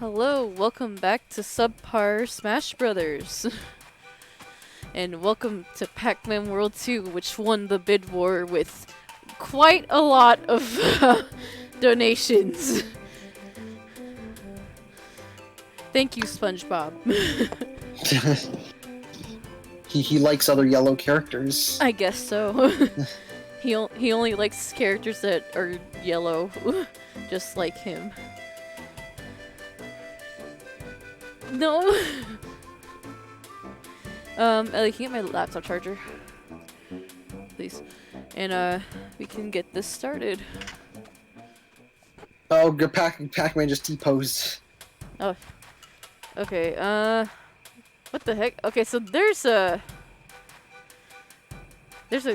Hello, welcome back to Subpar Smash Brothers. And welcome to Pac-Man World 2, which won the bid war with quite a lot of donations. Thank you, SpongeBob. He likes other yellow characters. I guess so. He only likes characters that are yellow, just like him. No. Ellie, can you get my laptop charger, please? And we can get this started. Oh, good Pac-Man just T-posed. Oh. Okay. What the heck? Okay, so there's a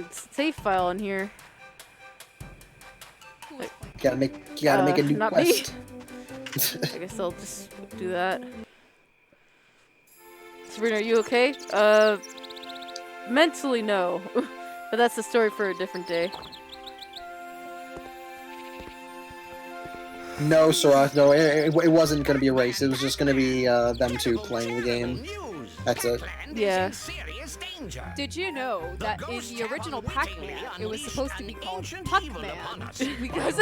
save file in here. Gotta make a new not quest. Me. I guess I'll just do that. Sabrina, are you okay? Mentally no. But that's the story for a different day. No, Sora, no, it wasn't gonna be a race. It was just gonna be them two playing the game. That's it. Yeah. Did you know that in the original Pac-Man, it was supposed to be called Pac-Man? Because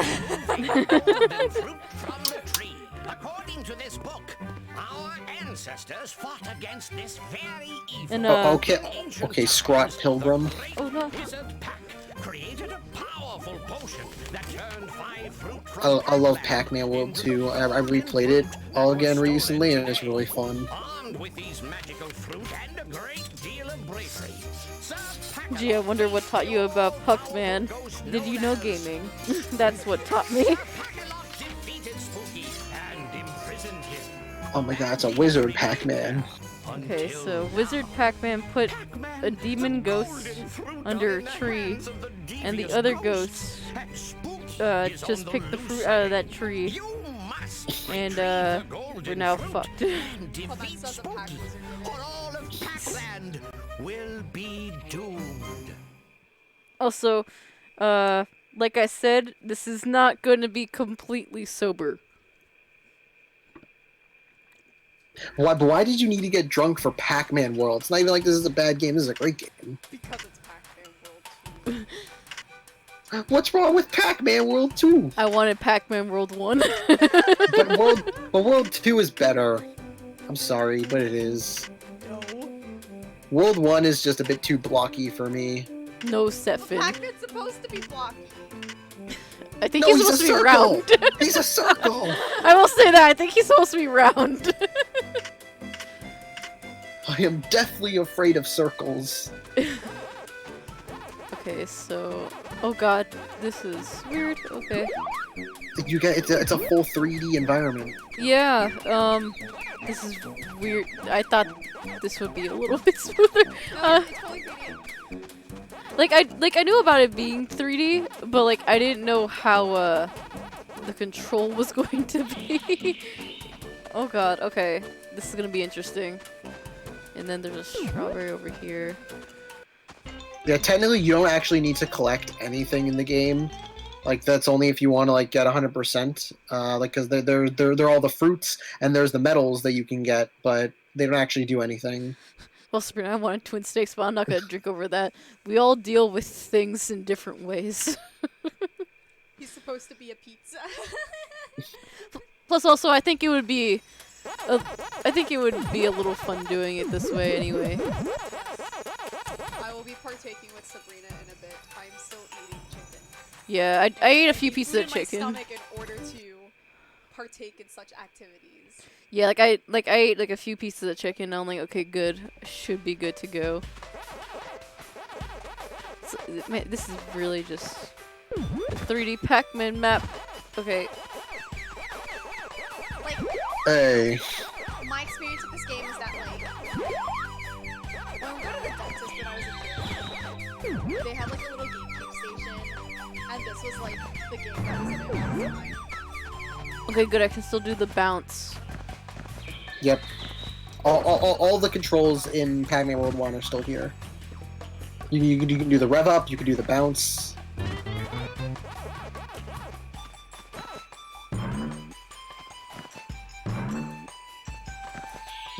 according to this book, our ancestors fought against this very evil. And Okay, Scrot Pilgrim. Oh no. Created a powerful potion that turned 5 fruit from I love Pac-Man World 2. I replayed it all again recently, and it's really fun. armed with these magical fruit and a great deal of bravery. Gee, I wonder what taught you about Pac-Man. Did you know gaming? That's what taught me. defeated Spooky and imprisoned him. Oh my god, it's a wizard Pac-Man. Okay, so Wizard Pac-Man put a demon ghost under a tree, and the other ghost just picked the fruit out of that tree, and we're now fucked. Defeat Spooky, or all of Pac-Land will be doomed. Also, like I said, this is not going to be completely sober. Why did you need to get drunk for Pac-Man World? It's not even like this is a bad game. This is a great game. because it's Pac-Man World 2. What's wrong with Pac-Man World 2? I wanted Pac-Man World 1. but World 2 is better. I'm sorry, but it is. No. World 1 is just a bit too blocky for me. No, Stefan. Pac-Man's supposed to be blocky. I think No, he's he's supposed a to be circle. round. He's a circle! I will say that. I think he's supposed to be round. I am deathly afraid of circles. Okay, so... Oh god, this is weird. Okay. You get it's a full 3D environment. Yeah, this is weird. I thought this would be a little bit smoother. No, it's totally medium. I knew about it being 3D, but like I didn't know how the control was going to be. Oh god, okay. This is gonna be interesting. And then there's a strawberry over here. Yeah, technically you don't actually need to collect anything in the game. Like that's only if you want to like get 100%. Like because they're all the fruits and there's the medals that you can get, but they don't actually do anything. Well, Sabrina, I wanted twin steaks, but I'm not gonna drink over that. We all deal with things in different ways. He's supposed to be a pizza. Plus, also, I think it would be, a little fun doing it this way anyway. I will be partaking with Sabrina in a bit. I'm still eating chicken. Yeah, I ate a few pieces of My chicken. stomach in order to partake in such activities. Yeah, I ate like a few pieces of chicken. And I'm like, okay, good, should be good to go. So, man, this is really just a 3D Pac-Man map. Okay. Like, Hey. my experience with this game is that, like, when we go to the dentist when I was a kid, they had, like, a little GameCube station, and this was, like, the game that was in it all the time. Okay, good. I can still do the bounce. Yep. All the controls in Pac-Man World 1 are still here. You can do the rev up, you can do the bounce.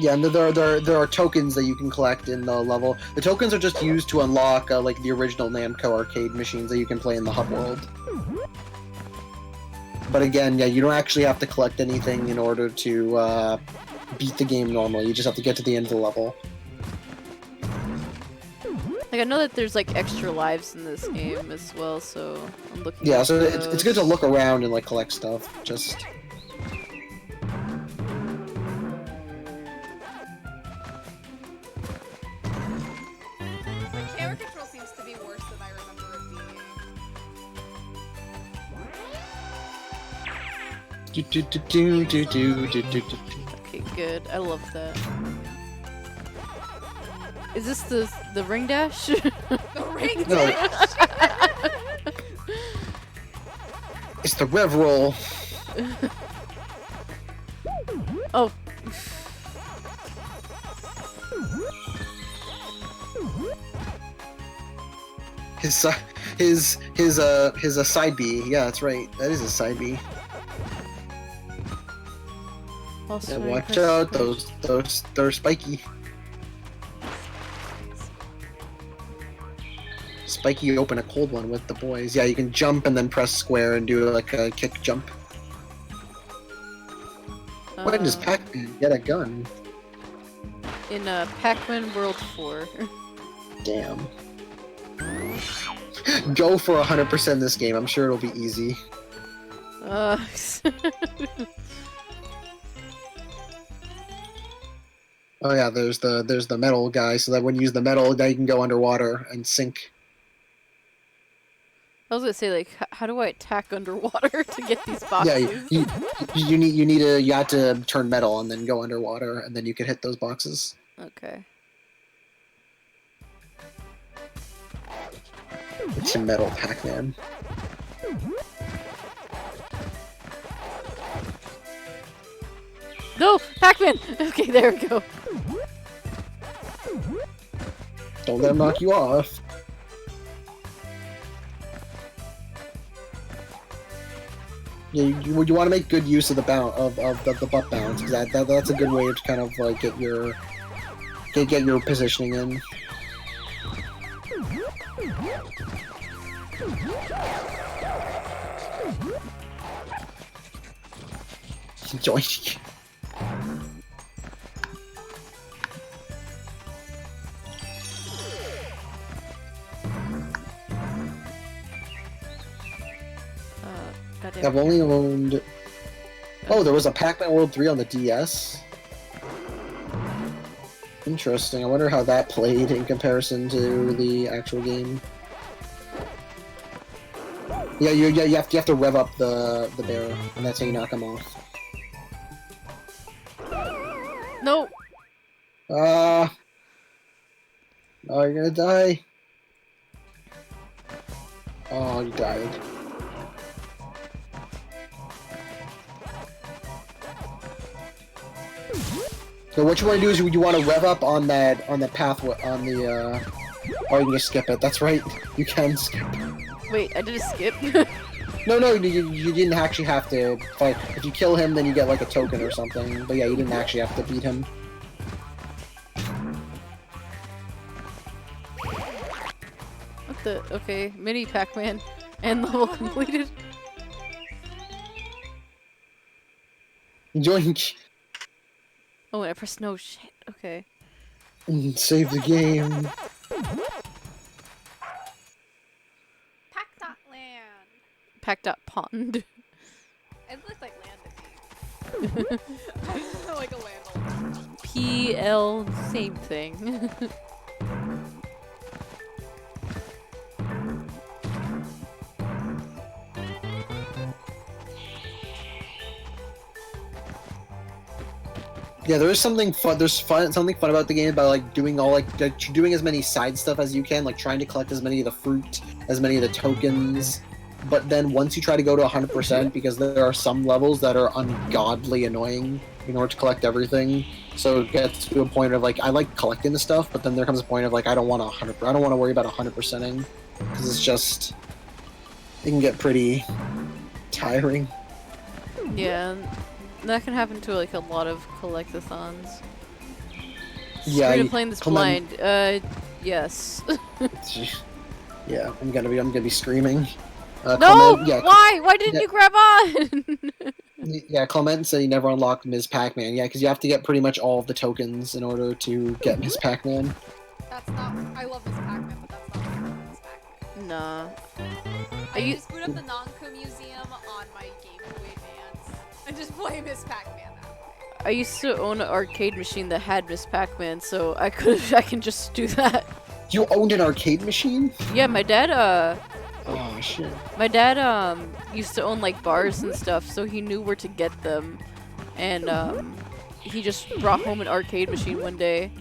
Yeah, and there are tokens that you can collect in the level. The tokens are just used to unlock like the original Namco arcade machines that you can play in the hub world. But again, yeah, you don't actually have to collect anything in order to beat the game normally. You just have to get to the end of the level. Like, I know that there's, like, extra lives in this game as well, so I'm looking Yeah, at so those. it's good to look around and, like, collect stuff. Just... The camera control seems to be worse than I remember it being. Okay, good. I love that. Is this the ring dash? The ring No. dash! It's the rev roll. Oh. His side B. Yeah, that's right. That is a side B. Also, Yeah, watch out, they're spiky. Spiky open a cold one with the boys. Yeah, you can jump and then press square and do like a kick jump. When does Pac-Man get a gun? In Pac-Man World 4. Damn. Go for 100% this game. I'm sure it'll be easy. Oh yeah, there's the metal guy, so that when you use the metal, now you can go underwater and sink. I was gonna say, like, how do I attack underwater to get these boxes? Yeah, you have to turn metal and then go underwater, and then you can hit those boxes. Okay. It's a metal Pac-Man. No! Pac-Man! Okay, there we go. Don't let him knock you off. Yeah, you want to make good use of the the butt bounce, because that's a good way to kind of like get your positioning in. Joink. Goddamn. I've only owned... Oh, there was a Pac-Man World 3 on the DS? Interesting. I wonder how that played in comparison to the actual game. Yeah, you have to rev up the bear, and that's how you knock him off. No! Oh, you're gonna die. Oh, you died. So what you want to do is you want to rev up on the pathway on the or you can just skip it. That's right, you can skip. Wait, I did a skip? No, you didn't actually have to fight. If you kill him, then you get like a token or something. But yeah, you didn't actually have to beat him. What the? Okay, mini Pac-Man and level completed. Joink. Oh, I pressed no shit. Okay. Save the game. Pac.land. Pac.pond. It looks like land to me. Like a land. PL, same thing. Yeah, there is something fun. There's something fun about the game about like doing doing as many side stuff as you can, like trying to collect as many of the fruit, as many of the tokens. But then once you try to go to 100%, because there are some levels that are ungodly annoying in order to collect everything. So it gets to a point of like I like collecting the stuff, but then there comes a point of like I don't want to worry about 100%ing, because it's just it can get pretty tiring. Yeah, that can happen to like a lot of collectathons. Yeah, Sabrina playing this Clement- blind. Yes. Yeah, I'm gonna be screaming. No! Clement, yeah, Why? Why didn't yeah. you grab on? Yeah, Clement said he never unlocked Ms. Pac-Man. Yeah, because you have to get pretty much all of the tokens in order to get Ms. Pac-Man. That's not. I love Miss Pac-Man, but that's not Miss Pac-Man. Nah. I just boot up the Namco Museum on my Game Boy Advance and just play Miss Pac-Man that way. I used to own an arcade machine that had Miss Pac-Man, so I can just do that. You owned an arcade machine? Yeah, my dad Oh shit. my dad used to own like bars and stuff, so he knew where to get them. And he just brought home an arcade machine one day.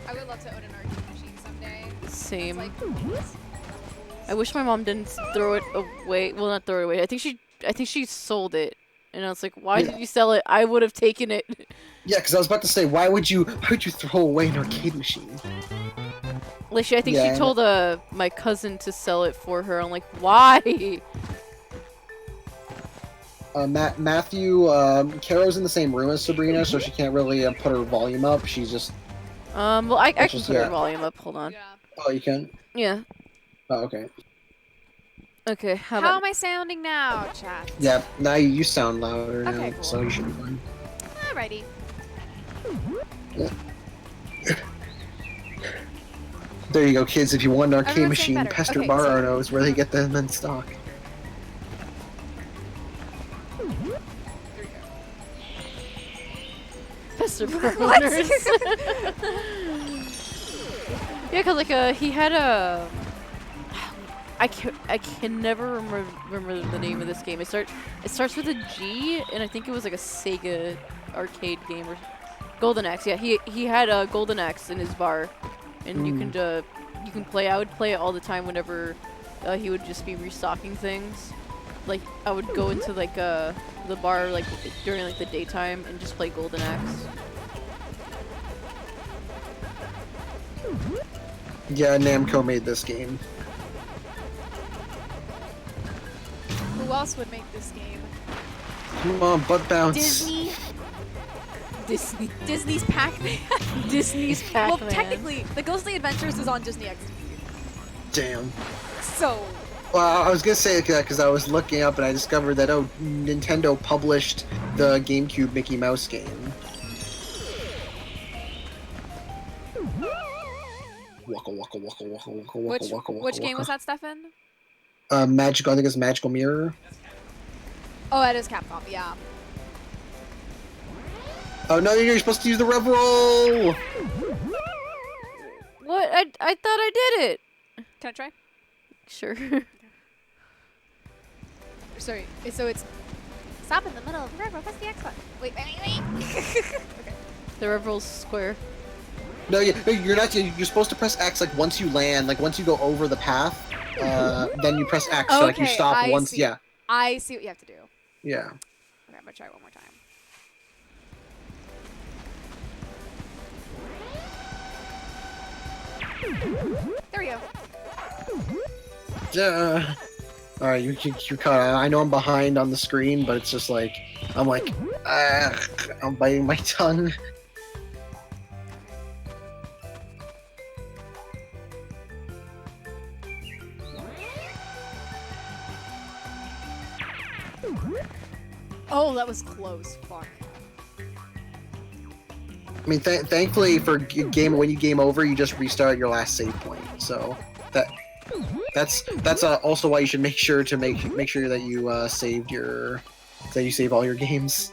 I would love to own an arcade machine someday. Same. It's like, I wish my mom didn't throw it away. Well, not throw it away. I think she sold it. And I was like, why did you sell it? I would have taken it. Yeah, because I was about to say, why would you throw away an arcade machine? Like, I think she told my cousin to sell it for her. I'm like, why? Matthew, Caro's in the same room as Sabrina, so she can't really put her volume up. She's just... Well, I can put her volume up. Hold on. yeah. Oh, you can? Yeah. Oh, okay. Okay, how How about... am I sounding now, chat? Yeah, now you sound louder Okay, now, cool. so you should be fine. Alrighty. There you go, kids. If you want an arcade Everyone's saying machine, better. Pester Okay, Barrow so- knows where they get them in stock. Pester Burners. Yeah, cause like he had a. I can never remember the name of this game. It starts with a G, and I think it was like a Sega arcade game or Golden Axe. Yeah, he had a Golden Axe in his bar, and you can play. I would play it all the time whenever he would just be restocking things. Like I would go into like the bar like during like the daytime and just play Golden Axe. Yeah, Namco made this game. Who else would make this game? Come on, butt bounce. Disney. Disney. Disney's Pac-Man. Disney's Pac-Man. Well, technically, the Ghostly Adventures is on Disney XD. Damn. So, Well, I was gonna say that because I was looking up and I discovered that Nintendo published the GameCube Mickey Mouse game. Waka waka waka waka waka waka waka waka. which game was that, Stefan? Magical. I think it's Magical Mirror. Oh, that is Capcom. Yeah. Oh no, you're supposed to use the rev roll. What? I thought I did it. Can I try? Sure. Sorry. So it's stop in the middle of the river. Press the X button. Wait. Okay. The rev roll's square. No, you're not. You're supposed to press X like once you land, like once you go over the path. Then you press X, so like you Okay, stop I once. see. Yeah, I see what you have to do. yeah. Okay, I'm gonna try one more time. There we go. Yeah. All right, you caught. I know I'm behind on the screen, but it's just like I'm like, I'm biting my tongue. Oh, that was close. Fuck. I mean, thankfully for game when you game over, you just restart your last save point. So that's also why you should make sure to make sure that you save all your games.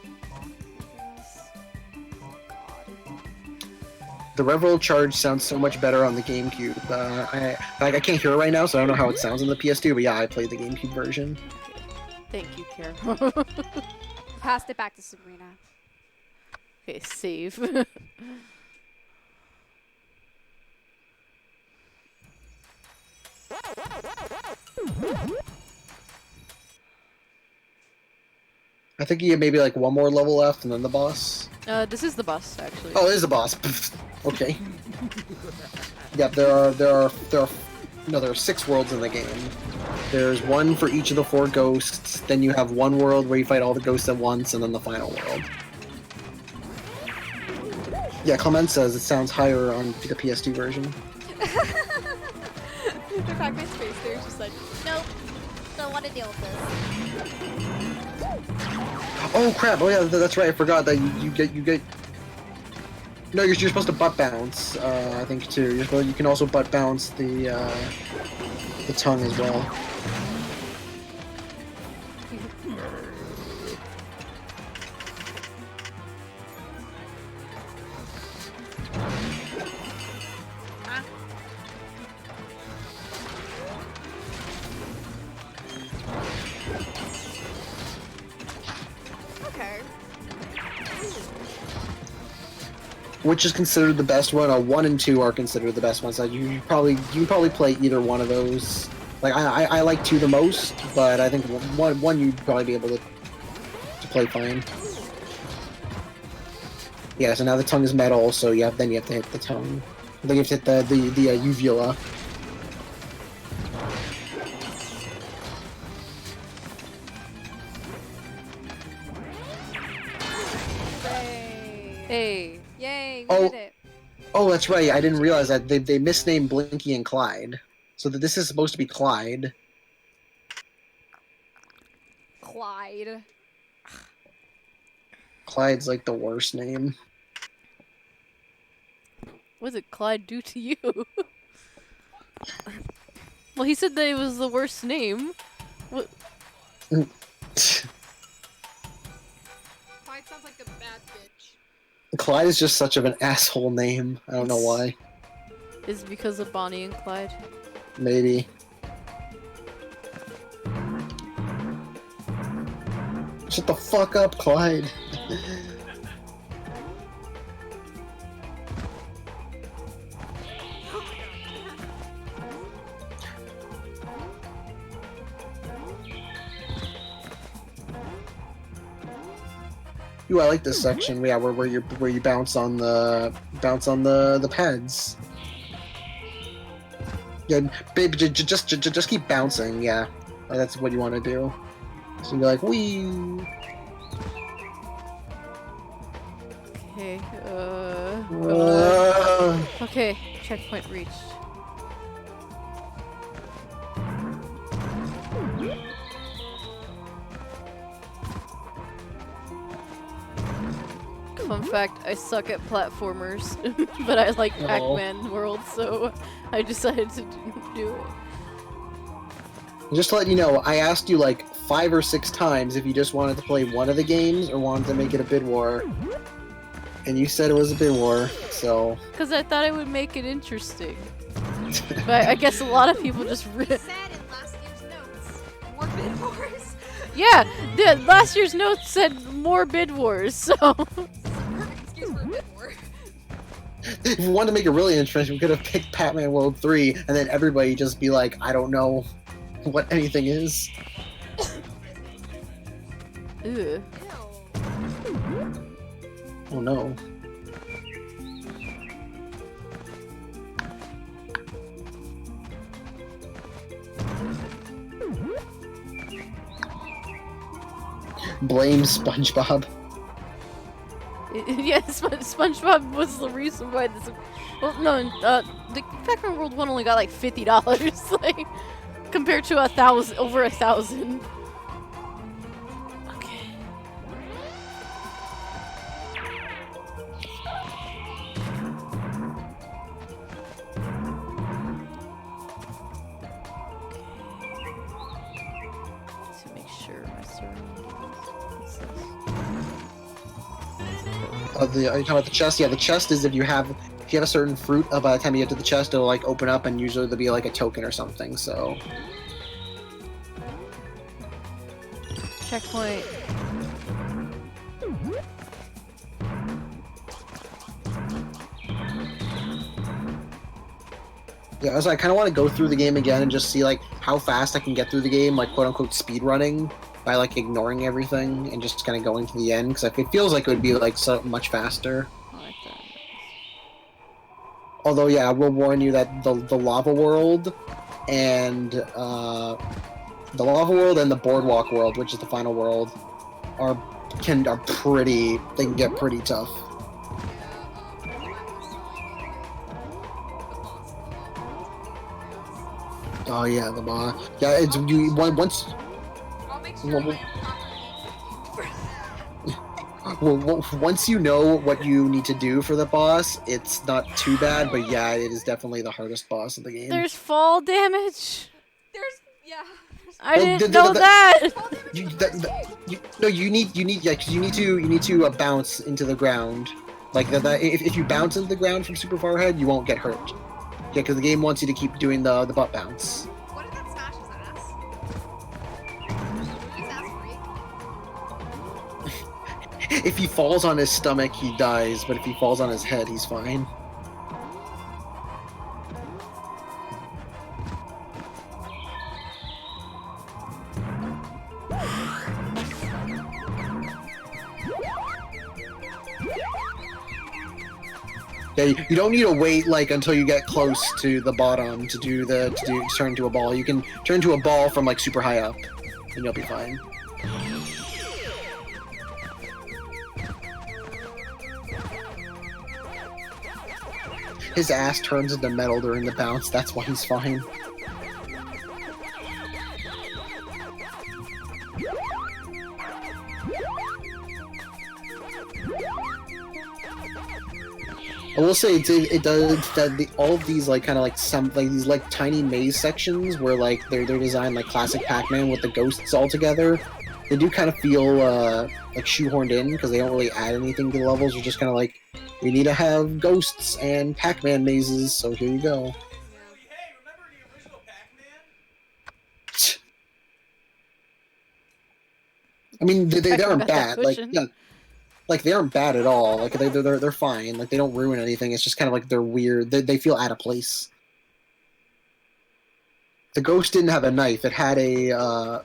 The Rev-Roll charge sounds so much better on the GameCube. I can't hear it right now, so I don't know how it sounds on the PS2. But yeah, I played the GameCube version. Thank you, Caro. Passed it back to Sabrina. Okay, save. I think you have maybe like one more level left, and then the boss. This is the boss, actually. Oh, it is the boss. Okay. Yep, there are 6 worlds in the game. There's one for each of the 4 ghosts. Then you have one world where you fight all the ghosts at once, and then the final world. Yeah, Clement says it sounds higher on the PS2 version. The Pac-Man space there is just like, nope, don't want to deal with this. Oh crap! Oh yeah, that's right. I forgot that you get. No, you're supposed to butt bounce. I think too. You can also butt bounce the tongue as well. Okay. Which is considered the best one? 1 and 2 are considered the best ones. Like you can probably play either one of those. Like I like 2 the most, but I think one you'd probably be able to play fine. Yeah. So now the tongue is metal, so then you have to hit the tongue. Then you have to hit the uvula. Hey. Yay, we Oh. did it. Oh, that's right. I didn't realize that they misnamed Blinky and Clyde. So that this is supposed to be Clyde. Clyde. Clyde's like the worst name. What did Clyde do to you? Well, he said that it was the worst name. What? Clyde sounds like a bad bitch. Clyde is just such of an asshole name. I don't know why. Is it because of Bonnie and Clyde? Maybe. Shut the fuck up, Clyde. Ooh, I like this section. Yeah, where you bounce on the pads. Yeah, babe, just keep bouncing. Yeah, that's what you want to do. So you're like, wee. Okay. Okay. Checkpoint reached. Fun fact, I suck at platformers, but I like Pac-Man World, so I decided to do it. Just to let you know, I asked you like 5 or 6 times if you just wanted to play one of the games or wanted to make it a bid war. And you said it was a bid war, so... Because I thought it would make it interesting. But I guess a lot of people just... Said in last year's notes, more bid wars. Yeah, the last year's notes said more bid wars, so... Perfect excuse for a bid war. If we wanted to make it really interesting, we could have picked Pac-Man World 3, and then everybody just be like, I don't know what anything is. Ew. Ew. Oh no. Blame SpongeBob. Yeah, SpongeBob was the reason why this... Well, no, the Pac-Man World 1 only got like $50, like, compared to over 1,000. Okay. To make sure my surroundings. What's this? Are you talking about the chest? Yeah, the chest is if you have a certain fruit, by the time you get to the chest, it'll like open up, and usually there'll be like a token or something. So Checkpoint. yeah, so I kind of want to go through the game again and just see like how fast I can get through the game, like quote unquote speed running, by like ignoring everything and just kind of going to the end, because it feels like it would be like so much faster. I like that. Although, yeah, I will warn you that the lava world and the boardwalk world, which is the final world, they can get pretty tough. Yeah, Oh yeah, the boss. Yeah, it's you once. I'll make sure Well, my proper needs once you know what you need to do for the boss, it's not too bad. But yeah, it is definitely the hardest boss of the game. There's fall damage. There's yeah. I Well, didn't know that. Fall damage You, in the that, first that- game. no, yeah, 'cause you need to bounce into the ground. Like if you bounce into the ground from super far ahead, you won't get hurt. Yeah, because the game wants you to keep doing the butt bounce. What if that smash his ass? Would his ass break? If he falls on his stomach, he dies. But if he falls on his head, he's fine. Yeah, you don't need to wait like until you get close to the bottom to turn into a ball. You can turn to a ball from like super high up, and you'll be fine. His ass turns into metal during the bounce. That's why he's fine. I will say it does that all of these like kind of like some like these like tiny maze sections where like they're designed like classic Pac-Man with the ghosts all together. They do kind of feel like shoehorned in because they don't really add anything to the levels. They're just kind of like we need to have ghosts and Pac-Man mazes, so here you go. Hey, remember the original Pac-Man? I mean they Pac-Man aren't got that bad like cushion. yeah. Like they aren't bad at all. Like they're fine. Like they don't ruin anything. It's just kind of like they're weird. They feel out of place. The ghost didn't have a knife. It had a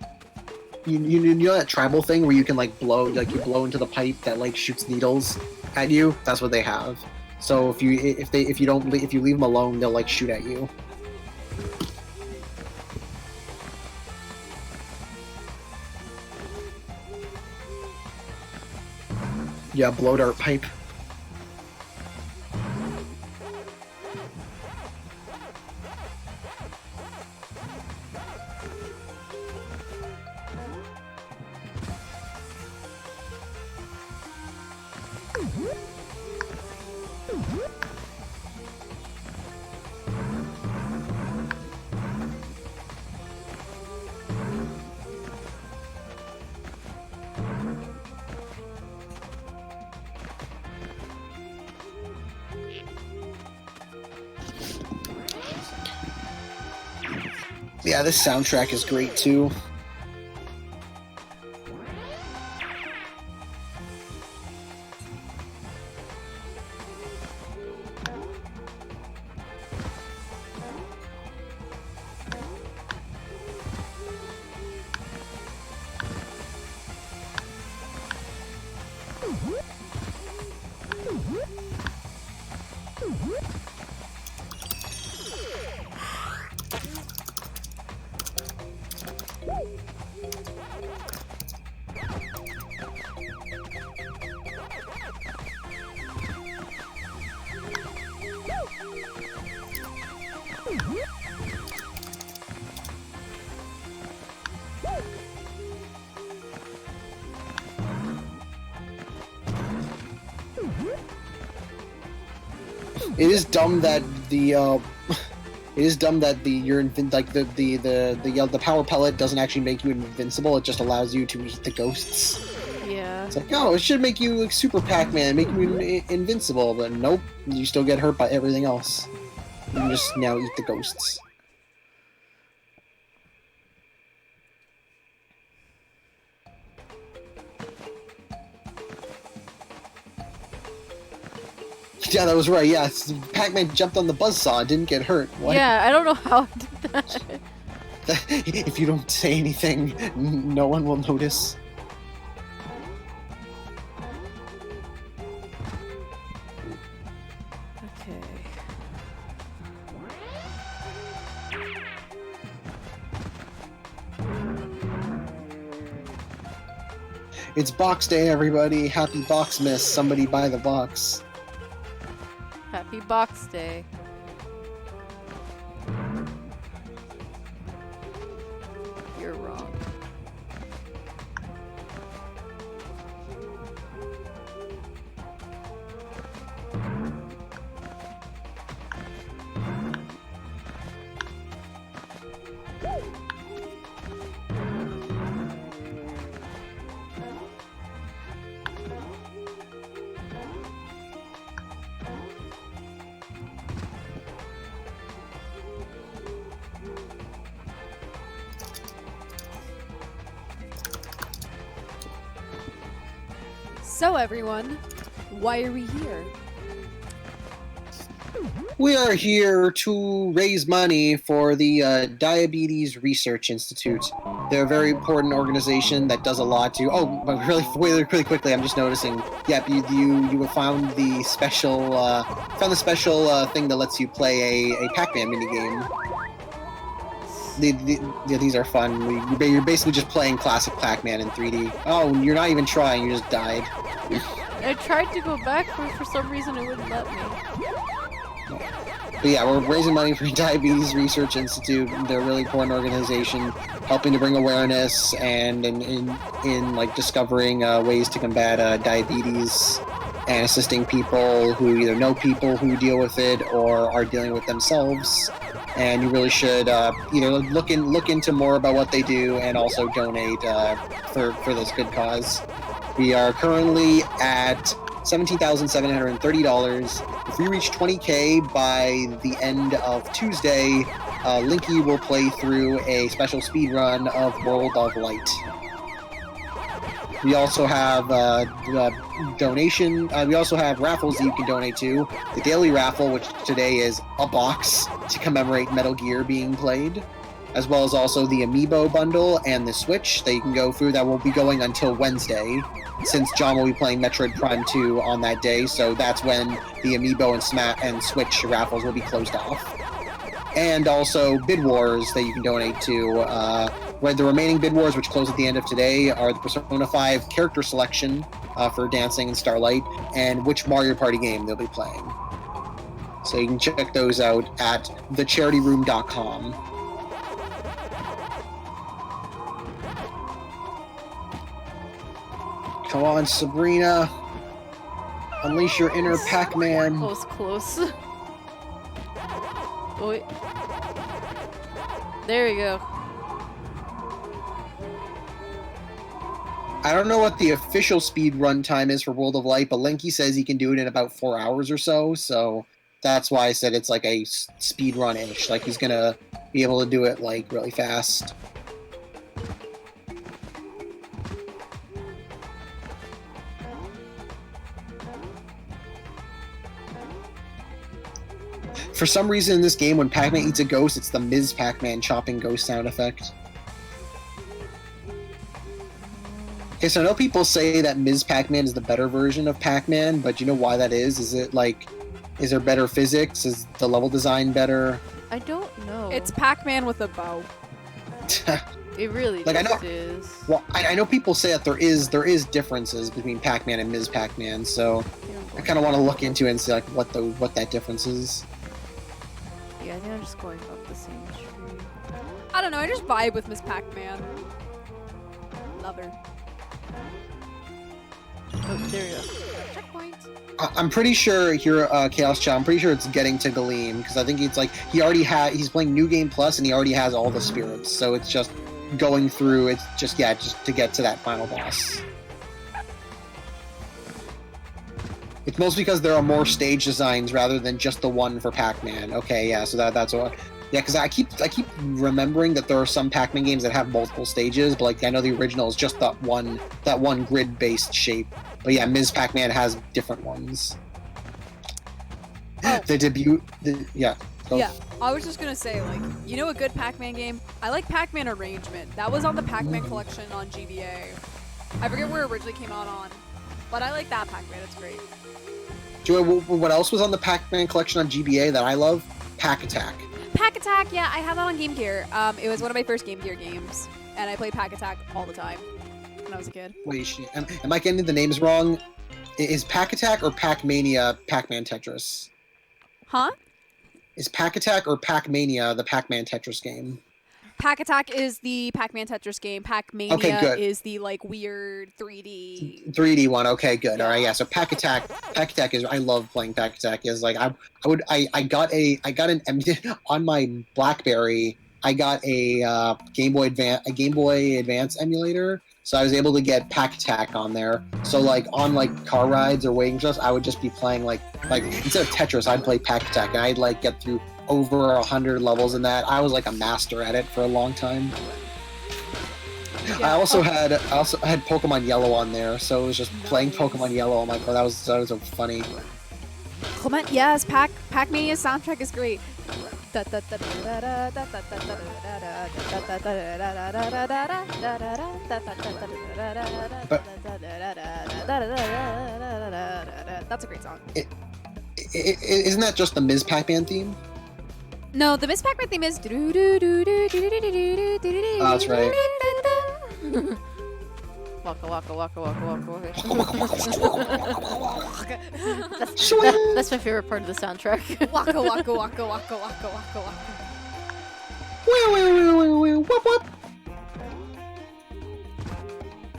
you know that tribal thing where you can like blow like you blow into the pipe that like shoots needles at you. That's what they have. So if you leave them alone, they'll like shoot at you. Yeah, blow dart pipe. Yeah, this soundtrack is great too. It is dumb that the the power pellet doesn't actually make you invincible. It just allows you to eat the ghosts. Yeah. It's like, oh, it should make you like Super Pac-Man, make you invincible, but nope, you still get hurt by everything else. You can just now eat the ghosts. Yeah, that was right. Yeah, Pac-Man jumped on the buzzsaw, didn't get hurt. What? Yeah, I don't know how I did that. If you don't say anything, no one will notice. Okay. It's box day, everybody. Happy Boxmas. Somebody buy the box. Happy Box Day. So everyone, why are we here? We are here to raise money for the Diabetes Research Institute. They're a very important organization that does a lot to. Oh, but really quickly, I'm just noticing. Yep, you found the special thing that lets you play a Pac-Man minigame. These are fun. You're basically just playing classic Pac-Man in 3D. Oh, you're not even trying. You just died. I tried to go back, but for some reason it wouldn't let me. But yeah, we're raising money for Diabetes Research Institute. They're a really important organization, helping to bring awareness and in like discovering ways to combat diabetes and assisting people who either know people who deal with it or are dealing with themselves. And you really should look into more about what they do and also donate for this good cause. We are currently at $17,730. If we reach 20K by the end of Tuesday, Linky will play through a special speed run of World of Light. We also have donation. We also have raffles that you can donate to. The daily raffle, which today is a box to commemorate Metal Gear being played, as well as also the Amiibo bundle and the Switch that you can go through. That will be going until Wednesday, since John will be playing Metroid Prime 2 on that day. So that's when the Amiibo and Switch raffles will be closed off. And also Bid Wars that you can donate to. Where the remaining Bid Wars, which close at the end of today, are the Persona 5 character selection for Dancing and Starlight, and which Mario Party game they'll be playing. So you can check those out at thecharityroom.com. Come on, Sabrina. Unleash your inner Pac-Man. That was close. Oh, wait. There you go. I don't know what the official speed run time is for World of Light, but Linky says he can do it in about 4 hours or so, so that's why I said it's like a speed run-ish. Like, he's gonna be able to do it, like, really fast. For some reason in this game, when Pac-Man eats a ghost, it's the Ms. Pac-Man chopping ghost sound effect. Okay, so I know people say that Ms. Pac-Man is the better version of Pac-Man, but do you know why that is? Is it like, is there better physics? Is the level design better? I don't know. It's Pac-Man with a bow. It really Like, just I know, is. Well, I know people say that there is differences between Pac-Man and Ms. Pac-Man, so I kind of want to look into it and see like what that difference is. Yeah, I think I'm just going up the same street. I don't know, I just vibe with Miss Pac-Man. Love her. Oh, there you go. Checkpoint. I'm pretty sure here, Chaos Child, I'm pretty sure it's getting to Galeem, because I think it's like, he's playing New Game Plus, and he already has all the spirits, so it's just going through, it's just to get to that final boss. It's mostly because there are more stage designs rather than just the one for Pac-Man. Okay, yeah, so that's what... Yeah, because I keep remembering that there are some Pac-Man games that have multiple stages, but like I know the original is just that one grid-based shape. But yeah, Ms. Pac-Man has different ones. Oh. The debut, yeah. So, Yeah, I was just gonna say, like, you know a good Pac-Man game? I like Pac-Man Arrangement. That was on the Pac-Man collection on GBA. I forget where it originally came out on, but I like that Pac-Man, it's great. Do you know what else was on the Pac-Man collection on GBA that I love? Pac Attack. Pac Attack, yeah, I had that on Game Gear. It was one of my first Game Gear games, and I played Pac Attack all the time when I was a kid. Wait, am I getting the names wrong? Is Pac Attack or Pac-Mania Pac-Man Tetris? Huh? Is Pac Attack or Pac-Mania the Pac-Man Tetris game? Pac Attack is the Pac-Man Tetris game. Pac-Mania good. is the, like, weird 3D... 3D one. Okay, good. All right, yeah. So Pac Attack is. I love playing Pac Attack. Is like I got an on my BlackBerry. I got a Game Boy Advance emulator. So I was able to get Pac Attack on there. So like on like car rides or waiting lists, I would just be playing like instead of Tetris, I'd play Pac Attack, and I'd like get through over 100 levels in that. I was like a master at it for a long time. I also had Pokemon Yellow on there, so it was just playing Pokemon Yellow. I'm like, oh, that was so funny. Clement, yes, Pac-Mania's soundtrack is great. That's a great song. Isn't that just the Ms. Pac-Man theme? No, the Miss Pac-Man theme is. Oh, that's right. Waka waka waka waka waka waka. Swing! That's my favorite part of the soundtrack. Waka waka waka waka waka waka waka. Whoop, whoop.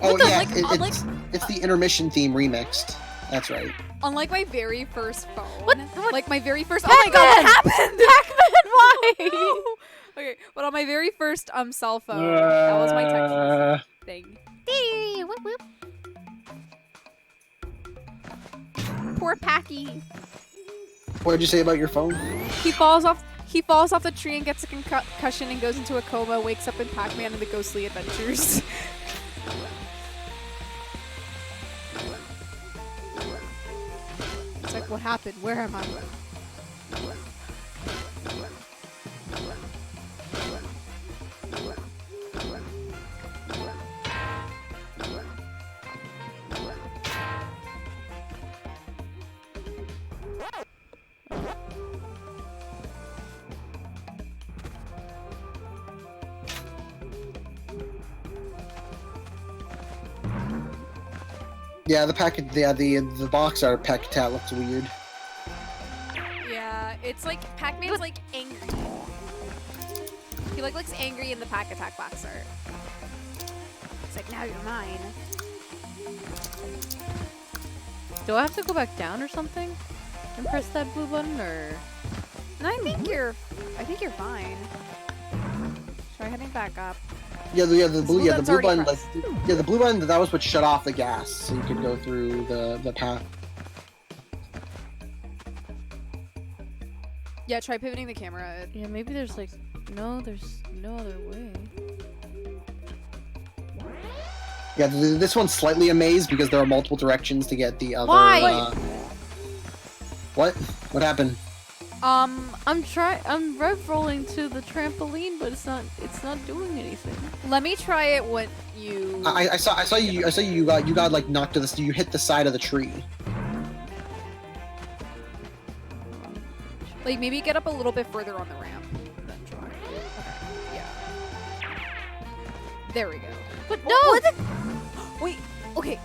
Oh the- yeah, like, it's the intermission theme remixed. That's right. Unlike my very first phone. What? Like my very first. Oh my god, what happened? Pac-Man, why? Okay, but on my very first cell phone, that was my text message thing. Poor Packy. What did you say about your phone? He falls off the tree and gets a concussion and goes into a coma. Wakes up in Pac-Man and the Ghostly Adventures. It's like, what happened? Where am I? Yeah, the box art Pac-Tat looks weird. Yeah, it's like Pac-Man's like angry. He looks angry in the Pack Attack box art. It's like, now you're mine. Do I have to go back down or something and press that blue button, or? And I think you're fine. Try heading back up. The blue button's button, already like, the blue button. That was what shut off the gas, so you could go through the path. Yeah, try pivoting the camera. Yeah, maybe there's like there's no other way. Yeah, this one's slightly a maze because there are multiple directions to get the other. Why? What? What happened? I'm rev rolling to the trampoline, but it's not doing anything. Let me try it when you. I saw you got like knocked to you hit the side of the tree. Like, maybe get up a little bit further on the ramp. Then try. Okay. Yeah. There we go. But no! no! Wait, okay.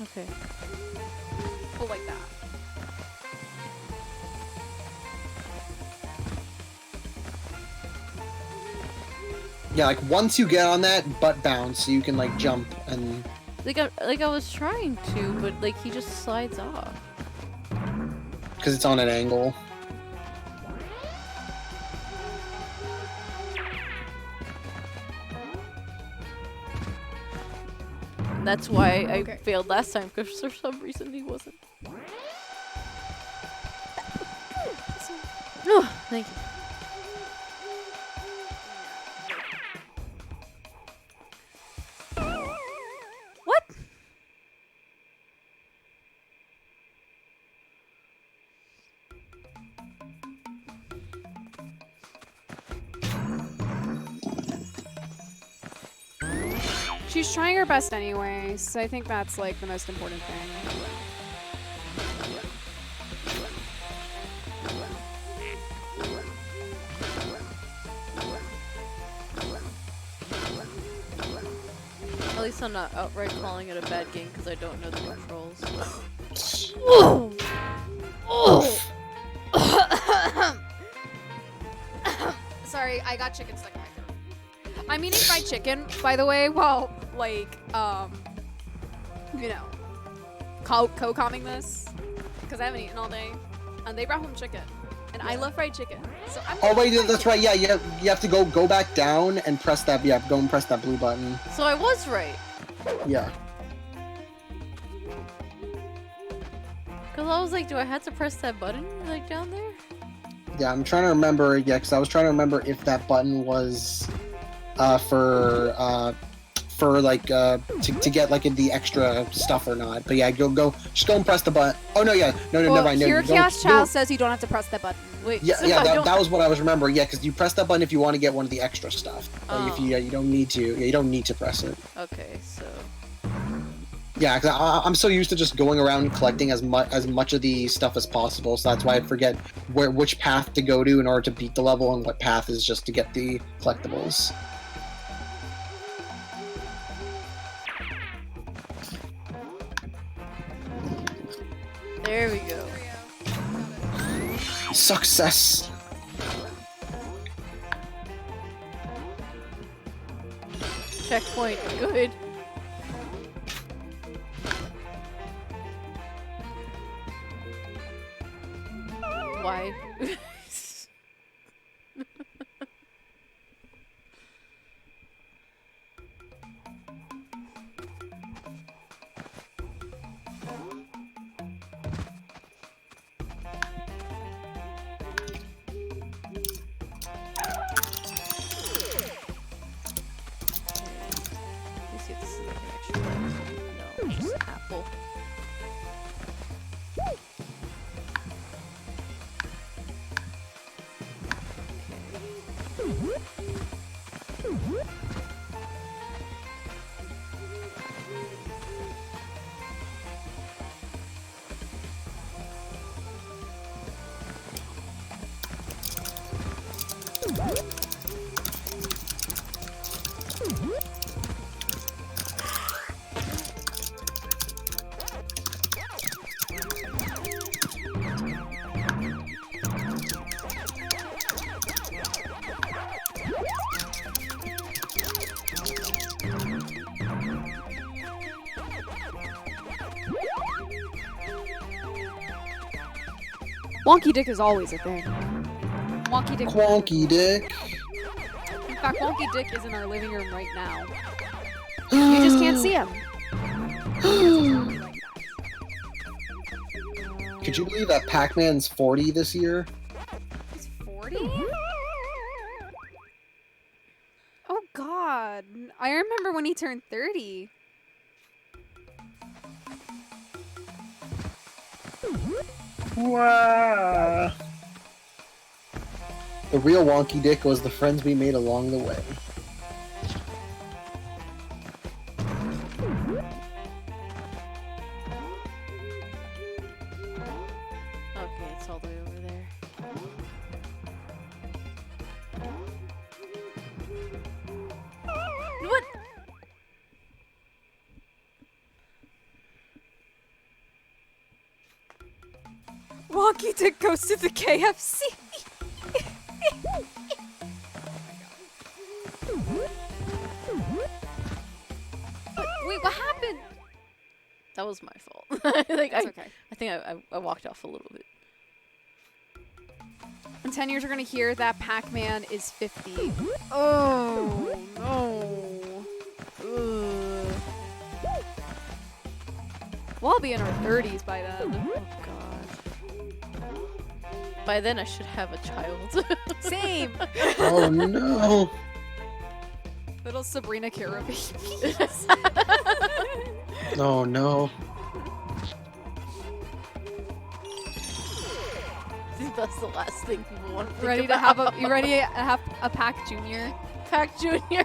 Okay. Oh, like that. Yeah, like once you get on that, butt bounce, so you can like jump and. Like I was trying to, but like he just slides off. Because it's on an angle. And that's why I Okay. failed last time, because for some reason he wasn't. Oh, thank you. What? She's trying her best anyway, so I think that's like the most important thing. At least I'm not outright calling it a bad game because I don't know the controls. Sorry, I got chicken stuck in my throat. I'm eating fried chicken, by the way, while, like, you know, co-calming this. Because I haven't eaten all day. And they brought home chicken. And I love fried chicken. So I'm Oh wait, that's right. Yeah, you have to go back down and press that. Yeah, go and press that blue button. So I was right. Yeah. Because I was like, do I have to press that button, like, down there? Yeah, I'm trying to remember. Yeah, because I was trying to remember if that button was for like to get like the extra stuff or not. But yeah, just go and press the button. Oh no, yeah, no, Well, never mind. No, here, you don't- Chaos you Chow don't- says you don't have to press that button. Wait. Yeah, so yeah, I don't- that was what I was remembering. Yeah, because you press that button if you want to get one of the extra stuff. Like, if Oh. you don't need to. Yeah, you don't need to press it. Okay, so Yeah, because I'm so used to just going around and collecting as much of the stuff as possible. So that's why I forget which path to go to in order to beat the level, and what path is just to get the collectibles. there we go. Success. Checkpoint. Good. Why? Let me see if this is like an extra one. No, just apple. Wonky Dick is always a thing. Wonky Dick. Quonky dick. In fact, Wonky Dick is in our living room right now. You just can't see him. Could you believe that Pac-Man's 40 this year? He's 40? Oh god. I remember when he turned 30. Wow. The real wonky dick was the friends we made along the way. Okay, it's all the way over there. What? Wonky Dick goes to the KFC. Wait, what happened? That was my fault. Like It's okay. I think I walked off a little bit. In 10 years, you're gonna hear that Pac-Man is 50. Oh no. Ugh. We'll all be in our 30s by then. Oh god. By then I should have a child. Same. Oh no. Little Sabrina Caro baby. Oh no. I think that's the last thing people want to think Ready to about. have a? You ready to have a Pac Junior? Pac Junior.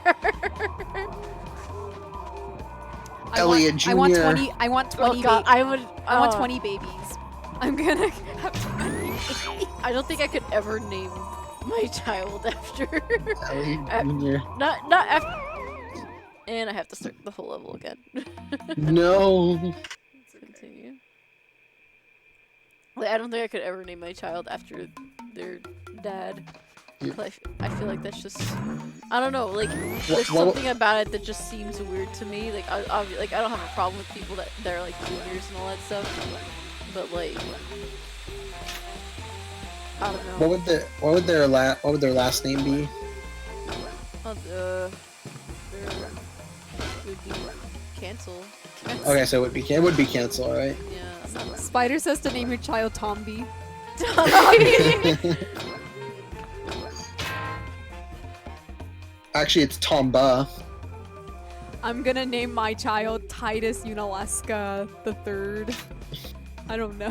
Elliot I want Jr.. 20. I want 20. Oh god, I would. I want 20 babies. I'm gonna have 20. I don't think I could ever name my child after. Elliot Jr. not after. And I have to start the whole level again. No. Continue. Like, I don't think I could ever name my child after their dad. Yeah. I feel like that's just, I don't know. Like, there's something about it that just seems weird to me. Like, I don't have a problem with people that they're like juniors and all that stuff, but like, I don't know. What would their last name be? Oh, it would be cancel. Okay, so it would be cancel, right? Yeah. I'm not Spider says to name your child Tomby. Actually, it's Tomba. I'm gonna name my child Titus Unaleska the Third. I don't know.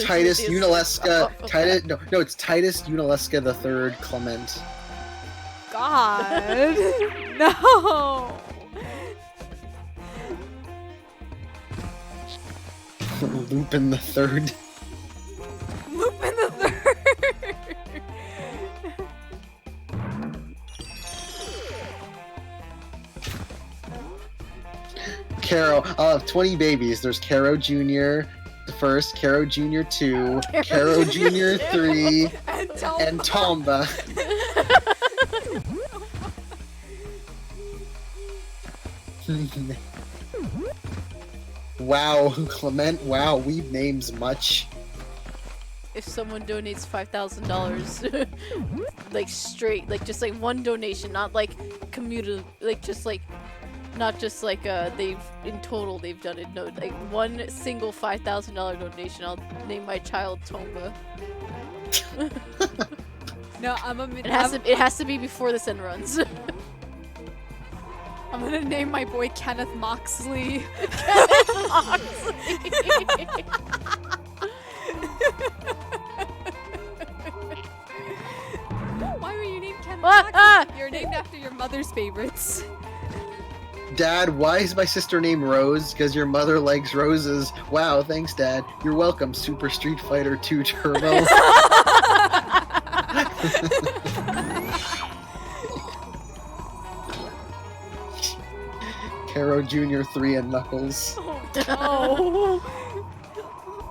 Titus Unaleska. Titus. No, it's Titus Unaleska the Third Clement. God, no. Lupin the Third. Lupin the Third. Caro. 20 babies. There's Caro Jr. the first, Caro Jr. 2, Caro Jr. 3, and Tomba. Wow, Clement. Wow, we names much. If someone donates $5,000, like straight, like just like one donation, not like commutative, like just like, not just like they've in total they've done it. No, like one single $5,000 donation. I'll name my child Tomba. No, It has to be before this end runs. I'm gonna name my boy Kenneth Moxley. Why were you named Kenneth Moxley? You're named after your mother's favorites. Dad, why is my sister named Rose? Because your mother likes roses. Wow, thanks, Dad. You're welcome, Super Street Fighter 2 Turbo. Caro Jr. 3 and Knuckles. Oh,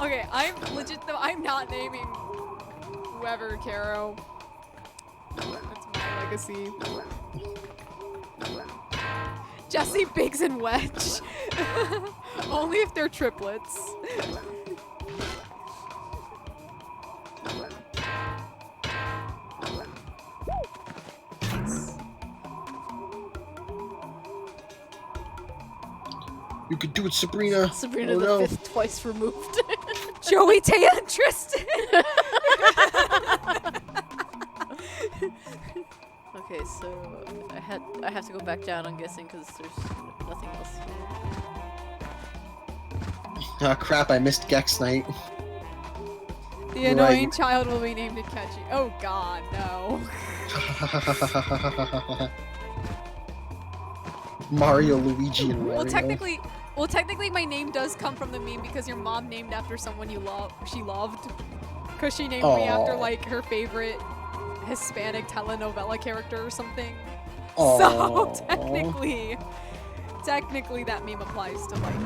okay, I'm legit though. I'm not naming whoever Caro. That's my legacy. Jesse, Biggs, and Wedge. Only if they're triplets. You could do it, Sabrina. Sabrina Oh, the no. 5th, twice removed. Joey, Taya, and Tristan. Okay, so I have to go back down. I'm guessing because there's nothing else. Ah, crap! I missed Gex Night. The annoying child will be named Akechi. Oh God, no. Mario, Luigi, and Wario. Well, technically, my name does come from the meme because your mom named after someone she loved. Because she named me after like her favorite Hispanic telenovela character or something. Aww. So technically that meme applies to like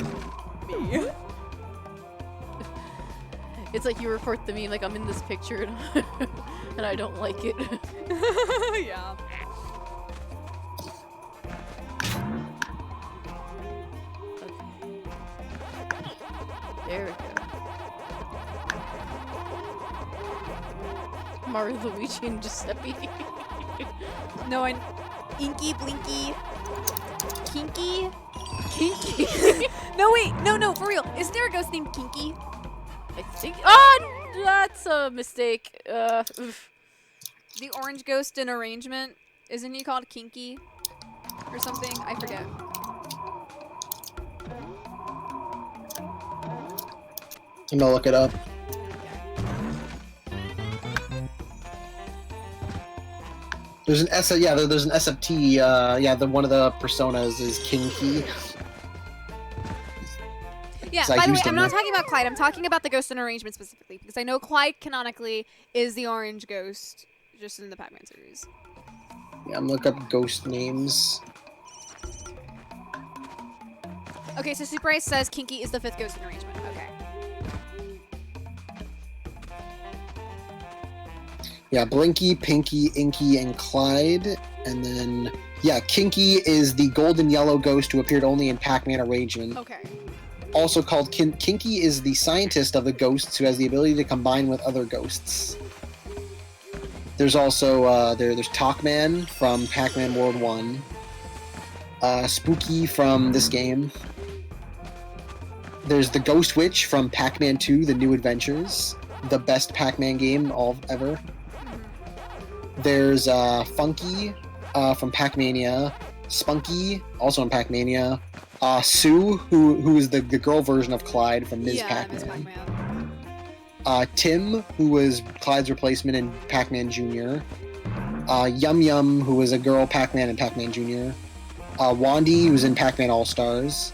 me. It's like you report the meme like I'm in this picture and I don't like it. Yeah. There we go. Mario, Luigi, and Giuseppe. No, and Inky, Blinky, Kinky. Kinky. No, wait, no, for real. Isn't there a ghost named Kinky? I think. Oh, that's a mistake. Oof. The orange ghost in Arrangement, isn't he called Kinky? Or something? I forget. I'm gonna look it up. There's an there's an SFT. One of the personas is Kinky. Yeah, So I by the way, used I'm him not there. talking about Clyde. I'm talking about the ghost in Arrangement specifically because I know Clyde canonically is the orange ghost just in the Pac-Man series. Yeah, I'm looking up ghost names. Okay, so Super Ice says Kinky is the 5th ghost in Arrangement. Okay. Yeah, Blinky, Pinky, Inky, and Clyde. And then, yeah, Kinky is the golden yellow ghost who appeared only in Pac-Man Arrangement. Okay. Also called Kinky is the scientist of the ghosts who has the ability to combine with other ghosts. There's also, there's Talkman from Pac-Man World 1. Spooky from this game. There's the Ghost Witch from Pac-Man 2, The New Adventures. The best Pac-Man game ever. Mm-hmm. There's Funky from Pac-Mania, Spunky also in Pac-Mania, Sue who is the girl version of Clyde from Ms. Yeah, Ms. Pac-Man. Pac-Man. Tim, who was Clyde's replacement in Pac-Man Jr. Yum Yum, who was a girl Pac-Man in Pac-Man Jr. Wandy, who's in Pac-Man All-Stars.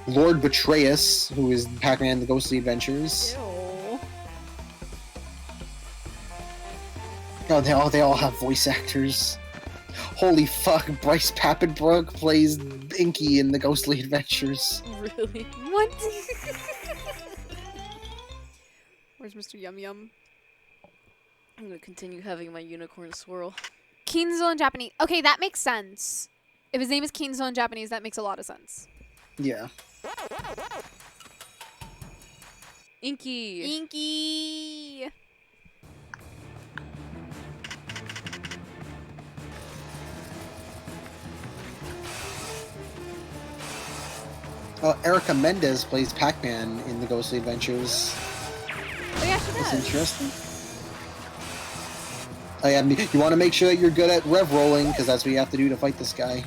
Lord Betrayus, who is Pac-Man The Ghostly Adventures. Ew. Oh, they all have voice actors. Holy fuck, Bryce Papenbrook plays Inky in The Ghostly Adventures. Really? What? Where's Mr. Yum Yum? I'm gonna continue having my unicorn swirl. Kinzo in Japanese. Okay, that makes sense. If his name is Kinzo in Japanese, that makes a lot of sense. Yeah. Inky. Inky. Erica Mendez plays Pac-Man in The Ghostly Adventures. Oh yeah, she That's does. interesting. Oh yeah, you want to make sure that you're good at rev rolling, because that's what you have to do to fight this guy.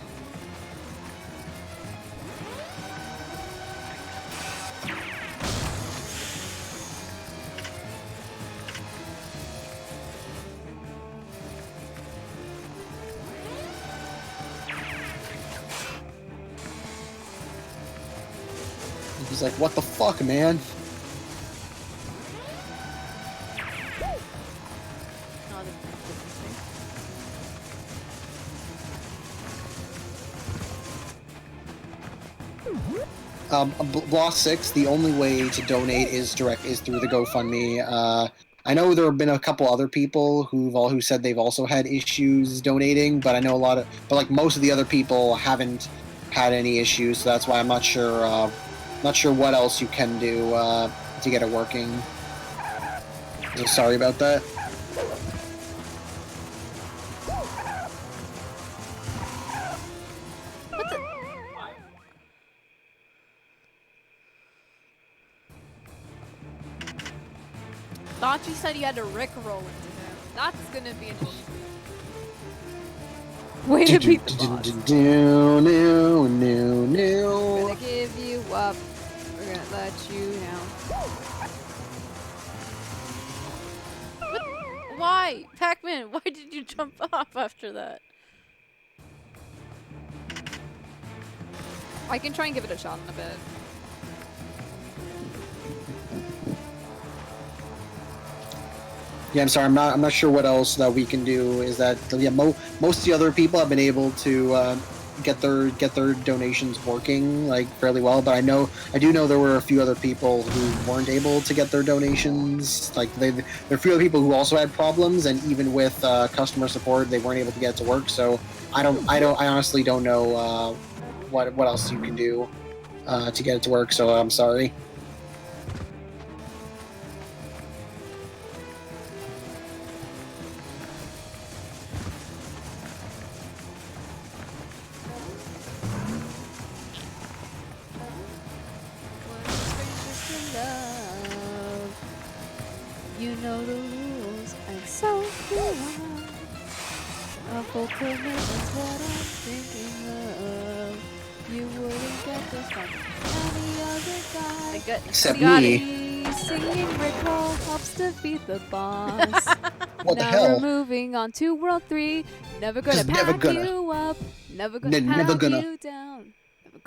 He's like, what the fuck, man? Oh, this Block 6, the only way to donate is through the GoFundMe. I know there have been a couple other people who said they've also had issues donating, but I know but most of the other people haven't had any issues, so that's why I'm not sure what else you can do to get it working. So sorry about that. Thought you said you had to rickroll into him. That's gonna be an way to beat the boss. No. We're gonna give you up. We're gonna let you down. Why? Pac-Man, why did you jump off after that? I can try and give it a shot in a bit. Yeah, I'm sorry. I'm not sure what else that we can do. Is that most of the other people have been able to get their donations working fairly well, but I do know there were a few other people who weren't able to get their donations. There are a few other people who also had problems, and even with customer support, they weren't able to get it to work. So I honestly don't know what else you can do to get it to work. So I'm sorry. You know the rules, and so do I. A full commitment's what I'm thinking of. You wouldn't get this from any other guy. I got Except got me. it. Singing Rickroll helps defeat the boss. What the now hell? we're moving on to World 3. Never gonna Just pack never gonna. you up. Never gonna pack Never gonna. you down.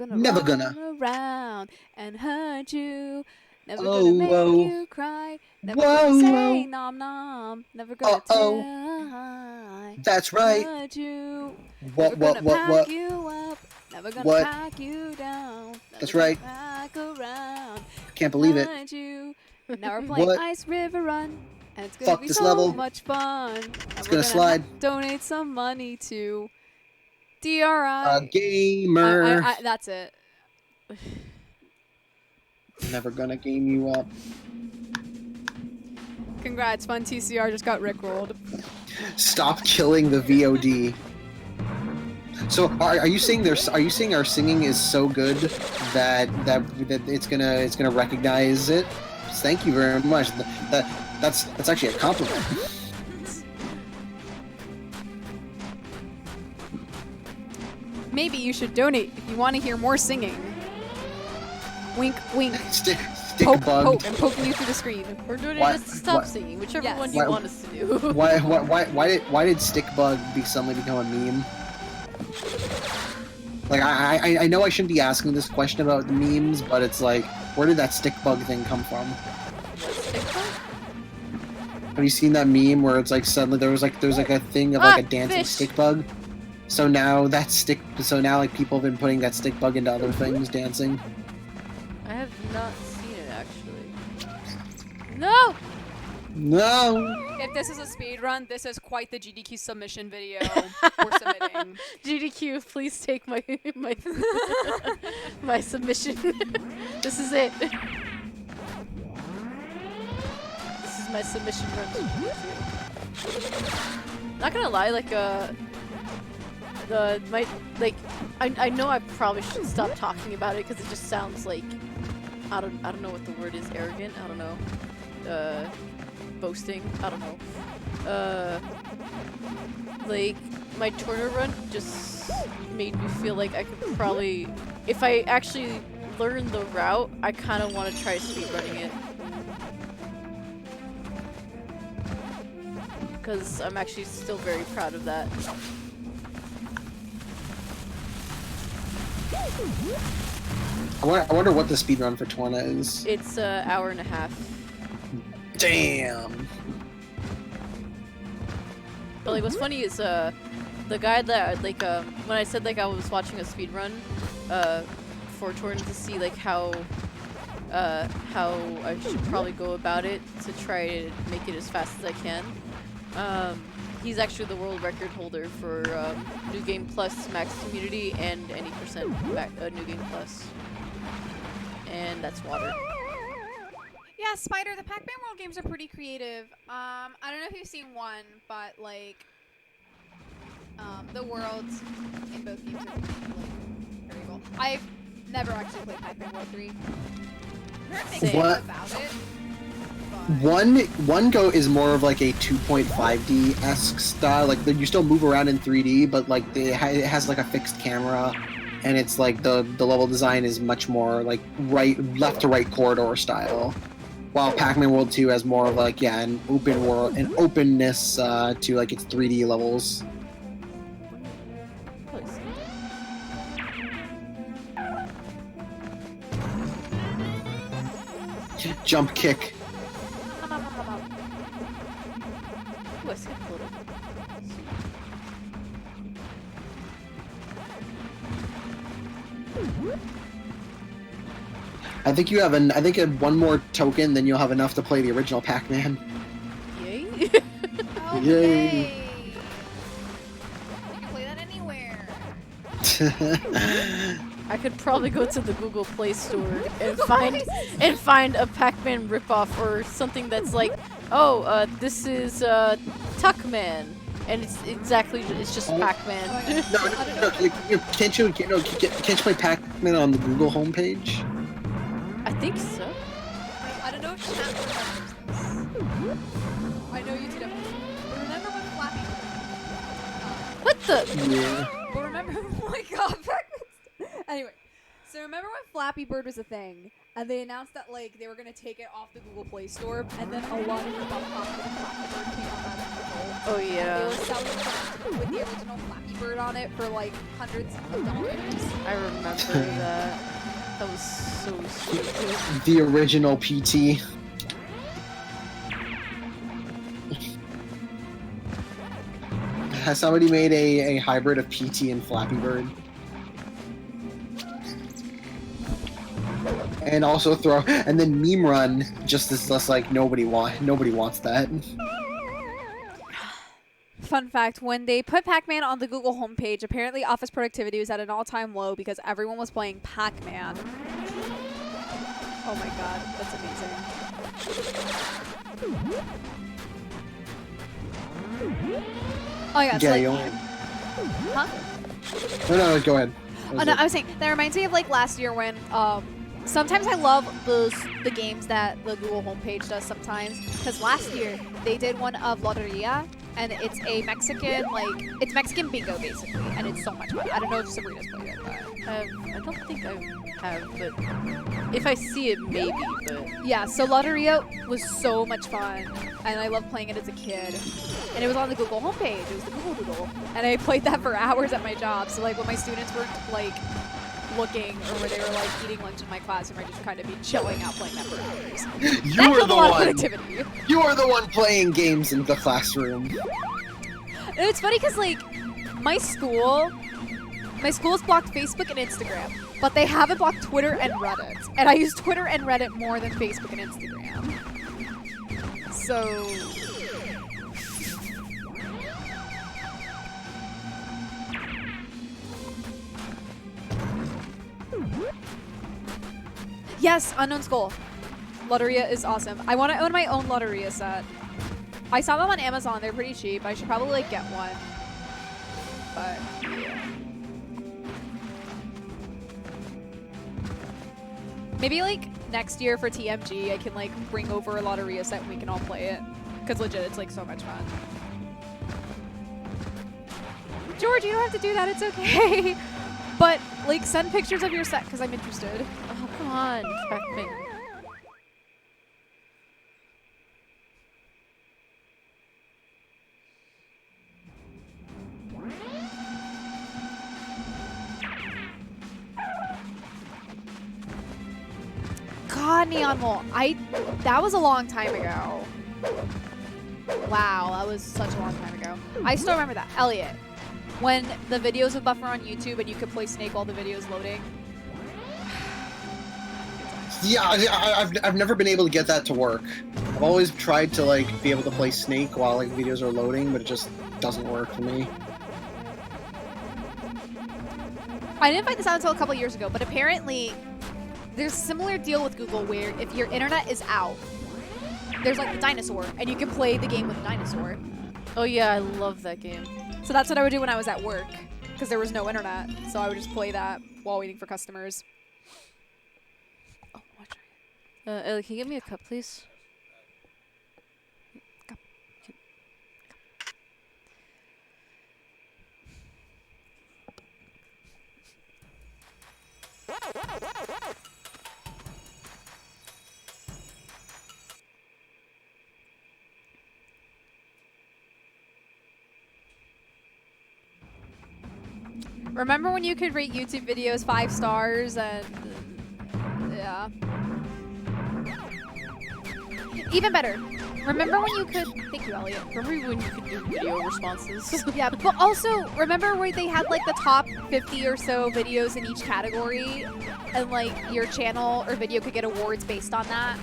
Never run gonna. around and hurt you. Never Oh, gonna make whoa. you cry. Never Whoa, gonna say whoa. nom nom. Never gonna try. That's right. Hurt you. What? Never gonna pack you up. Never gonna What? pack you down. Never That's gonna right. Pack around. Can't believe it. Hurt you. Now we're playing What? Ice River Run, and it's gonna Fuck be this so level. much fun. And It's we're gonna slide. Donate some money to DRI. Gamer. That's it. Never gonna game you up. Congrats, Fun TCR just got rickrolled. Stop killing the VOD. So are you saying our singing is so good that it's gonna recognize it? Thank you very much. That's actually a compliment. Maybe you should donate if you want to hear more singing. Wink, wink. Stick Poke, bug. poke. I'm poking you through the screen. Or do it Why- just to stop why- singing, whichever Yes. one you Why- want us to do. Why did stick bug suddenly become a meme? Like I know I shouldn't be asking this question about the memes, but it's like, where did that stick bug thing come from? Have you seen that meme where it's like suddenly there's like a thing of like a dancing fish. stick bug? So now like people have been putting that stick bug into other things dancing. I have not seen it actually. No! No. If this is a speed run, this is quite the GDQ submission video we're submitting. GDQ, please take my my submission. This is it. This is my submission run to GDQ. Not gonna lie, like I know I probably should stop talking about it because it just sounds like I don't know what the word is, arrogant. I don't know. Boasting. I don't know. Like my tournament run just made me feel like I could probably, if I actually learn the route, I kind of want to try speedrunning it. Because I'm actually still very proud of that. I wonder what the speed run for Torna is. It's an hour and a half. Damn. But like, what's funny is the guy that like when I said like I was watching a speed run for Torrent to see like how I should probably go about it to try to make it as fast as I can. He's actually the world record holder for New Game Plus Max Community and any percent New Game Plus, and that's water. Yeah, Spider, the Pac-Man World games are pretty creative. I don't know if you've seen one, but like, the worlds in both games are like, very cool. I've never actually played Pac-Man World 3. I've heard things What? about it. One go is more of like a 2.5D esque style. Like you still move around in 3D, but like it has like a fixed camera, and it's like the level design is much more like left to right corridor style. While Pac-Man World 2 has more of like an open world, an openness to like its 3D levels. Jump kick. Ooh, I skipped a little. I think you have one more token, then you'll have enough to play the original Pac-Man. Yay! Oh, Yay. yay! You can play that anywhere. I could probably go to the Google Play Store and find a Pac-Man ripoff or something that's like, oh, this is Tuckman, and it's just Pac-Man. No, can't you play Pac-Man on the Google homepage? I think so. I don't know if chat remembers this. I know you two definitely. But remember when Flappy? What the? Yeah. But remember, oh my god, anyway, so remember when Flappy Bird was a thing, and they announced that like they were gonna take it off the Google Play Store, and then a lot of about Flappy Bird came on that Oh They yeah, were selling it with the original Flappy Bird on it for like hundreds of dollars. I remember that. That was so stupid. The original PT. Has somebody made a hybrid of PT and Flappy Bird? And also and then meme run just is less like nobody wants that. Fun fact, when they put Pac-Man on the Google homepage, apparently office productivity was at an all-time low because everyone was playing Pac-Man. Oh my god, that's amazing. Oh yeah, Yeah, like, you only... huh? No, go ahead. Oh no, I was saying, that reminds me of like last year when, sometimes I love the games that the Google homepage does sometimes, because last year they did one of Loteria, and it's a Mexican, it's Mexican bingo basically, and it's so much fun. I don't know if Sabrina's played it, but I don't think I have, but if I see it, maybe. But yeah. So Loteria was so much fun, and I loved playing it as a kid. And it was on the Google homepage. It was the Google Doodle, and I played that for hours at my job. So like when my students weren't like looking, or where they were like eating lunch in my classroom, I just kind of be chilling out playing that for hours. You That were was the a lot of one. productivity. You are the one playing games in the classroom. And it's funny because like my school's blocked Facebook and Instagram, but they haven't blocked Twitter and Reddit. And I use Twitter and Reddit more than Facebook and Instagram. So yes, Unknown Skull. Loteria is awesome. I want to own my own Loteria set. I saw them on Amazon. They're pretty cheap. I should probably like get one. But yeah. Maybe like next year for TMG, I can like bring over a Loteria set and we can all play it. Cause legit, it's like so much fun. George, you don't have to do that. It's okay. But like send pictures of your set because I'm interested. oh, come on, Pac-Man. God, Neon Mole. That was a long time ago. Wow, that was such a long time ago. I still remember that. Elliot, when the videos would buffer on YouTube and you could play Snake while the video is loading. Yeah, I've never been able to get that to work. I've always tried to like be able to play Snake while like videos are loading, but it just doesn't work for me. I didn't find this out until a couple years ago, but apparently there's a similar deal with Google where if your internet is out, there's like the dinosaur, and you can play the game with the dinosaur. Oh yeah, I love that game. So that's what I would do when I was at work, because there was no internet. So I would just play that while waiting for customers. Oh, watch it. Ellie, can you get me a cup, please? Cup. Remember when you could rate YouTube videos 5 stars and yeah. Even better. Remember when you could thank you, Elliot. Remember when you could do video responses? Yeah, but also remember where they had like the top 50 or so videos in each category and like your channel or video could get awards based on that?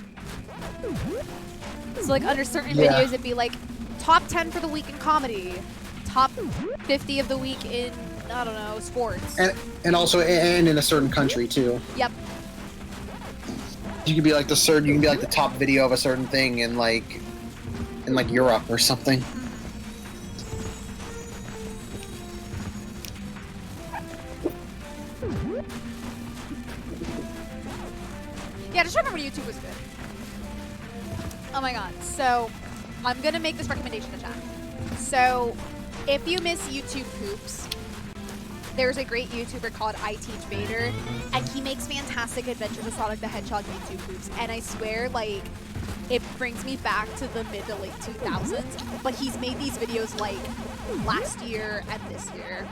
So like under certain Yeah. videos it'd be like top 10 for the week in comedy, top 50 of the week in, I don't know, sports. And also and in a certain country too. Yep. You could be like the top video of a certain thing in like Europe or something. Yeah, just remember YouTube was good. Oh my god. So, I'm gonna make this recommendation to chat. So, if you miss YouTube poops, there's a great YouTuber called I Teach Vader, and he makes fantastic Adventures of Sonic the Hedgehog YouTube poops. And I swear, like, it brings me back to the mid to late 2000s. But he's made these videos like last year and this year,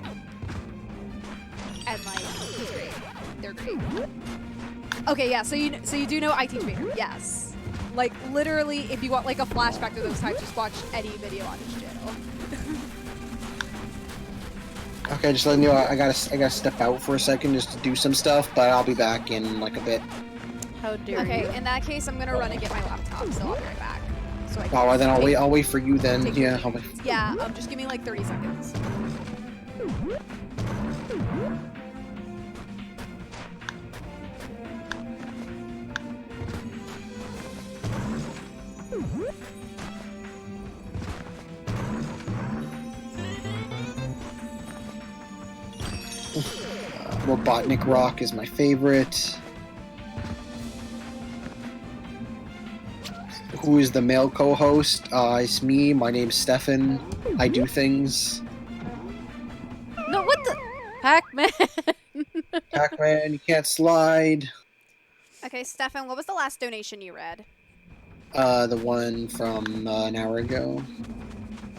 and like, he's great. They're great. Okay, yeah. So you do know I Teach Vader, yes. Like literally, if you want like a flashback to those times, just watch any video on his channel. Okay, just letting you know, I gotta step out for a second just to do some stuff, but I'll be back in like a bit. How dare you? Okay, in that case, I'm gonna run and get my laptop, so I'll be right back. So I can Oh, well, then take- I'll wait for you then. take your Yeah, I'll leave. wait. Yeah, just give me like 30 seconds. Robotnik Rock is my favorite. who is the male co-host. It's me. My name's Stefan. I do things. No, what the? Pac-Man. Pac-Man, you can't slide. Okay, Stefan, what was the last donation you read? The one from an hour ago.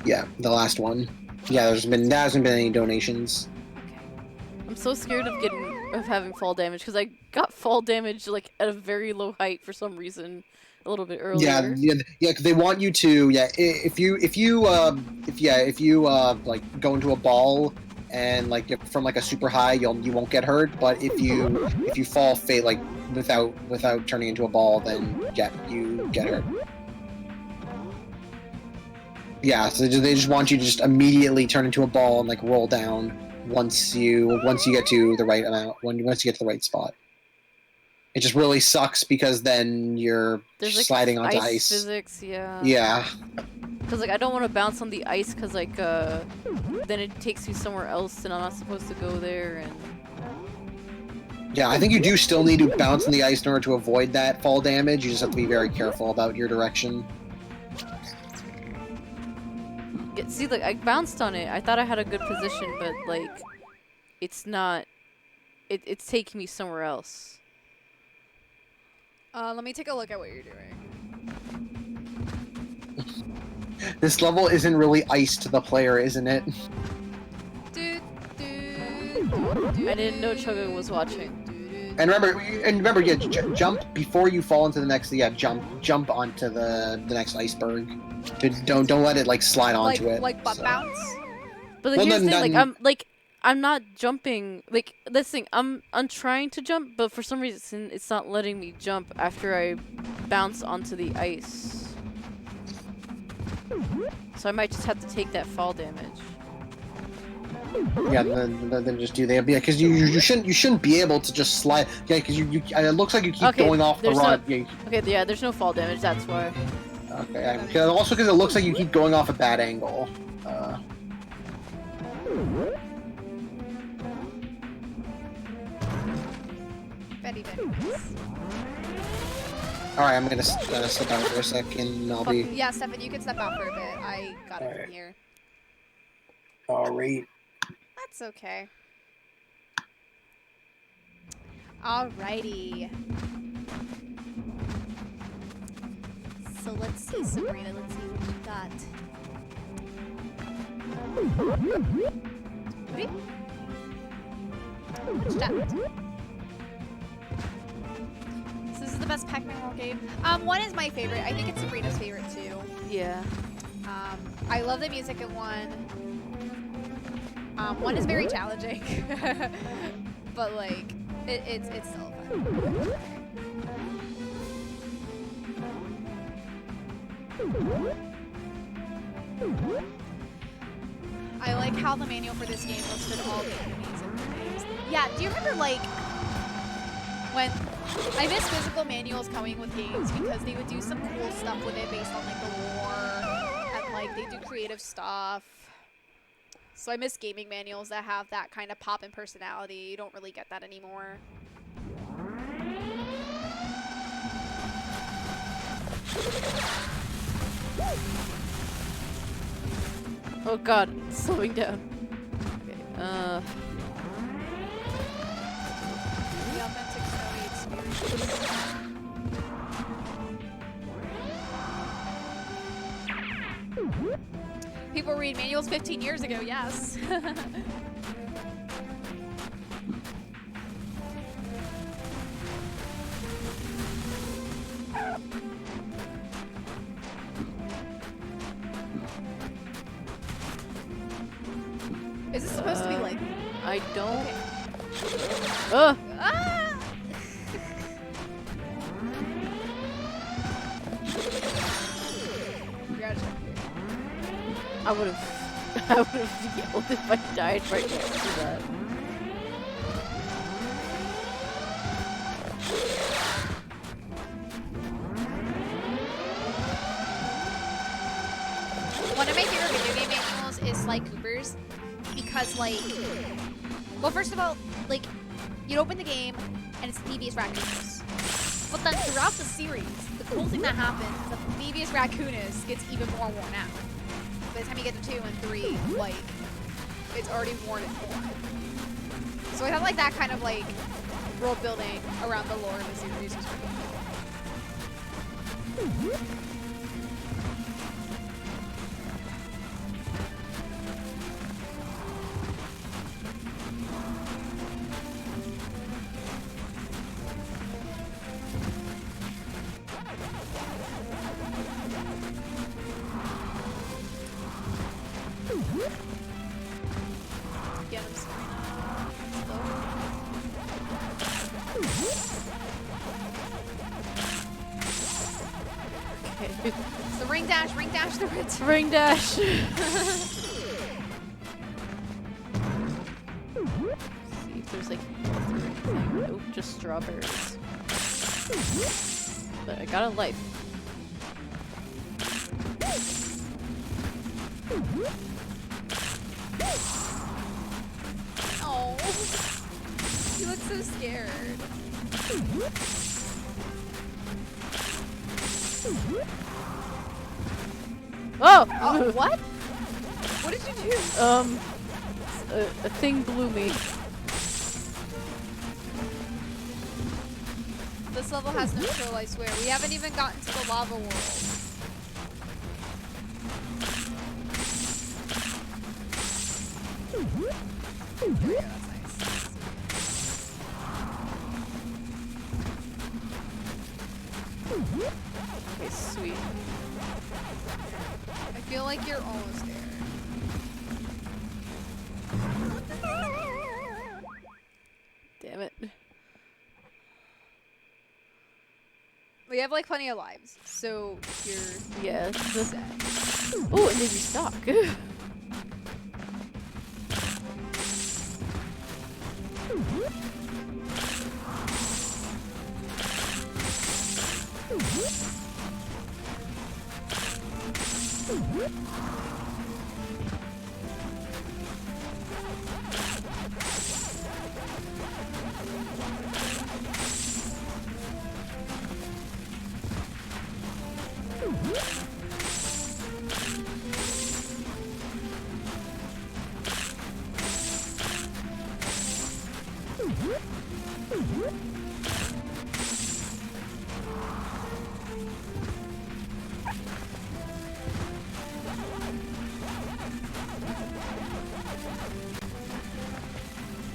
Yeah, the last one. Yeah, there hasn't been any donations. I'm so scared of having fall damage because I got fall damage like at a very low height for some reason a little bit earlier. Yeah. 'Cause they want you to. Yeah, if you like go into a ball and like from like a super high, you won't get hurt. But if you fall like without turning into a ball, then you get hurt. Yeah, so they just want you to just immediately turn into a ball and like roll down once you get to the right amount, once you get to the right spot. It just really sucks because then you're There's like sliding onto ice. physics, yeah. Yeah. Because like I don't want to bounce on the ice because like then it takes me somewhere else and I'm not supposed to go there and. Yeah, I think you do still need to bounce on the ice in order to avoid that fall damage. You just have to be very careful about your direction. See, like I bounced on it. I thought I had a good position, but like, it's not. It's taking me somewhere else. Let me take a look at what you're doing. This level isn't really ice to the player, isn't it? I didn't know Chogo was watching. And remember, yeah, jump before you fall into the next. Yeah, jump onto the next iceberg. Don't let it like slide onto it. Like butt bounce. But like, here's the thing, I'm not jumping. Like this thing, I'm trying to jump, but for some reason it's not letting me jump after I bounce onto the ice. So I might just have to take that fall damage. Yeah, then just do that. Yeah, because you shouldn't be able to just slide. Yeah, because it looks like you keep going off the rod. Okay, yeah, there's no fall damage. That's why. Okay, also because it looks like you keep going off a bad angle. Very nice. All right, I'm gonna step out for a second. I'll be. Yeah, Stefan, you can step out for a bit. I got it from here. All right. That's okay. Alrighty. So let's see, Sabrina. Let's see what you got. Ready? What's that? So this is the best Pac-Man world game. One is my favorite. I think it's Sabrina's favorite too. Yeah. I love the music in one. One is very challenging, but like it's still fun. I like how the manual for this game listed all the enemies and their names. Yeah, do you remember like when I miss physical manuals coming with games because they would do some cool stuff with it based on like the lore and like they do creative stuff. So I miss gaming manuals that have that kind of pop and personality. You don't really get that anymore. Oh god, it's slowing down. Okay, The authentic snowy experience. People read manuals 15 years ago, yes. Is this supposed to be like... I don't... Okay. Ugh! Ah! I would have yelled if I died right next to that. One of my favorite video game manuals is Sly Cooper's because, like, well, first of all, like, you'd open the game and it's devious raccoons. But then throughout the series, the cool thing that happens is that the Thievius Raccoonus gets even more worn out. By the time you get to 2 and 3, like, it's already worn and torn. So I thought like that kind of like world building around the lore of the series was pretty cool. Get him, Sabrina. Okay. It's the ring dash, the red. Ring dash. See if there's like anything. Nope, just strawberries. But I got a life. Oh, you look so scared. Oh! Oh, what? What did you do? A thing blew me. This level has no chill, I swear. We haven't even gotten to the lava world. There we go, that's nice. Okay, sweet. I feel like you're almost there. Damn it. We have like plenty of lives, so you're Yeah. set. Oh, it made me stock.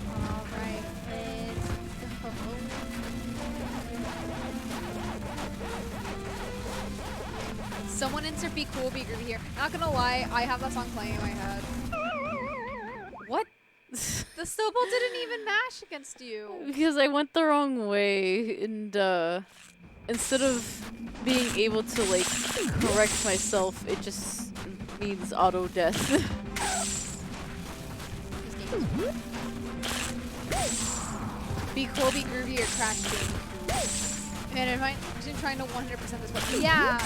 Alright, let's go. Someone insert Be Cool, Be Groovy here. Not gonna lie, I have that song playing in my head. What? The snowball didn't even mash against you. Because I went the wrong way, and instead of being able to like correct myself, it just means auto death. Be Cool, Be Groovy, or Crash Baby. Man, am I just trying to 100% this one? Yeah.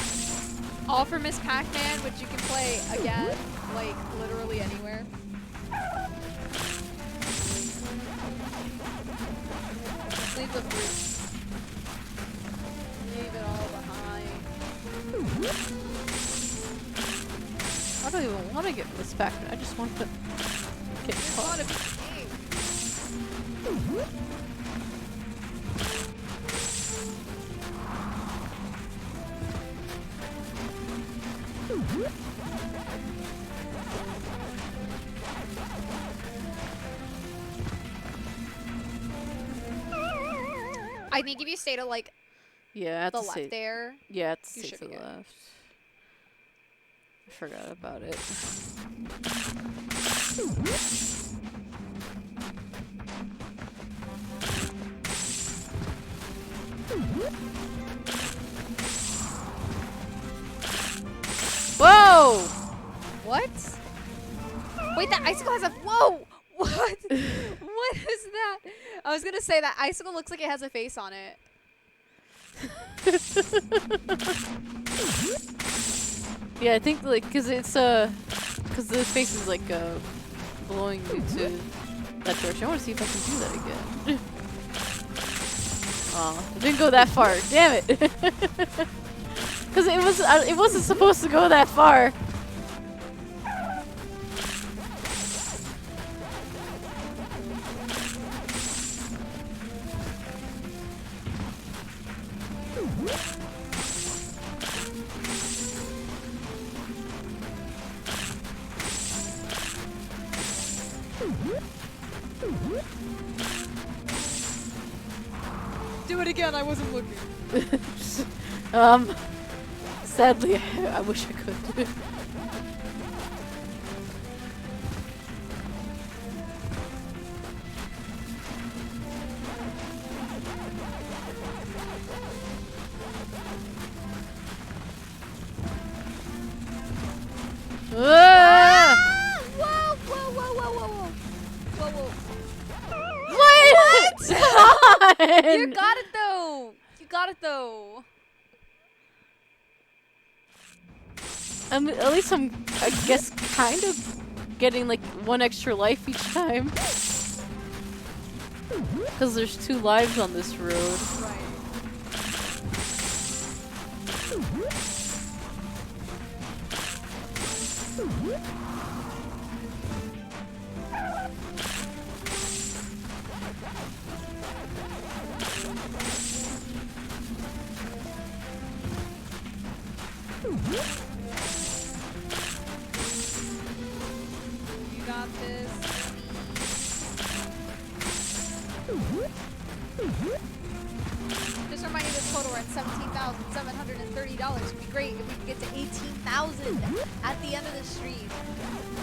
All for Miss Pac-Man, which you can play again, like literally anywhere. Leave the fruit. Leave it all behind. I don't even want to get this back. I just want to get There's a caught. lot of king. I think if you stay to like Yeah, I have the to left say. there, Yeah, I have to you say should to be the good. left. I forgot about it. Whoa! what? Wait, that icicle has a whoa! What? What is that? I was gonna say that icicle looks like it has a face on it. Yeah, I think like because it's because the face is like blowing me to that direction. I want to see if I can do that again. Aw, it didn't go that far. Damn it! Because it wasn't supposed to go that far. Do it again. I wasn't looking. Sadly, I wish I could. Ah! Whoa! Whoa! Whoa! Whoa! Whoa! Whoa! Whoa! What? You got it though. You got it though. At least I'm, I guess, kind of getting like 1 extra life each time. Because there's 2 lives on this road. Right. You got this. Just remind you this total, we're at $17,730. Would be great if we could get to 18,000 at the end of the stream,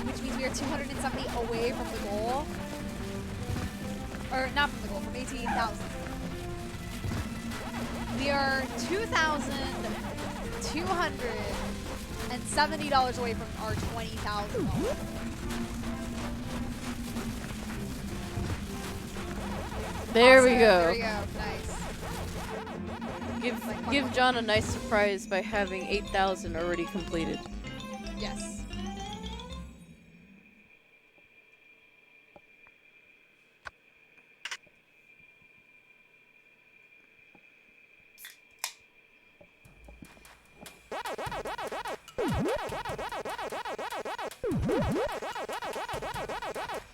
which means we are 270 away from the goal. Or not from the goal, from 18,000. We are $2,270 away from our 20,000 goal. There we Awesome. go. There we go. Nice. Give John a nice surprise by having 8,000 already completed. Yes.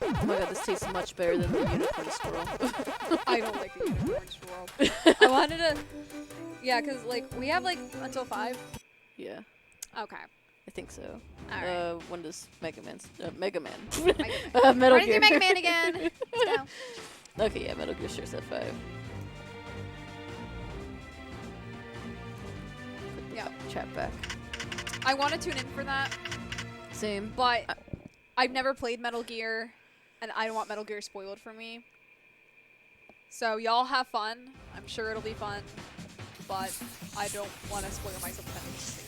Oh my god, this tastes much better than the unicorn swirl. I don't like the unicorn swirl. I wanted to. Yeah, because, like, we have, like, until 5. Yeah, Okay. I think so. Alright. When does Mega Man? Mega Man. Mega Metal Running Gear. through Mega Man again. Let's go. Okay, yeah, Metal Gear starts at 5. Yeah. Chat back. I want to tune in for that, Same. but I've never played Metal Gear, and I don't want Metal Gear spoiled for me. So y'all have fun. I'm sure it'll be fun, but I don't want to spoil myself with anything.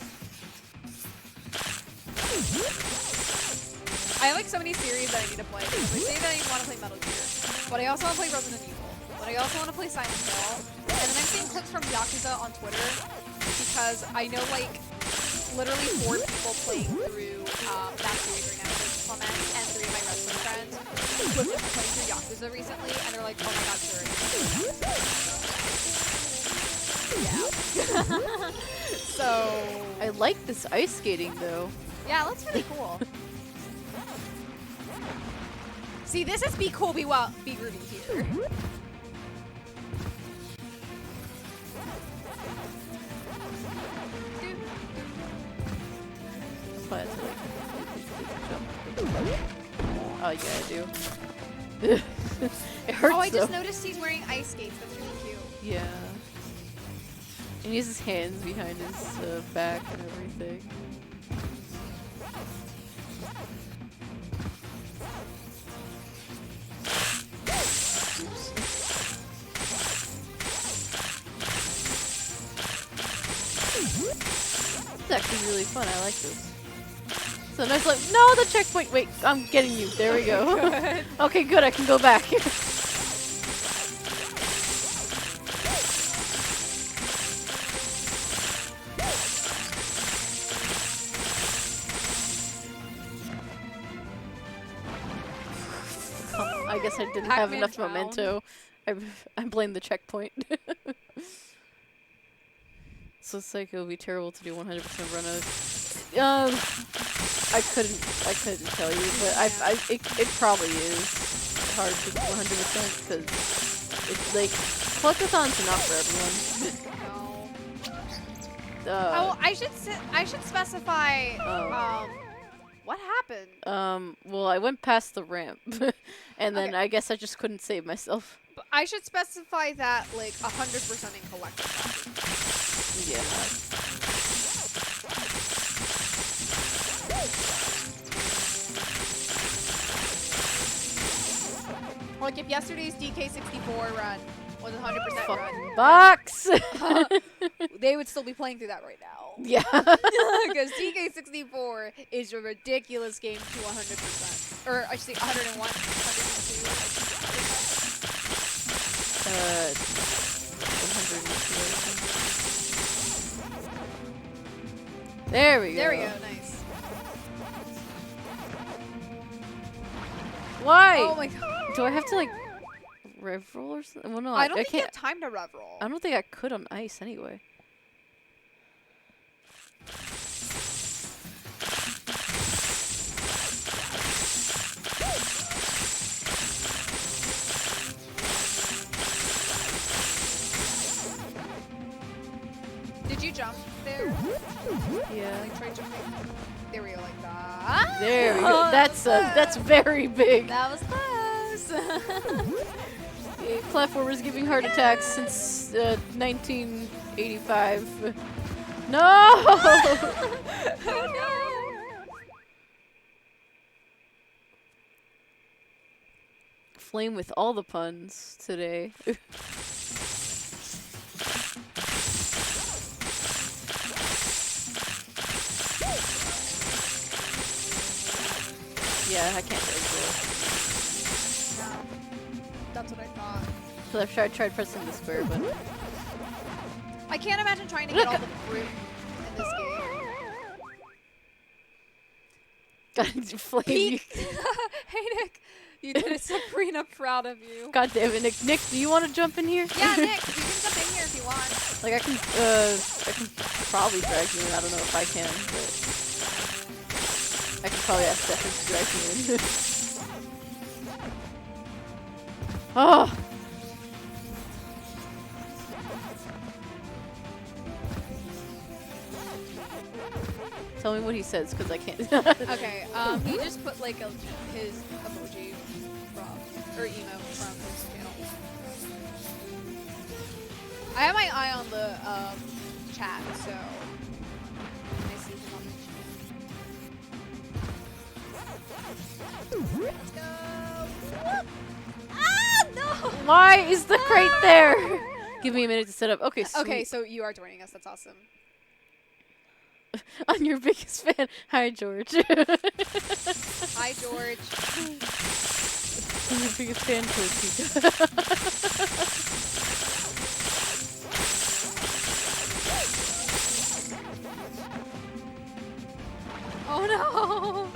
I have like so many series that I need to play. Because I say that I want to play Metal Gear, but I also want to play Resident Evil. But I also want to play Silent Hill. And then I'm seeing clips from Yakuza on Twitter because I know like literally 4 people playing through that series right now. There's Clement and 3 of my wrestling friends who have been playing through Yakuza recently, and they're like, oh my god, sure. Yeah. So I like this ice skating though. yeah, that's really cool. See, this is be cool, be well, be Ruby here. But it's like, jump. Oh yeah, I do. It hurts Oh, I just though. noticed he's wearing ice skates. That's really cute. Yeah. And he has his hands behind his back and everything. It's actually really fun. I like this. So nice, like, no, the checkpoint. Wait, I'm getting you. There we go. Good. Okay, good. I can go back. I guess I didn't have Pac-Man enough drowned. memento. I blame the checkpoint. So it's like it would be terrible to do 100% run out. I couldn't tell you, but it probably is hard to do 100% because it's like collectathon's not for everyone. Oh, I should specify. What happened? Well, I went past the ramp, and then I guess I just couldn't save myself. But I should specify that like 100% in collectathon. Yeah. Like if yesterday's DK64 run was 100% run, Box! they would still be playing through that right now. Yeah. Because DK64 is a ridiculous game to 100%. Or I should say 101, 102. 102. There we go. There we go, nice. Why? Oh my god. Do I have to like rev roll or something? Well, no, I don't think you can't. have time to rev roll. I don't think I could on ice anyway. Did you jump there? Yeah. Like try jumping. There we go, like that. There we go. That's very big. That was close. The platformers giving heart attacks since 1985. No! Oh no! Flame with all the puns today. Yeah, I can't really do it. No. That's what I thought. So I've tried pressing the square button. I can't imagine trying to get all the fruit in this game. God, Flame. Peek. Hey Nick, you did it, Sabrina. Proud of you. God damn it, Nick. Nick, do you want to jump in here? Yeah, Nick, you can jump in here if you want. Like I can probably drag you in. I don't know if I can, but I could probably ask Stefan to drag you in. Oh. Tell me what he says, because I can't. Okay, he just put like his emoji from, or emote from his channel. I have my eye on the chat, so when I see him on the chat. Let's go! Whoop! Ah, no! Why is the crate there? Give me a minute to set up. Okay, sweet. Okay, so you are joining us. That's awesome. I'm your biggest fan. Hi, George. Hi, George. I'm your biggest fan, George. Oh no!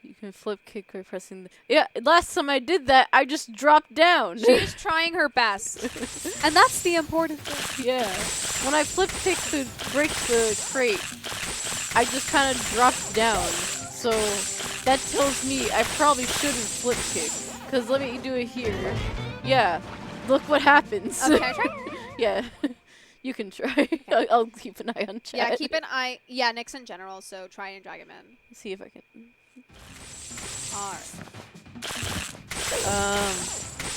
You can flip kick by pressing the... Yeah, last time I did that, I just dropped down. She's trying her best. And that's the important thing. Yeah. When I flip kick to break the crate, I just kind of dropped down. So that tells me I probably shouldn't flip kick. Because let me do it here. Yeah. Look what happens. Okay, can I try? Yeah. You can try. I'll keep an eye on chat. Yeah, keep an eye. Yeah, Nick's in general, so try and drag him in. See if I can... Alright.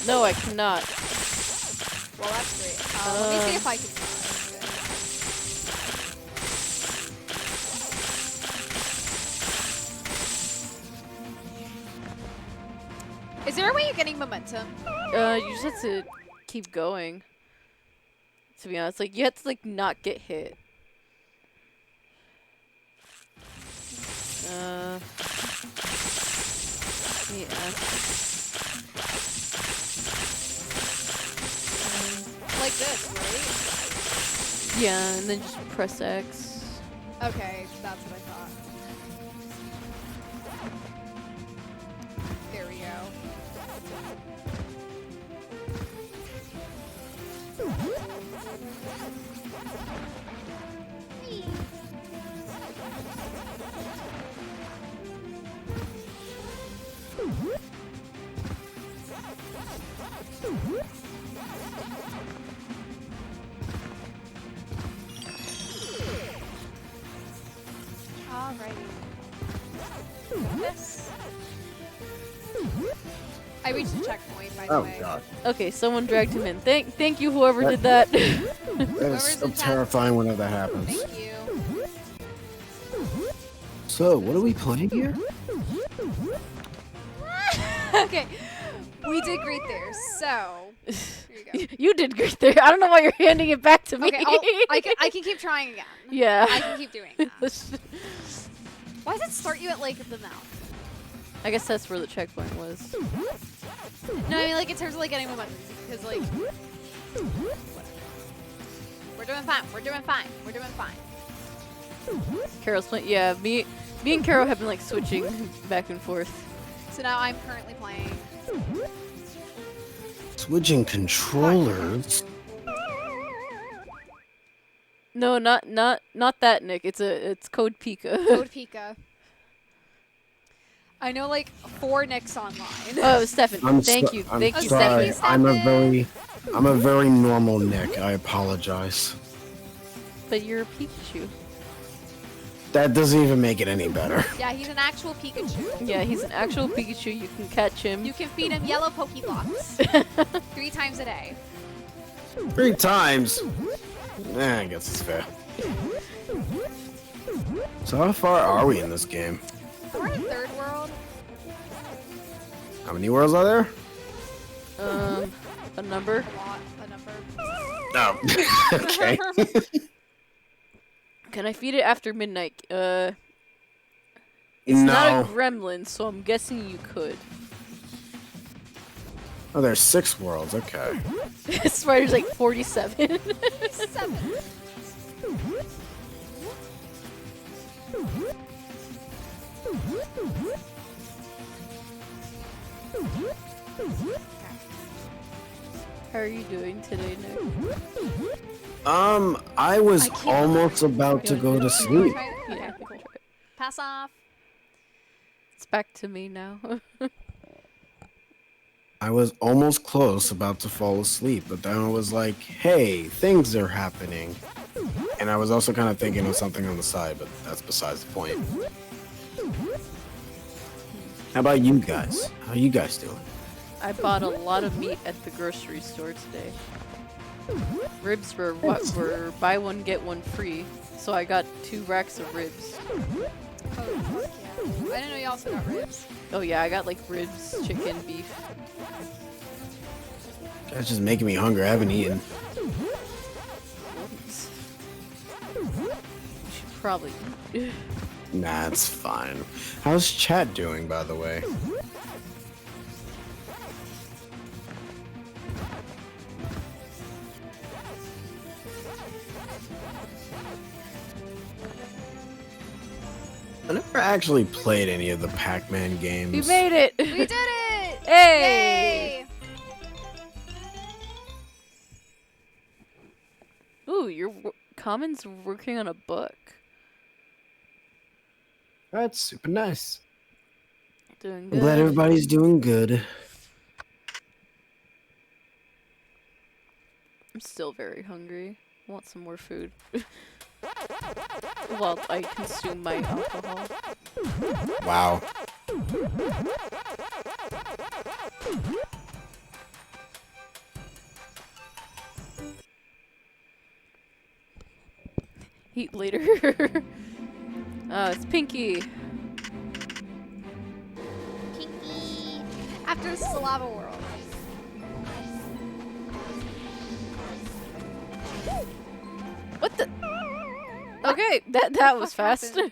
No, I cannot. Well, that's great. Let me see if I can try. Is there a way you're getting momentum? You just have to keep going. To be honest, like you have to like not get hit. Yeah. Like this, right? Yeah, and then just press X. Okay, that's what I thought. There we go. Alrighty. This. I reached the checkpoint, by the Oh way. god. Okay, someone dragged him in. Thank you, whoever did that. That is Whoever's so in chat. terrifying whenever that happens. Thank you. So, what are we playing here? Okay. We did great there, so. Here you go. You did great there. I don't know why you're handing it back to me. Okay, I can keep trying again. Yeah. I can keep doing that. Why does it start you at, like, the mouth? I guess that's where the checkpoint was. No, I mean, like, in terms of, like, getting momentum. Because, like, we're doing fine. We're doing fine. We're doing fine. Caro's playing. Yeah, me and Caro have been like switching back and forth. So now I'm currently playing. Switching controllers. No, not that, Nick. It's Code Pika. Code Pika. I know, like, 4 Nicks online. Oh, Stefan. Thank you, I'm thank you, sorry. Stefan. I'm a very normal Nick. I apologize. But you're a Pikachu. That doesn't even make it any better. Yeah, he's an actual Pikachu. Yeah, he's an actual Pikachu. You can catch him. You can feed him yellow Pokeblocks 3 times a day. 3 times? I guess it's fair. So how far are we in this game? We're in 3rd world. How many worlds are there? A number. A lot. A number. No. Okay. Can I feed it after midnight? It's No. not a gremlin, so I'm guessing you could. Oh, there's 6 worlds. Okay. Spider's like 47. 7. How are you doing today, Nick? I was I can't almost about to go to sleep. Try it? Yeah, Okay, we can cool. try it. Pass off. It's back to me now. I was almost close about to fall asleep, but then I was like, hey, things are happening. And I was also kind of thinking of something on the side, but that's besides the point. How about you guys? How you guys doing? I bought a lot of meat at the grocery store today. Ribs were buy one get one free, so I got 2 racks of ribs. Oh, fuck yeah. I didn't know you also got ribs. Oh yeah, I got like ribs, chicken, beef. That's just making me hungry. I haven't eaten. You should probably eat. Nah, it's fine. How's chat doing, by the way? I never actually played any of the Pac-Man games. We made it! We did it! Hey! Yay! Ooh, Common's working on a book. That's super nice. Doing I'm good. glad everybody's doing good. I'm still very hungry. I want some more food. While I consume my alcohol. Wow. Eat later. It's Pinky. Pinky. After this is the lava world. What the? Okay, that was fuck fast. happened?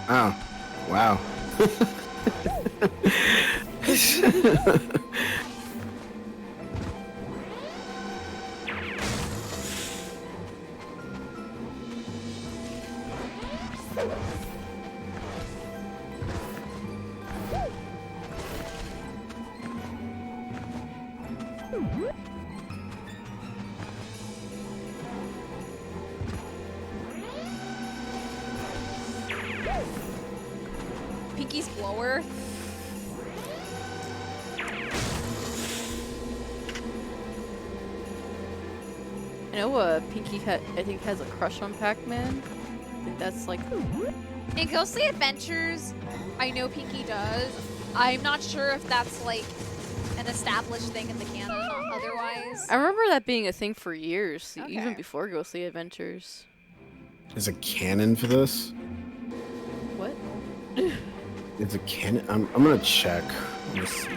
Oh, wow. Pinky's blower. I know Pinky I think has a crush on Pac-Man. I think that's like In Ghostly Adventures, I know Pinky does. I'm not sure if that's like an established thing in the canon otherwise. I remember that being a thing for years, even Okay. before Ghostly Adventures. Is a canon for this? What? It's a canon. I'm gonna check. Let me see.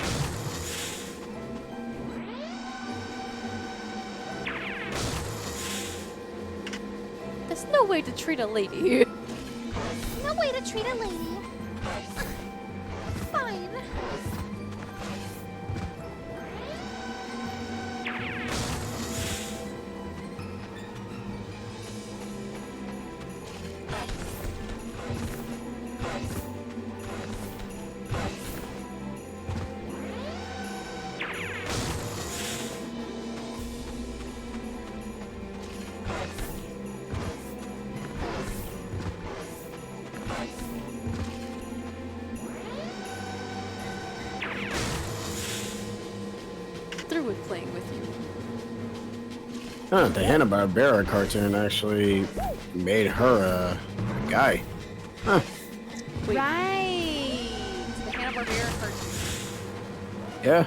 There's no way to treat a lady. No way to treat a lady. Fine. Through with playing with you. Huh, the Hanna-Barbera cartoon actually made her a guy. Huh. Wait. Right. The Hanna-Barbera cartoon Yeah.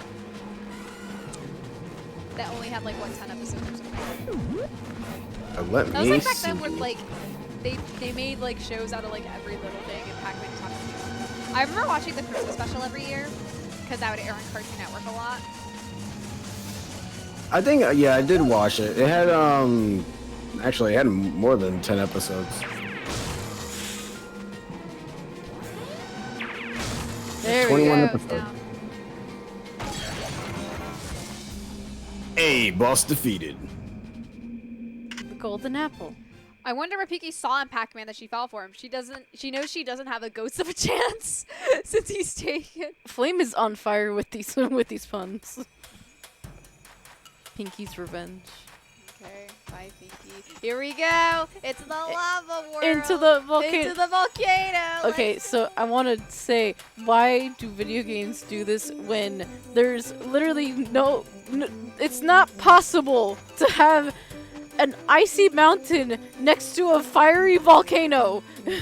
that only had like what 10 episodes or something. Let That was me like back see. then with like they made like shows out of like every little thing and Pac-Man just happened to be one. I remember watching the Christmas special every year because that would air on Cartoon Network a lot. I think yeah, I did watch it. It had actually it had more than 10 episodes. There we 21 go. episodes. Now, Hey, boss defeated. The golden apple. I wonder what Pinky saw in Pac-Man that she fell for him. She doesn't. She knows she doesn't have a ghost of a chance since he's taken. Flame is on fire with these with these puns. Pinky's revenge. Okay, bye Pinky. Here we go. It's the lava world. Into the volcano. Into the volcano. Okay, so I want to say, why do video games do this when there's literally no, it's not possible to have an icy mountain next to a fiery volcano.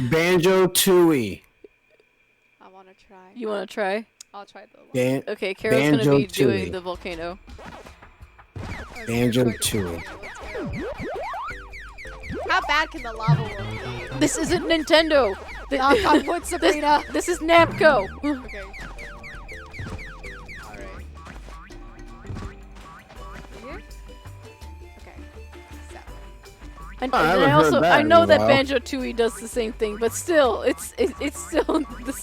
Banjo-Tooie. I want to try. You want to try? I'll try the lava. Okay, Caro's gonna be Banjo-Tooie. doing the volcano. Banjo-Tooie. How bad can the lava world be? This isn't Nintendo. Knock on wood, Sabrina. This is Namco. Okay. Alright. Here? Okay. So. And, Oh, I and haven't I heard also that I in know a that while. Banjo-Tooie does the same thing, but still, it's still the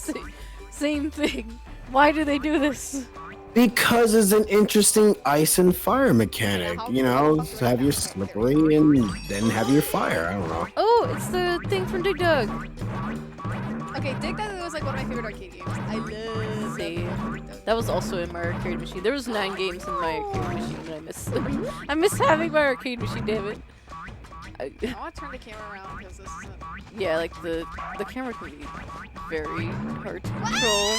same thing. Why do they do this? Because it's an interesting ice and fire mechanic. You know, have your slippery and then have your fire. I don't know. Oh, it's the thing from Dig Dug. Okay, Dig Dug was like one of my favorite arcade games. I love See, Dig Dug. that was also in my arcade machine. There was 9 games in my arcade machine, and I miss I miss having my arcade machine. Damn it. I want to turn the camera around because this isn't. Yeah, like the camera can be very hard to control.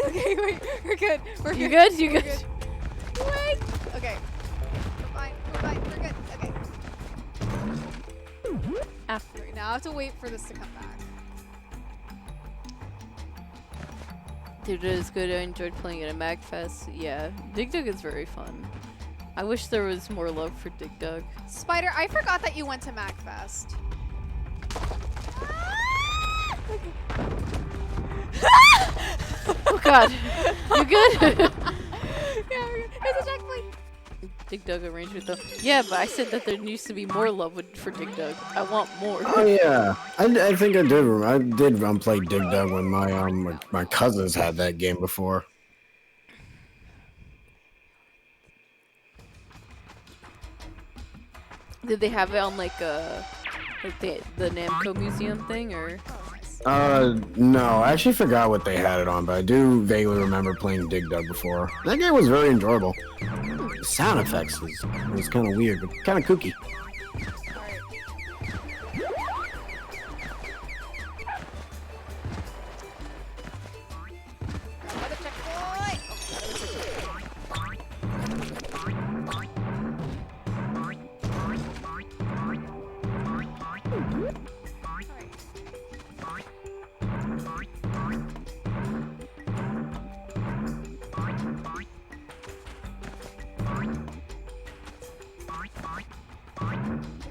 Okay, wait, we're good. We're You good. good? You We're good? Wait. Okay. We're fine. We're fine. We're good. Okay. After. Right, now I have to wait for this to come back. Dude, it is good. I enjoyed playing it at MagFest. Yeah, Dig Dug is very fun. I wish there was more love for Dig Dug. Spider, I forgot that you went to MagFest. Oh god. You good? Yeah, we're good. There's a checkpoint. Dig Dug arrangement though. Yeah, but I said that there needs to be more love for Dig Dug. I want more. Oh yeah, I think I did play Dig Dug when my cousins had that game before. Did they have it on like the Namco museum thing or? No, I actually forgot what they had it on, but I do vaguely remember playing Dig Dug before. That game was very enjoyable. The sound effects was kind of weird, but kind of kooky. Alright. Another checkpoint!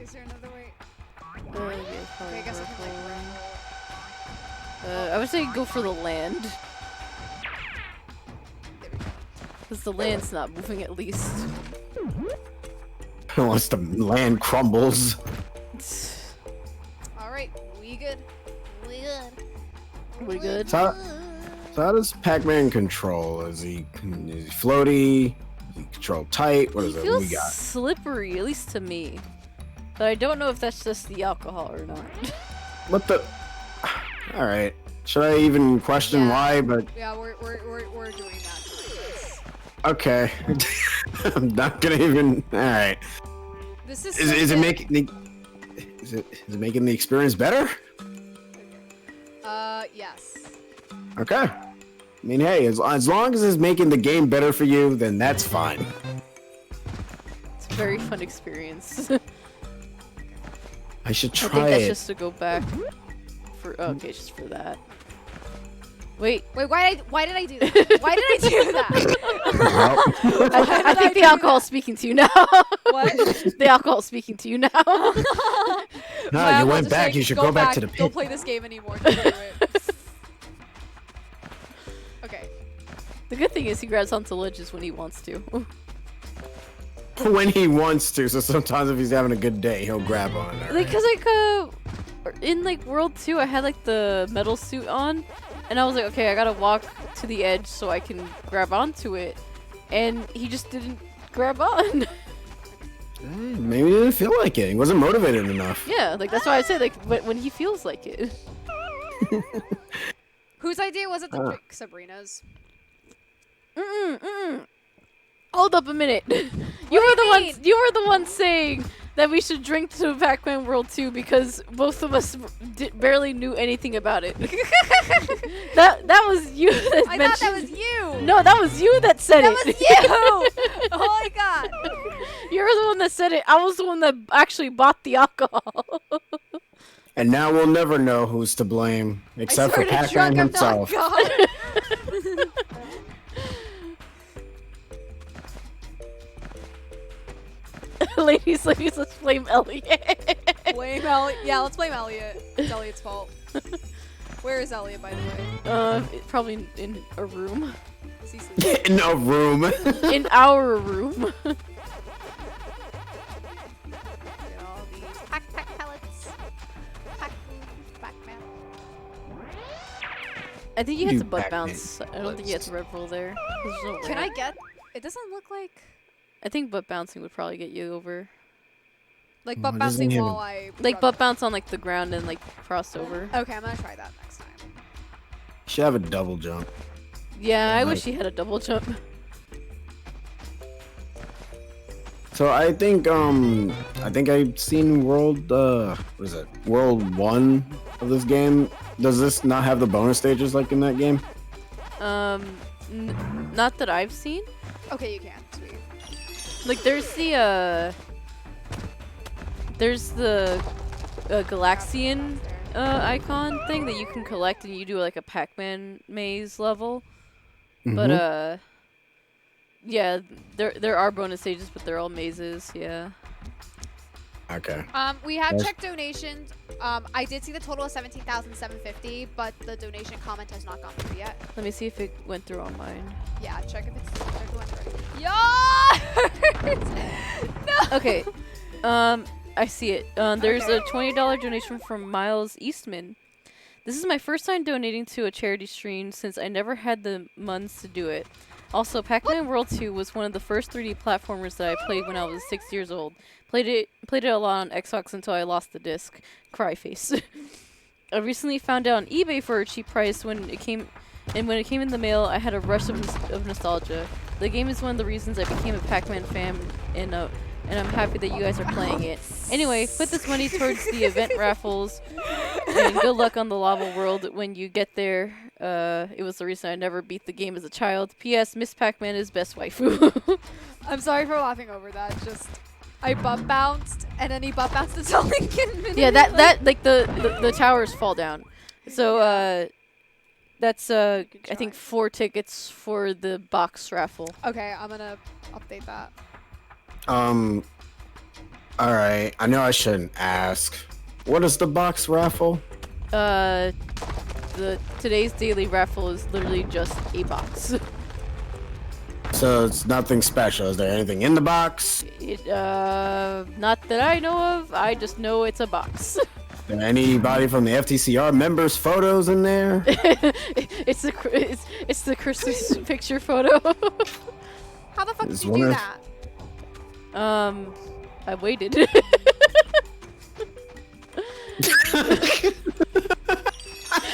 Is there another way? Yeah, Okay, I guess I can like run. I would say go for the land. There we go. Because the land's not moving at least. Unless the land crumbles. Alright, we good. We good. We good? So how does Pac-Man control? Is he floaty? Is he control tight? What He is it? What feels we got? slippery, at least to me. But I don't know if that's just the alcohol or not. What the? All right. Should I even question Yeah. why? But Yeah, we're doing that. Yes. okay. I'm not gonna even. All right. This is. Is it making the? Is it making the experience better? Yes. Okay. I mean, hey, as long as it's making the game better for you, then that's fine. It's a very fun experience. I should I think try that's it. just to go back for. Oh, okay, just for that. Wait. Wait, why did I do that? Why did I do that? I think the alcohol's speaking to you now. What? The alcohol's speaking to you now. No, My you mom went just back. like, You should go back to the Don't pit. play this game anymore. Don't do it. Okay. The good thing is he grabs onto ledges when he wants to. When he wants to. So sometimes if he's having a good day, he'll grab on it. Like, cause in like World 2, I had like the metal suit on, and I was like, okay, I gotta walk to the edge so I can grab onto it, and he just didn't grab on. Maybe he didn't feel like it. He wasn't motivated enough. Yeah, like that's why I said like when he feels like it. Whose idea was it to drink Sabrina's? Hold up a minute. You were the one saying that we should drink to Pac-Man World 2 because both of us barely knew anything about it. that was you that I mentioned. thought that was you. No, that was you that said That it. was you. Oh my god. You're the one that said it. I was the one that actually bought the alcohol. And now we'll never know who's to blame, except for Pac-Man himself. God. ladies, let's blame Elliot. Blame Elliot. Yeah, let's blame Elliot. It's Elliot's fault. Where is Elliot, by the way? Probably in a room. Is he sleeping? In a room. In our room. Get all these pack pellets. Pac-Man. I think you had Do to butt Pac-Man bounce. I don't think you had to red roll there. There's no Can I ramp. get? It doesn't look like I think butt bouncing would probably get you over. like Well, butt it doesn't bouncing even- while I Like run. butt bounce on like the ground and like cross over. Okay, I'm gonna try that next time. Should have a double jump. Yeah, I Like- wish he had a double jump. So I think I've seen World what is it? World 1 of this game. Does this not have the bonus stages like in that game? Not that I've seen. Okay, you can. Sweet. Like there's the Galaxian icon thing that you can collect and you do like a Pac-Man maze level. But Mhm. yeah, there are bonus stages, but they're all mazes. Yeah. Okay. We have Yes. checked donations. I did see the total of 17,750, but the donation comment has not gone through yet. Let me see if it went through on mine. Yeah, check if it's went through. No. Okay. I see it. There's a $20 donation from Miles Eastman. This is my first time donating to a charity stream since I never had the muns to do it. Also, Pac-Man World 2 was one of the first 3D platformers that I played when I was 6 years old. Played it a lot on Xbox until I lost the disc. Cry face. I recently found it on eBay for a cheap price when it came in the mail. I had a rush of nostalgia. The game is one of the reasons I became a Pac-Man fan, and I'm happy that you guys are playing it. Anyway, put this money towards the event raffles, and good luck on the lava world when you get there. It was the reason I never beat the game as a child. P.S. Miss Pac-Man is best waifu. I'm sorry for laughing over that. Just I butt bounced and then he butt bounced into Lincoln. Yeah, that like the towers fall down. So that's I think 4 tickets for the box raffle. Okay, I'm gonna update that. Alright. I know I shouldn't ask. What is the box raffle? Today's daily raffle is literally just a box. So it's nothing special. Is there anything in the box? Not that I know of. I just know it's a box. Are anybody from the FTCR members' photos in there? it's the Christmas picture photo. How the fuck did Just you do wonder- that? I waited.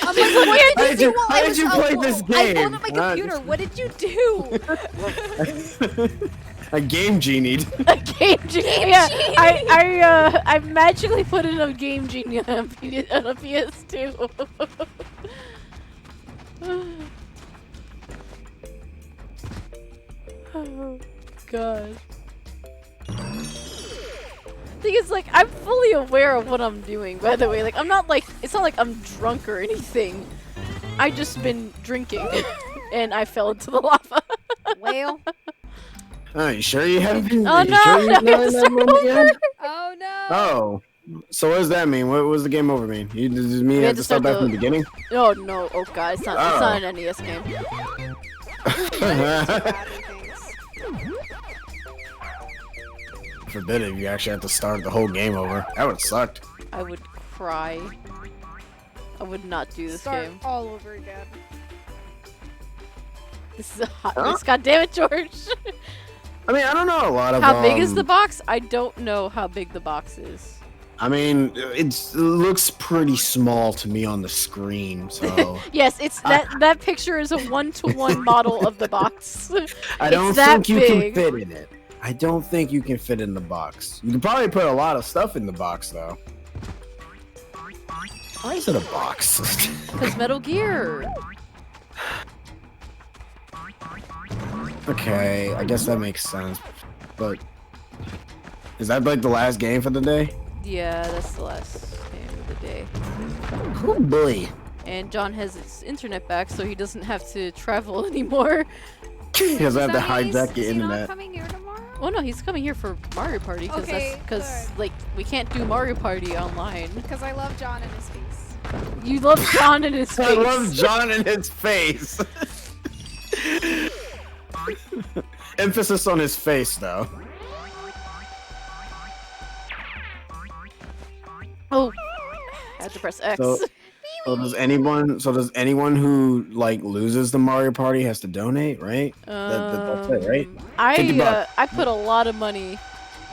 I'm like, what did you do? How did you play this game? I pulled up my computer. What did you do? A game genie. A Game Genie. Yeah, I magically put in a Game Genie on a PS2. Oh God. Thing is, like, I'm fully aware of what I'm doing, by the way. Like, I'm not like, it's not like I'm drunk or anything. I just been drinking and I fell into the lava. Well. Oh, you sure you haven't been? Oh you no! Sure you're I not have to in that start room again? over. Oh no. Oh. So what does that mean? What was the game over mean? You does it mean you have to start back from the beginning? Oh no! Oh God! It's not an NES game. Forbid it if you actually have to start the whole game over. That would have sucked. I would cry. I would not do this Start game. all over again. This is a hot mess. God damn it, George! I mean, I don't know a lot of. How big is the box? I don't know how big the box is. I mean, it looks pretty small to me on the screen, so. Yes, it's that picture is a 1-to-1 model of the box. I don't It's that think you big. can fit in it. I don't think you can fit in the box. You can probably put a lot of stuff in the box, though. Why is it a box? Because Metal Gear. Okay, I guess that makes sense. But is that like the last game for the day? Yeah, that's the last game of the day. Oh boy. And John has his internet back, so he doesn't have to travel anymore. Because I have to Does that mean hijack the he's not internet. coming here tomorrow? Oh no, he's coming here for Mario Party Okay, because like we can't do Mario Party online. Because I love John and his face. You love John and his face. I love John in his face. Emphasis on his face, though. Oh, I have to press X. So does anyone who like loses the Mario Party has to donate, right? That's it, right? $50. I put a lot of money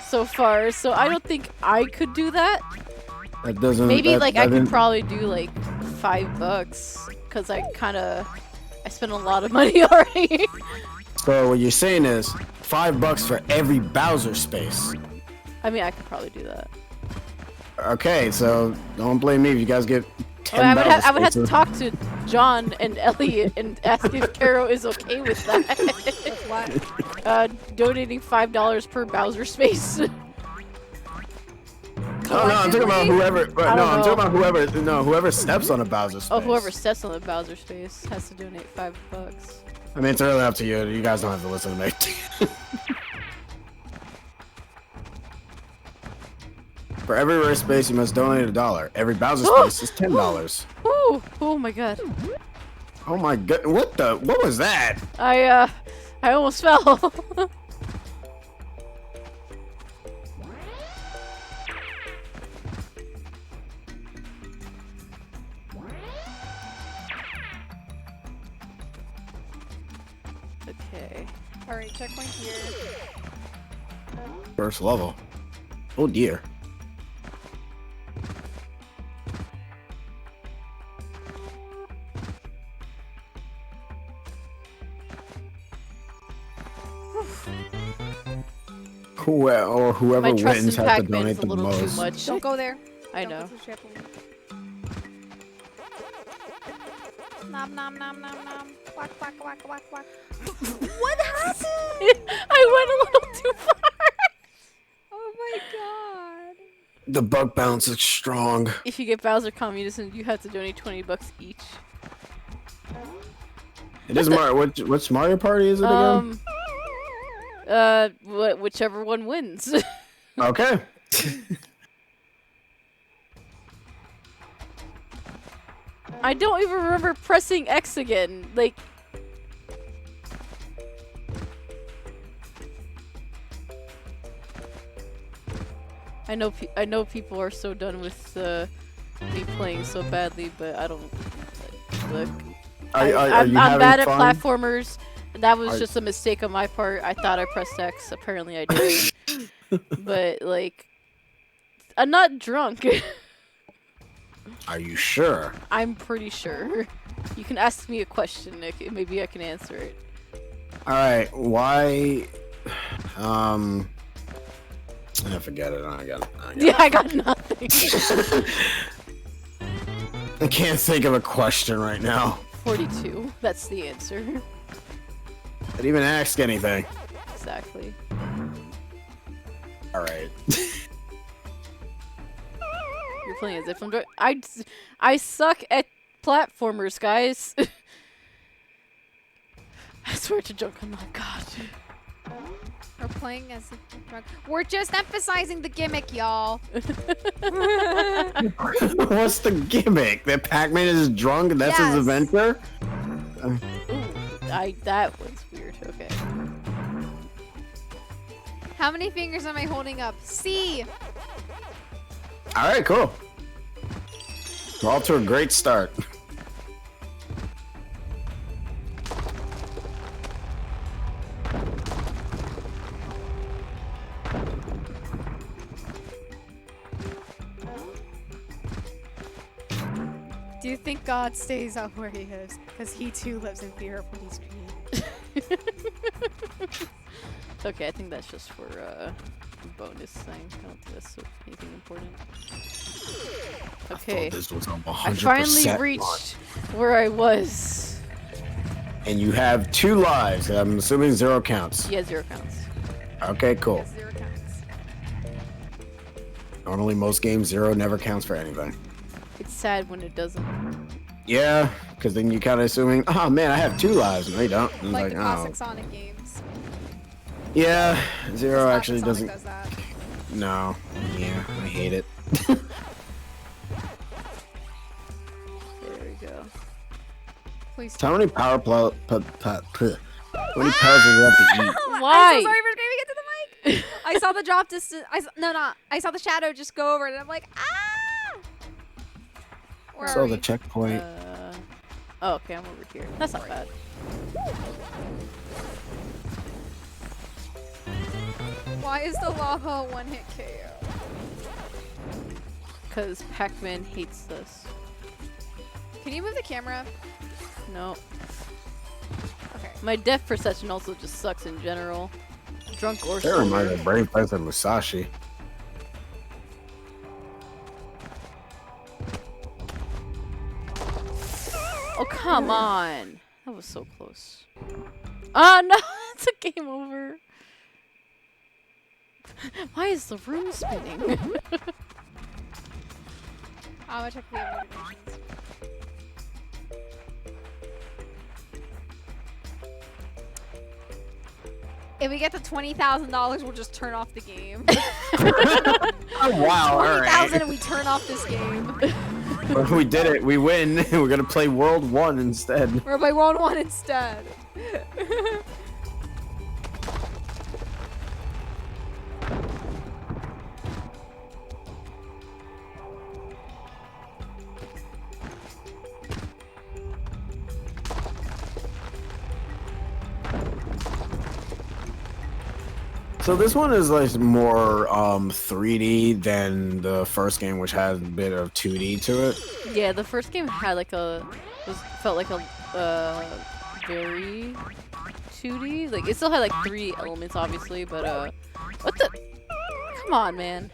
so far, so I don't think I could do that. That doesn't. Maybe that, like that I could didn't- probably do like $5 because I spent a lot of money already. So what you're saying is $5 for every Bowser space. I mean, I could probably do that. Okay, so don't blame me if you guys get 10 I Bowser would have to spaces. talk to John and Elliot and ask if Caro is okay with that. What? Donating $5 per Bowser space. Oh no, I'm talking about whoever. I No, don't I'm talking know. about whoever. No, whoever steps on a Bowser space. Oh, whoever steps on the Bowser space has to donate $5. I mean, it's really up to you. You guys don't have to listen to me. For every rare space, you must donate $1. Every Bowser space is $10. Ooh, oh my god. Oh my god! What was that? I almost fell. Okay. Alright, checkpoint here. First level. Oh dear. whoever My trust wins in has to Pac-Man is donate a the little too most. much. Don't go there. I Don't know. go to the trampoline. Nom nom nom nom nom. Quack quack quack quack quack. What happened? I went a little too far. Oh my god. The bug bounce is strong. If you get Bowser Communism, you have to donate $20 each. It is Mario. Which Mario Party is it again? Whichever one wins. Okay. I don't even remember pressing X again. Like, I know people are so done with me playing so badly, but I don't. Look, I'm bad at platformers. That was just a mistake on my part. I thought I pressed X. Apparently, I did. But like, I'm not drunk. Are you sure? I'm pretty sure. You can ask me a question, Nick. Maybe I can answer it. All right. Why? I forget it. I got nothing. I can't think of a question right now. 42. That's the answer. I didn't even ask anything. Exactly. All right. You're playing as if I'm drunk. I suck at platformers, guys. I swear to joke, I'm not God. We're playing as if we're drunk. We're just emphasizing the gimmick, y'all. What's the gimmick? That Pac-Man is drunk and that's his Yes. adventure? Ooh, that was weird. Okay. How many fingers am I holding up? C. All right, cool. We're all to a great start. Do you think God stays up where he is? Because he too lives in fear of what he's created. Okay, I think that's just for a bonus thing. I don't think that's anything important. Okay. I thought this was a 100% I finally fun. reached where I was. And you have 2 lives. I'm assuming 0 counts. Yeah, 0 counts. Okay, cool. Yes, 0 counts. Normally, most games 0 never counts for anything. It's sad when it doesn't. Yeah, because then you kind of assuming, oh man, I have 2 lives. No, you don't. And Like it's the oh. classic Sonic games. Yeah, 0 Classic actually Sonic doesn't. does that. No. Yeah, I hate it. There we go. Please. So how many power how many powers do you have to eat? Why? I'm so sorry for screaming into the mic. I saw the drop distance. I saw the shadow just go over it, and I'm like, ah. Where So are the we? checkpoint. Oh, okay, I'm over here. That's not bad. Why is the lava a one-hit KO? Because Pac-Man hates this. Can you move the camera? No. Okay. My depth perception also just sucks in general. Drunk or That reminds me sober. of Brave Place of Musashi. Oh, come on. That was so close. Oh, no. It's a game over. Why is the room spinning? I'm gonna check the animations. If we get to $20,000, we'll just turn off the game. Oh wow! All 20,000 right. and we turn off this game. We did it. We win. We're gonna play World 1 instead. We're gonna play World 1 instead. So this one is like more 3D than the first game, which has a bit of 2D to it. Yeah, the first game had like felt like a very 2D. Like it still had like 3 elements, obviously, but what the? on, man.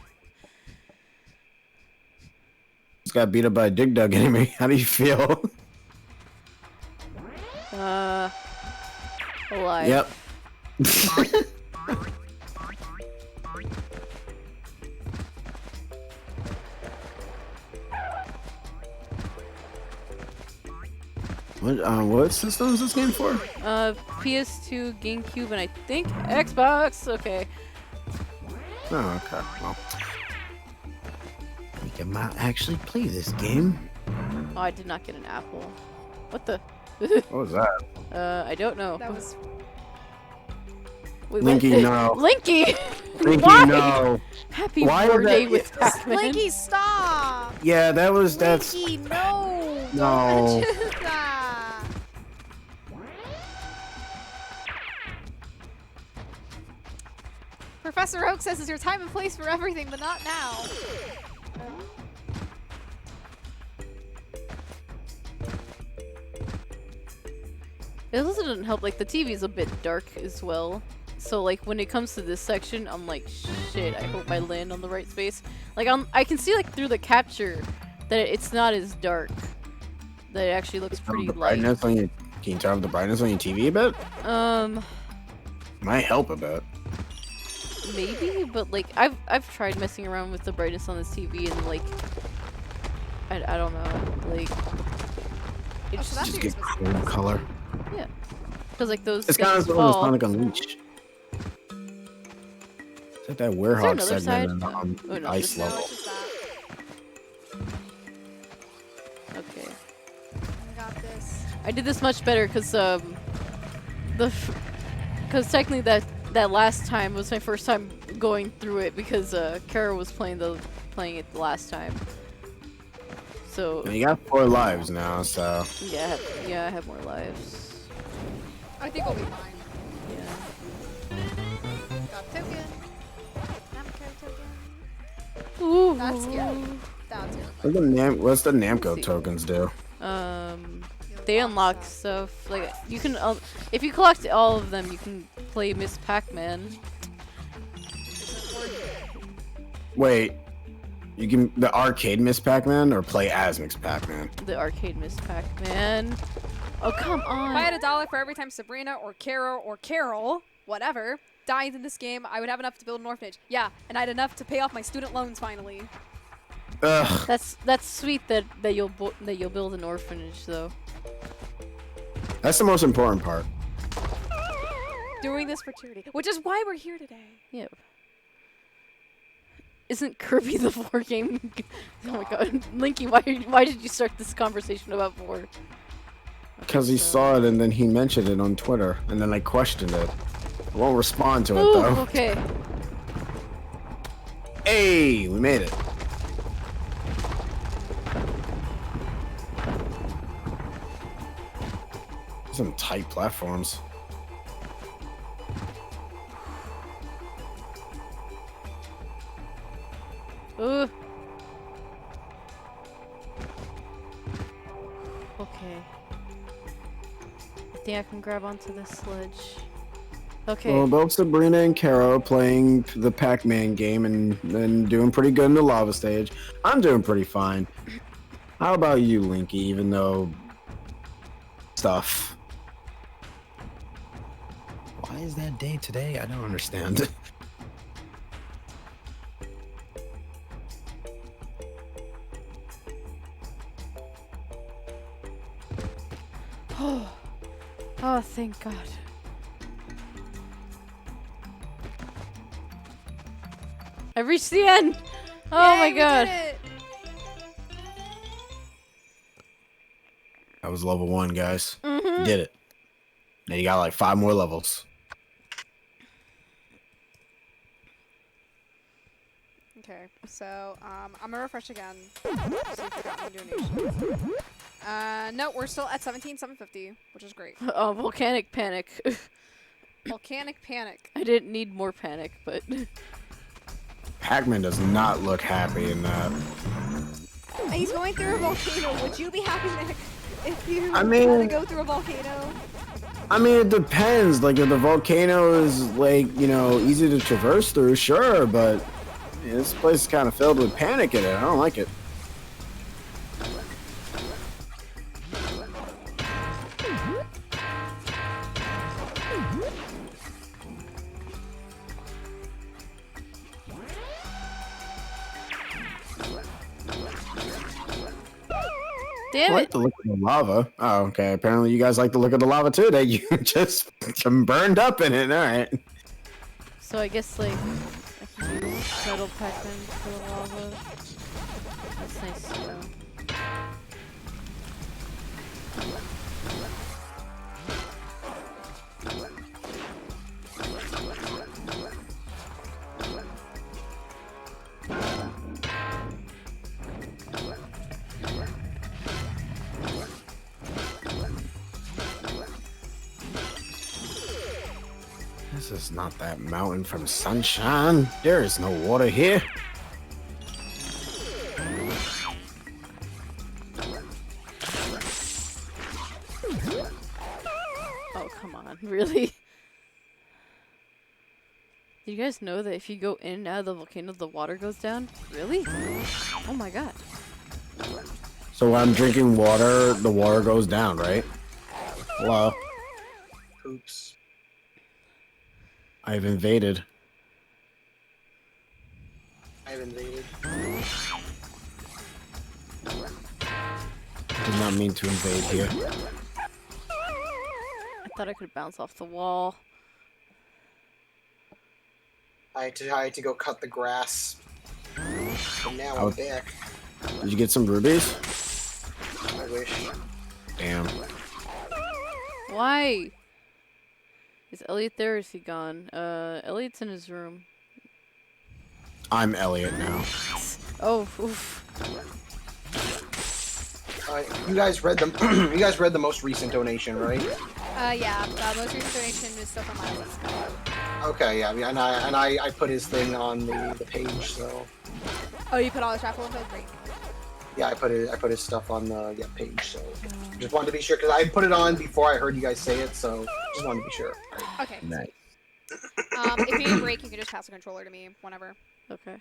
Just got beat up by a Dig Dug enemy. How do you feel? Alive. Yep. What system is this game for? PS2, GameCube, and I think Xbox. Okay. Oh, okay. Well, I think I might actually play this game. Oh, I did not get an apple. What the? What was that? I don't know. That was Wait, Linky, no. Linky! Linky, Why? no. Happy Why birthday did that- with Pac-Man. Linky, stop! Yeah, that's. Linky, no! No. Don't mention that. Professor Oak says it's your time and place for everything, but not now. It also doesn't help, like, the TV's a bit dark as well. So, like, when it comes to this section, I'm like, shit, I hope I land on the right space. Like, I can see, like, through the capture that it's not as dark. That it actually looks pretty The light. brightness on your, can you turn up the brightness on your TV a bit? Might help a bit. Maybe, but, like, I've tried messing around with the brightness on this TV and, like, I don't know, like, it Oh, so that's Just what you're get supposed to cool do. color. yeah. Because, like, those It's kind things of fall. Sonic Unleashed. It's like that Is there Werehog another side? segment on Oh, no, ice just- No, level. it's just that. Okay. I got this. I did this much better because technically that last time was my first time going through it because Caro was playing it the last time. So And you got 4 lives now, so. yeah, I have more lives. I think we'll be fine. Yeah. Got token. Namco token. Ooh. That's scary. That's scary. What's the Namco Let's see. tokens do? They unlock stuff like you can if you collect all of them, you can play Miss Pac-Man. Wait, you can the arcade Miss Pac-Man or play as Miss Pac-Man? The arcade Miss Pac-Man. Oh come If I had on! $1 for every time Sabrina or Caro or Carol, whatever, died in this game, I would have enough to build an orphanage. Yeah, and I had enough to pay off my student loans finally. Ugh. That's sweet that you'll build an orphanage though. That's the most important part. Doing this for charity, which is why we're here today. Yeah. Isn't Kirby the 4 game? Oh my god, Linky, why did you start this conversation about 4? Because he saw it and then he mentioned it on Twitter, and then I questioned it. I won't respond to it Ooh, though. okay. Hey, we made it. Some tight platforms. Ooh. Okay. I think I can grab onto this sledge. Okay. Well, both Sabrina and Caro playing the Pac-Man game and doing pretty good in the lava stage. I'm doing pretty fine. How about you, Linky, even though stuff? Why is that day today? I don't understand. Oh, thank God. I reached the end! Oh Yay, my we god. did it! That was level 1, guys. Mm-hmm. You did it. Now you got like 5 more levels. Okay, so I'm gonna refresh again. See if we got any donations. No, we're still at 17,750, which is great. Oh, volcanic panic. Volcanic panic. I didn't need more panic, but Pac-Man does not look happy in that. He's going through a volcano. Would you be happy, Nick, if you I had to mean- go through a volcano? I mean, it depends. Like, if the volcano is, like, you know, easy to traverse through, sure, but Yeah, this place is kind of filled with panic in it. I don't like it. I Damn like it! the look of the lava. Oh, okay. Apparently you guys like the look of the lava too. That you just burned up in it. All right. So I guess like I can use metal Pac-Man for the lava. That's nice to know. This is not that mountain from Sunshine. There is no water here. Oh, come on. Really? Did you guys know that if you go in and out of the volcano, the water goes down? Really? Oh my god. So when I'm drinking water, the water goes down, right? Hello. Oops. I've invaded. I've invaded. Did not mean to invade here. I thought I could bounce off the wall. I had to go cut the grass. And now I'm back. Did you get some rubies? I wish. Damn. Why? Is Elliot there or is he gone? Elliot's in his room. I'm Elliot now. Oh, oof. You guys read the you guys read the most recent donation, right? Yeah, most recent donation is still from last week. Okay, yeah, and I put his thing on the page, so Oh, you put all his raffle info? Great. yeah, I put his stuff on the page, so just wanted to be sure because I put it on before I heard you guys say it, so just wanted to be sure. Okay. Nice. If you need a break, you can just pass the controller to me whenever. Okay.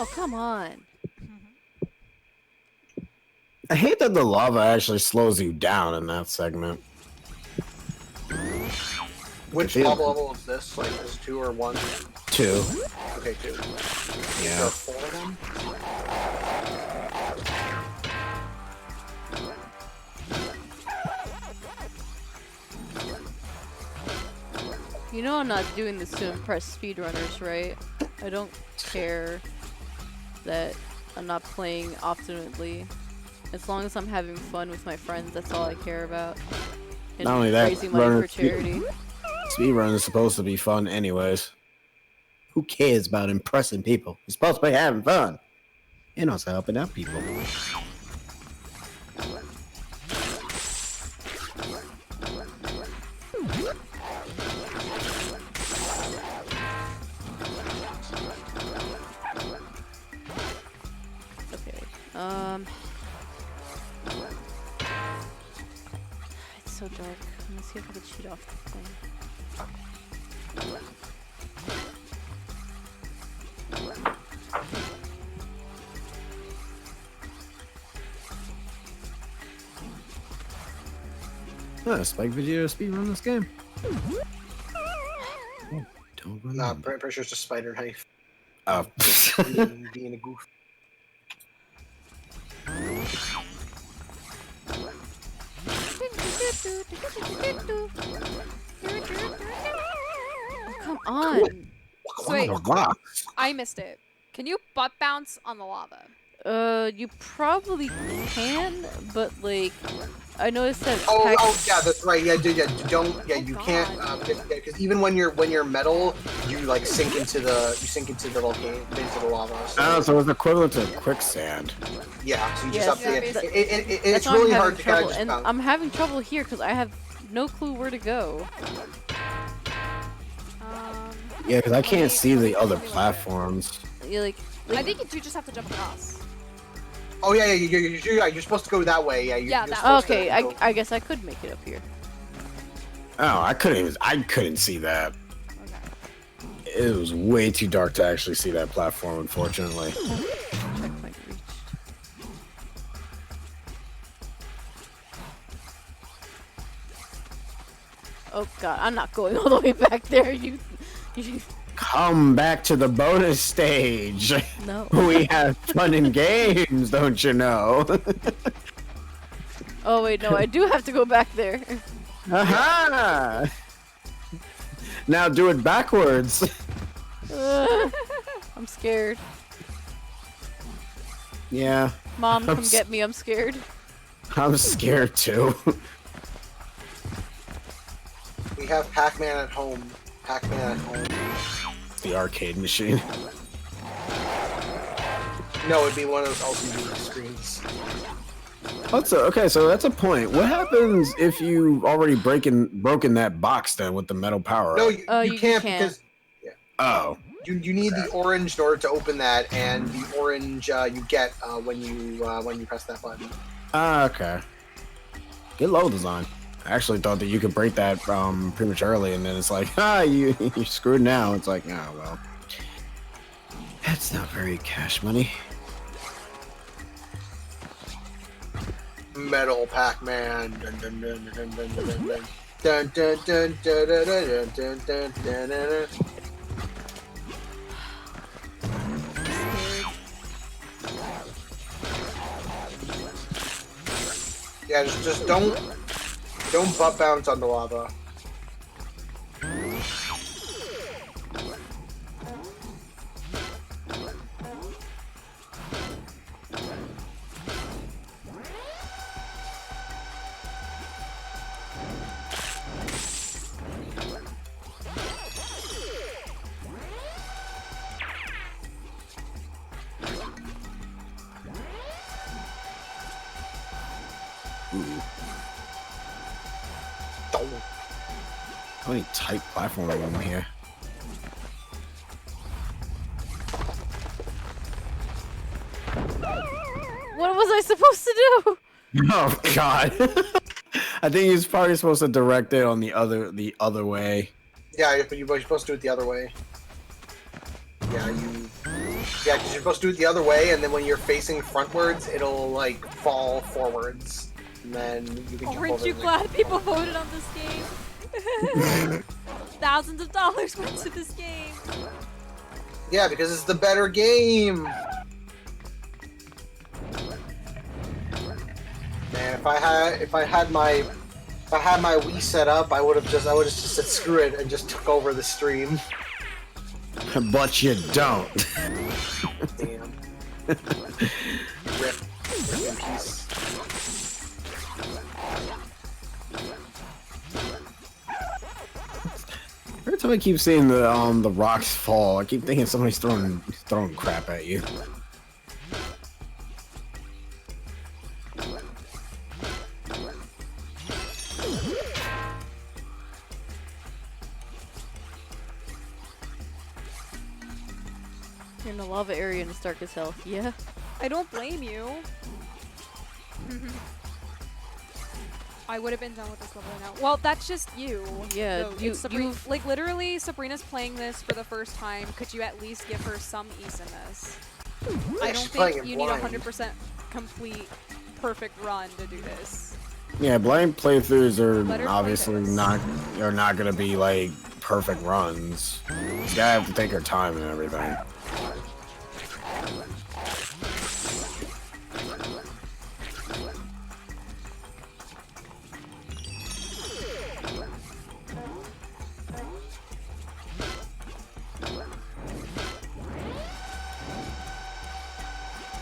Oh, come on. I hate that the lava actually slows you down in that segment. Which level is this? Like, is 2 or 1? 2. Okay, 2. There Yeah. are 4 of them. You know I'm not doing this to impress speedrunners, right? I don't care that I'm not playing optimally. As long as I'm having fun with my friends, that's all I care about. And Not only that, raising money running for charity. Speedrun is supposed to be fun anyways. Who cares about impressing people? You're supposed to be having fun. And also helping out people. Okay. It's so dark. I'm gonna see if I can cheat off the thing. Spike video speedrun this game. Oh, don't run Nah, on. pretty sure it's just spider knife. Oh. Being a goof. Oh, come on. So wait, Wow. I missed it. Can you butt bounce on the lava? You probably can, but like, I noticed that. Oh, yeah, that's right. Yeah, don't. Yeah, you God. can't. Because even when you're metal, you like sink into the volcano, into the lava. Oh, so it's equivalent to quicksand. Yeah, so you Yes. just have to. Yeah, It's That's why really I'm hard having to kind trouble, of just and bounce. I'm having trouble here because I have no clue where to go. Yeah, because I can't see the other let me look at it. platforms. Yeah, like I think you do just have to jump across. Oh yeah, you're supposed to go that way. Yeah, Yeah, you're that supposed to okay, go- I guess I could make it up here. Oh, I couldn't see that. Okay. It was way too dark to actually see that platform, unfortunately. Checkpoint reach. Oh god, I'm not going all the way back there. You Come back to the bonus stage. no. We have fun and games, don't you know? Oh wait, no, I do have to go back there. Aha! Now do it backwards. I'm scared. Yeah, Mom, I'm come get me. I'm scared. I'm scared too. We have Pac-Man at home. Pac-Man at home. The arcade machine. No, it'd be one of those LCD screens. Okay, so that's a point. What happens if you already broken that box then with the metal power? No, up? you can't because Oh. you need the orange in order to open that, and the orange you get when you press that button. Ah, okay. Good level design. I actually thought that you could break that prematurely, and then it's like, you're screwed now. It's like, oh well, that's not very cash money. Metal Pac-Man. Dun, dun, dun, dun, dun, dun, dun, dun, dun, dun, dun, dun, dun, dun, dun, dun, dun, dun. Yeah, just don't butt bounce on the lava. Don't. How many tight platforms are on here? What was I supposed to do? Oh God! I think he's probably supposed to direct it on the other way. Yeah, but you're supposed to do it the other way. Yeah, because you're supposed to do it the other way, and then when you're facing frontwards, it'll like fall forwards, and then you can jump Aren't over you the- glad people voted on this game? Thousands of dollars went to this game. Yeah, because it's the better game. Man, if I had my Wii set up, I would have just said screw it and just took over the stream. But you don't. Damn. Rip in peace. Every time I keep seeing the rocks fall, I keep thinking somebody's throwing crap at you. You're in the lava area and it's dark as hell. Yeah. I don't blame you. I would have been done with this level now. Well, that's just you. Yeah, though. you- It's Sabrina, you've- like literally, Sabrina's playing this for the first time. Could you at least give her some ease in this? I she's don't playing think it you need a blind. 100% complete, perfect run to do this. Yeah, blind playthroughs Let her are play obviously this. not gonna be like perfect runs. You gotta have to take her time and everything.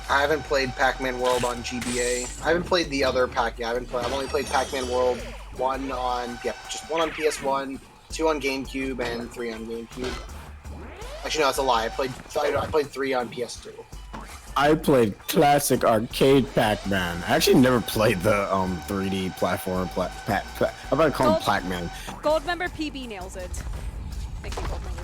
I haven't played Pac-Man World on GBA. I haven't played the other Pac. Yeah, I've only played Pac-Man World just 1 on PS1, 2 on GameCube, and 3 on GameCube. Actually, no, that's a lie. I played 3 on PS2. I played classic arcade Pac-Man. I actually never played the 3D platform. I'm about to call him Pac-Man. Gold member PB nails it. Thank you, gold member.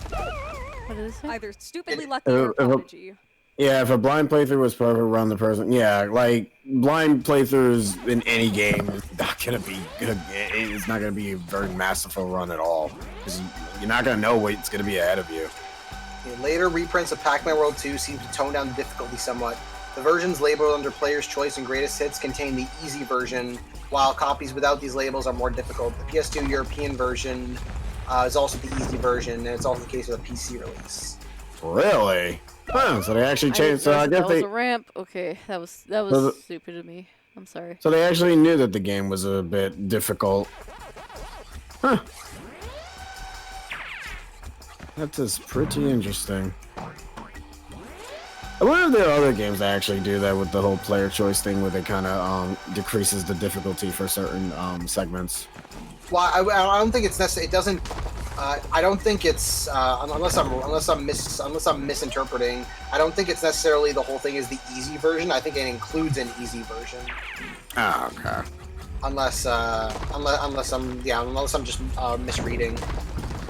What is it? Either stupidly lucky or prodigy. Yeah, if a blind playthrough was perfect around the person, yeah, like blind playthroughs in any game is not gonna be good. It's not gonna be a very masterful run at all. 'Cause you're not gonna know what's gonna be ahead of you. Later reprints of Pac-Man World 2 seem to tone down the difficulty somewhat. The versions labeled under Player's Choice and Greatest Hits contain the easy version, while copies without these labels are more difficult. The PS2 European version is also the easy version, and it's also the case with a PC release. Really? Oh, so they actually changed. So I guess that was a ramp. Okay, that was stupid of me. I'm sorry. So they actually knew that the game was a bit difficult. Huh. That is pretty interesting. I wonder if there are other games that actually do that with the whole player choice thing, where they kind of decreases the difficulty for certain segments. Well, I don't think it's necessary. It doesn't. I don't think it's unless I'm misinterpreting. I don't think it's necessarily the whole thing is the easy version. I think it includes an easy version. Oh, okay. Unless I'm just misreading.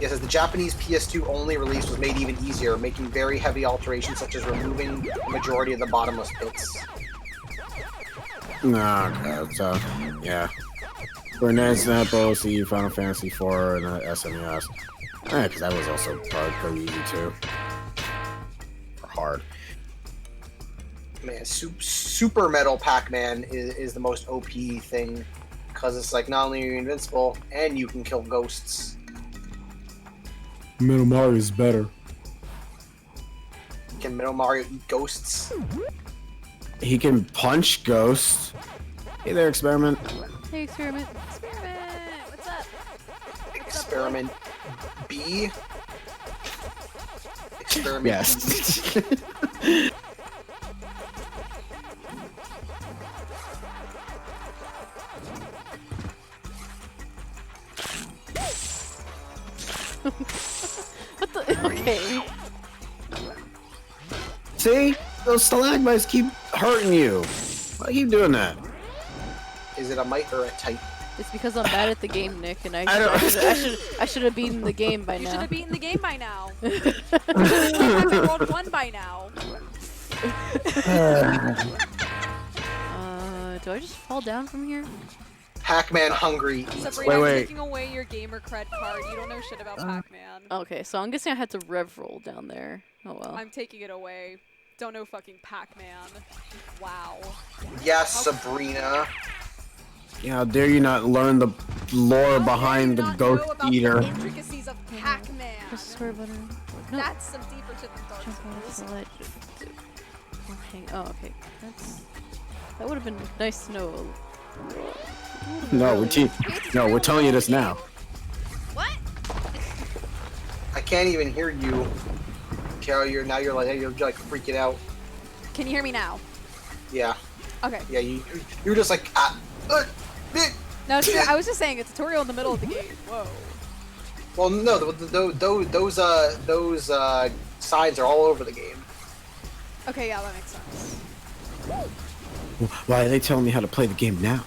It says the Japanese PS2 only release was made even easier, making very heavy alterations such as removing the majority of the bottomless pits. Okay, so yeah. For NES, OC, Final Fantasy IV, and SNES. Yeah, because that was also probably pretty easy too. Or hard. Man, Super Metal Pac-Man is the most OP thing, because it's like not only are you invincible, and you can kill ghosts. Metal Mario is better. Can Metal Mario eat ghosts? He can punch ghosts. Hey there, Experiment. Hey, Experiment. Experiment! What's up? Experiment B? Experiment Yes. What the? Okay. See? Those stalagmites keep hurting you. Why keep doing that? Is it a mite or a type? It's because I'm bad at the game, Nick, and I I should have beaten the game by You now. should have beaten the game by now. You should have World 1 by now. Do I just fall down from here? Pac-Man hungry. Sabrina, Wait. I'm taking away your gamer cred card. You don't know shit about Pac-Man. Okay, so I'm guessing I had to rev roll down there. Oh well. I'm taking it away. Don't know fucking Pac-Man. Wow. Yes, Sabrina. Yeah, how dare you not learn the lore behind the Not Ghost know about Eater? The intricacies of Pac-Man. Press square button. No. That's some deeper shit than Dark Jump on Souls. the ledge. Oh, okay. That would have been nice to know. No, we're telling you this now. What? I can't even hear you. Caro, you're like freaking out. Can you hear me now? Yeah. Okay. Yeah, you're just like No, I was just saying a tutorial in the middle of the game. Whoa. Well, no, those signs are all over the game. Okay, yeah, that makes sense. Why are they telling me how to play the game now?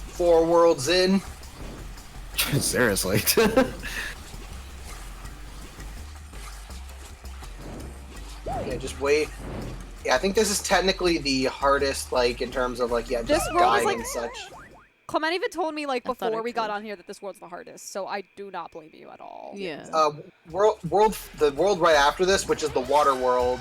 4 worlds in. Seriously. Yeah, just wait. Yeah, I think this is technically the hardest, like, in terms of, like, yeah, This just world is, dying like- and such. Clement even told me like I thought before I we got could. on here that this world's the hardest, so I do not blame you at all. Yeah. The world right after this, which is the water world,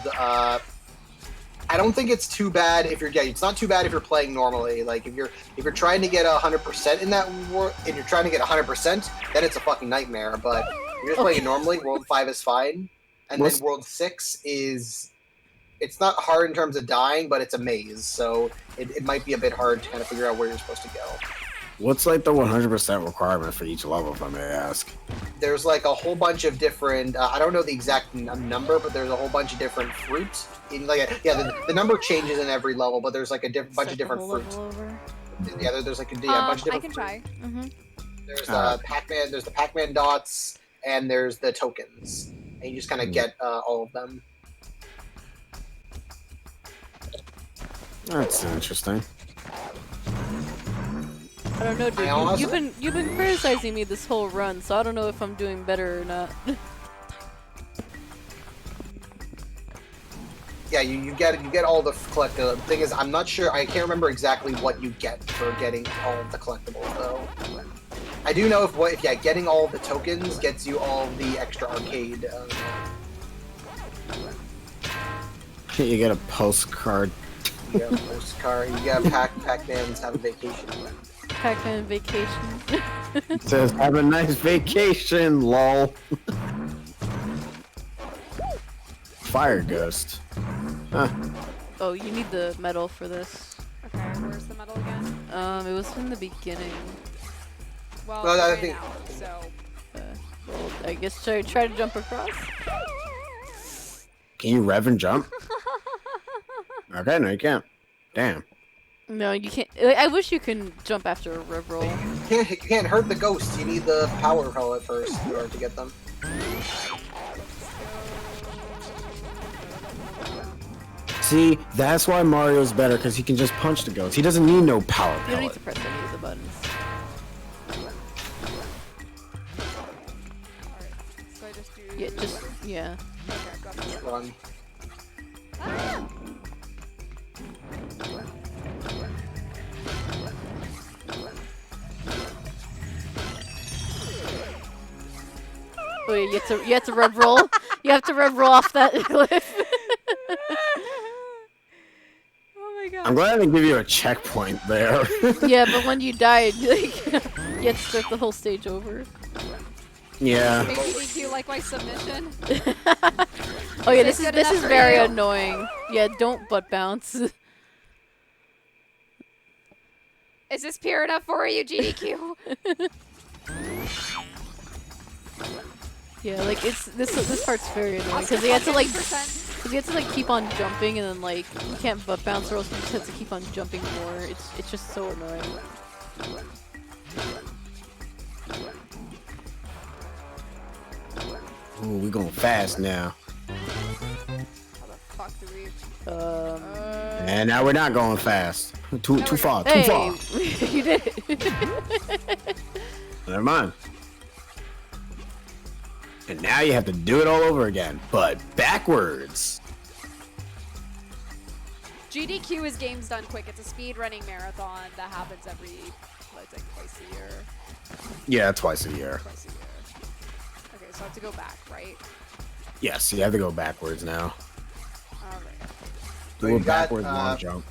I don't think it's too bad if you're, it's not too bad if you're playing normally. Like, if you're trying to get 100% in that world, and you're trying to get 100%, then it's a fucking nightmare. But if you're just playing it normally, World 5 is fine. And then World 6 is, it's not hard in terms of dying, but it's a maze, so it might be a bit hard to kind of figure out where you're supposed to go. What's like the 100% requirement for each level, if I may ask? There's like a whole bunch of different. I don't know the exact number, but there's a whole bunch of different fruits. In like the number changes in every level, but there's like a bunch of different fruits. Yeah, there's like a bunch of different. I can try. There's the Pac-Man. There's the Pac-Man dots, and there's the tokens, and you just kind of get all of them. That's interesting. I don't know, dude. You've been criticizing me this whole run, so I don't know if I'm doing better or not. Yeah, you get all the collectibles. The thing is, I'm not sure. I can't remember exactly what you get for getting all of the collectibles, though. I do know if getting all of the tokens gets you all of the extra arcade. You get a postcard. You get a postcard. You get Pac-Man's Have a Vacation. Pac-Man vacation. It says, have a nice vacation, lol. Fire Ghost. Huh. Oh, you need the medal for this. Okay, where's the medal again? It was in the beginning. Well, I right think. now, so. Well, I guess try to jump across. Can you rev and jump? Okay, no, you can't. Damn. No, you can't. I wish you can jump after a rev roll. You can't hurt the ghosts. You need the power pellet first in order to get them. See, that's why Mario's better, because he can just punch the ghost. He doesn't need no power You don't need pellet. to press any of the buttons. Alright, so I just do. Yeah. Okay, got this. Run. Oh yeah, you have to rev roll. You have to rev roll off that cliff. Oh my god. I'm glad they give you a checkpoint there. Yeah, but when you died, like, you had to start the whole stage over. Yeah. Maybe you like my submission? Oh yeah, Is this it good is enough for very you? annoying. Yeah, don't butt bounce. Is this pure enough for you, GDQ? Yeah, like this part's very annoying because you have to like keep on jumping and then like you can't butt bounce or else you just have to keep on jumping more. It's just so annoying. Ooh, we going fast now. How the fuck do we? And now we're not going fast. Too far. Too Hey, far. you did it. Never mind. And now you have to do it all over again, but backwards. GDQ is games done quick. It's a speed running marathon that happens every, like twice a year. Yeah, twice a year. Twice a year. Okay, so I have to go back, right? Yes, you have to go backwards now. Alright. So Do you a got, backwards long jump.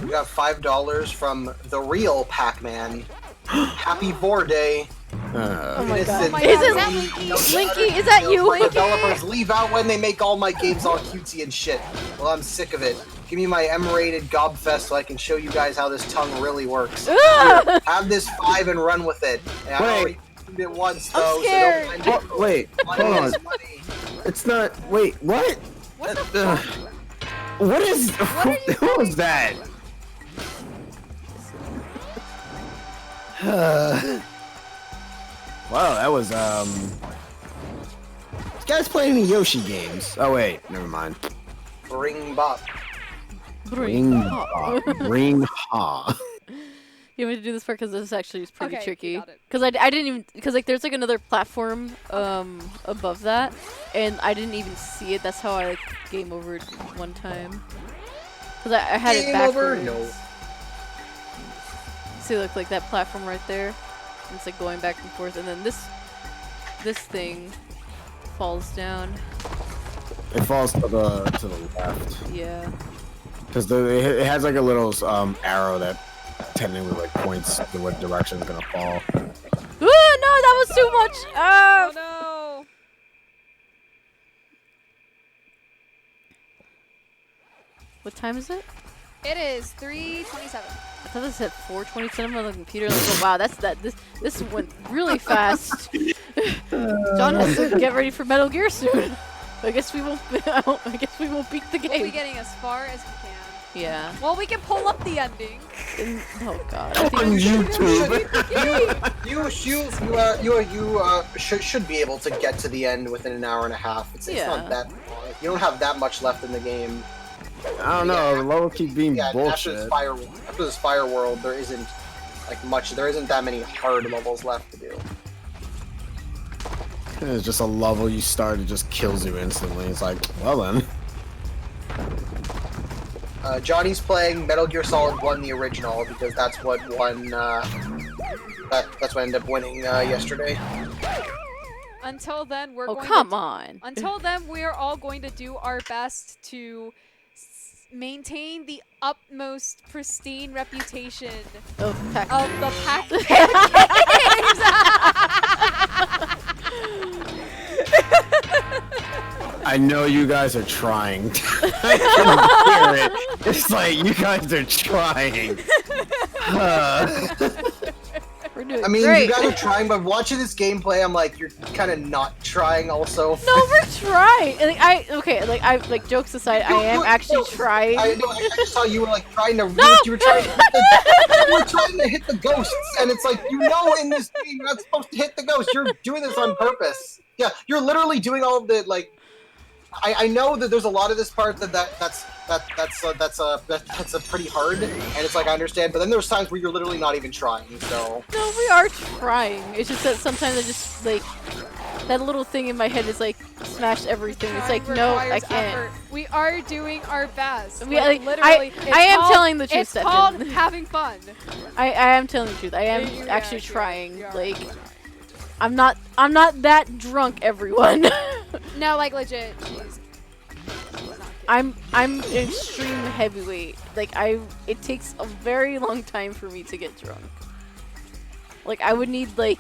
We got $5 from the real Pac-Man. Happy Vor Day. Oh my god. Innocent. Oh my Is god, it is that Linky? Linky? Is that you, Linky? Developers leave out when they make all my games all cutesy and shit. Well, I'm sick of it. Give me my M-rated gobfest so I can show you guys how this tongue really works. Here, have this 5 and run with it. And I already did it once though, scared. so don't mind Oh, wait, money hold on. is money. It's not. Wait, what? What the fuck? What is? What are you Who was that? Wow, that was This guy's playing the Yoshi games. Oh wait, never mind. Bring bop. Ring ha. Ring ha. You want me to do this part because this actually is pretty Okay, tricky. you got it. Because I didn't even because like there's like another platform above that, and I didn't even see it. That's how I like game overed one time. Because I had it Game backwards. over? No. See, look, like that platform right there. And it's like going back and forth, and then this thing falls down. It falls to the left Yeah. because it has like a little arrow that technically like points to what direction it's gonna fall. Ooh, no, that was too much. Oh no! What time is it? It is 3:27. I thought this said 4:27 on the computer. Like, oh, wow, this went really fast. John has to get ready for Metal Gear soon. I guess we won't. I guess we won't beat the We'll be game. getting as far as we can. Yeah. Well, we can pull up the ending. Oh God. I On think YouTube. You should be able to get to the end within an hour and a half. It's Yeah. not that long. You don't have that much left in the game. I don't know. The level keep being Yeah, bullshit. after this fire world, there isn't like much. There isn't that many hard levels left to do. It's just a level you start, it just kills you instantly. It's like, well then. Johnny's playing Metal Gear Solid 1, the original, because that's what won. That's what ended up winning yesterday. Until then, we're Oh, going come to on. Until then, we are all going to do our best to maintain the utmost pristine reputation Oh, Pac- of the Pac-Man I know you guys are trying. I can hear it. It's like, you guys are trying. We're doing I mean, great. you guys are trying, but watching this gameplay, I'm like, you're kind of not trying. Also, No, we're trying. Like jokes aside, I am actually trying. I just saw you were like trying to. No! You were trying to hit the ghosts, and it's like, you know, in this game you're not supposed to hit the ghosts. You're doing this on purpose. Yeah, you're literally doing all of the like. I know that there's a lot of this part that's pretty hard, and it's like I understand, but then there's times where you're literally not even trying. So No, we are trying. It's just that sometimes I just like that little thing in my head is like smash everything. It's like no, I requires can't. effort. We are doing our best. We- like, literally, I am telling the truth, It's Stefan. called having fun. I am telling the truth. I am You- actually yeah, trying. you are. Like I'm not that drunk, everyone. No, like legit. She's I'm extreme heavyweight. Like it takes a very long time for me to get drunk. Like I would need like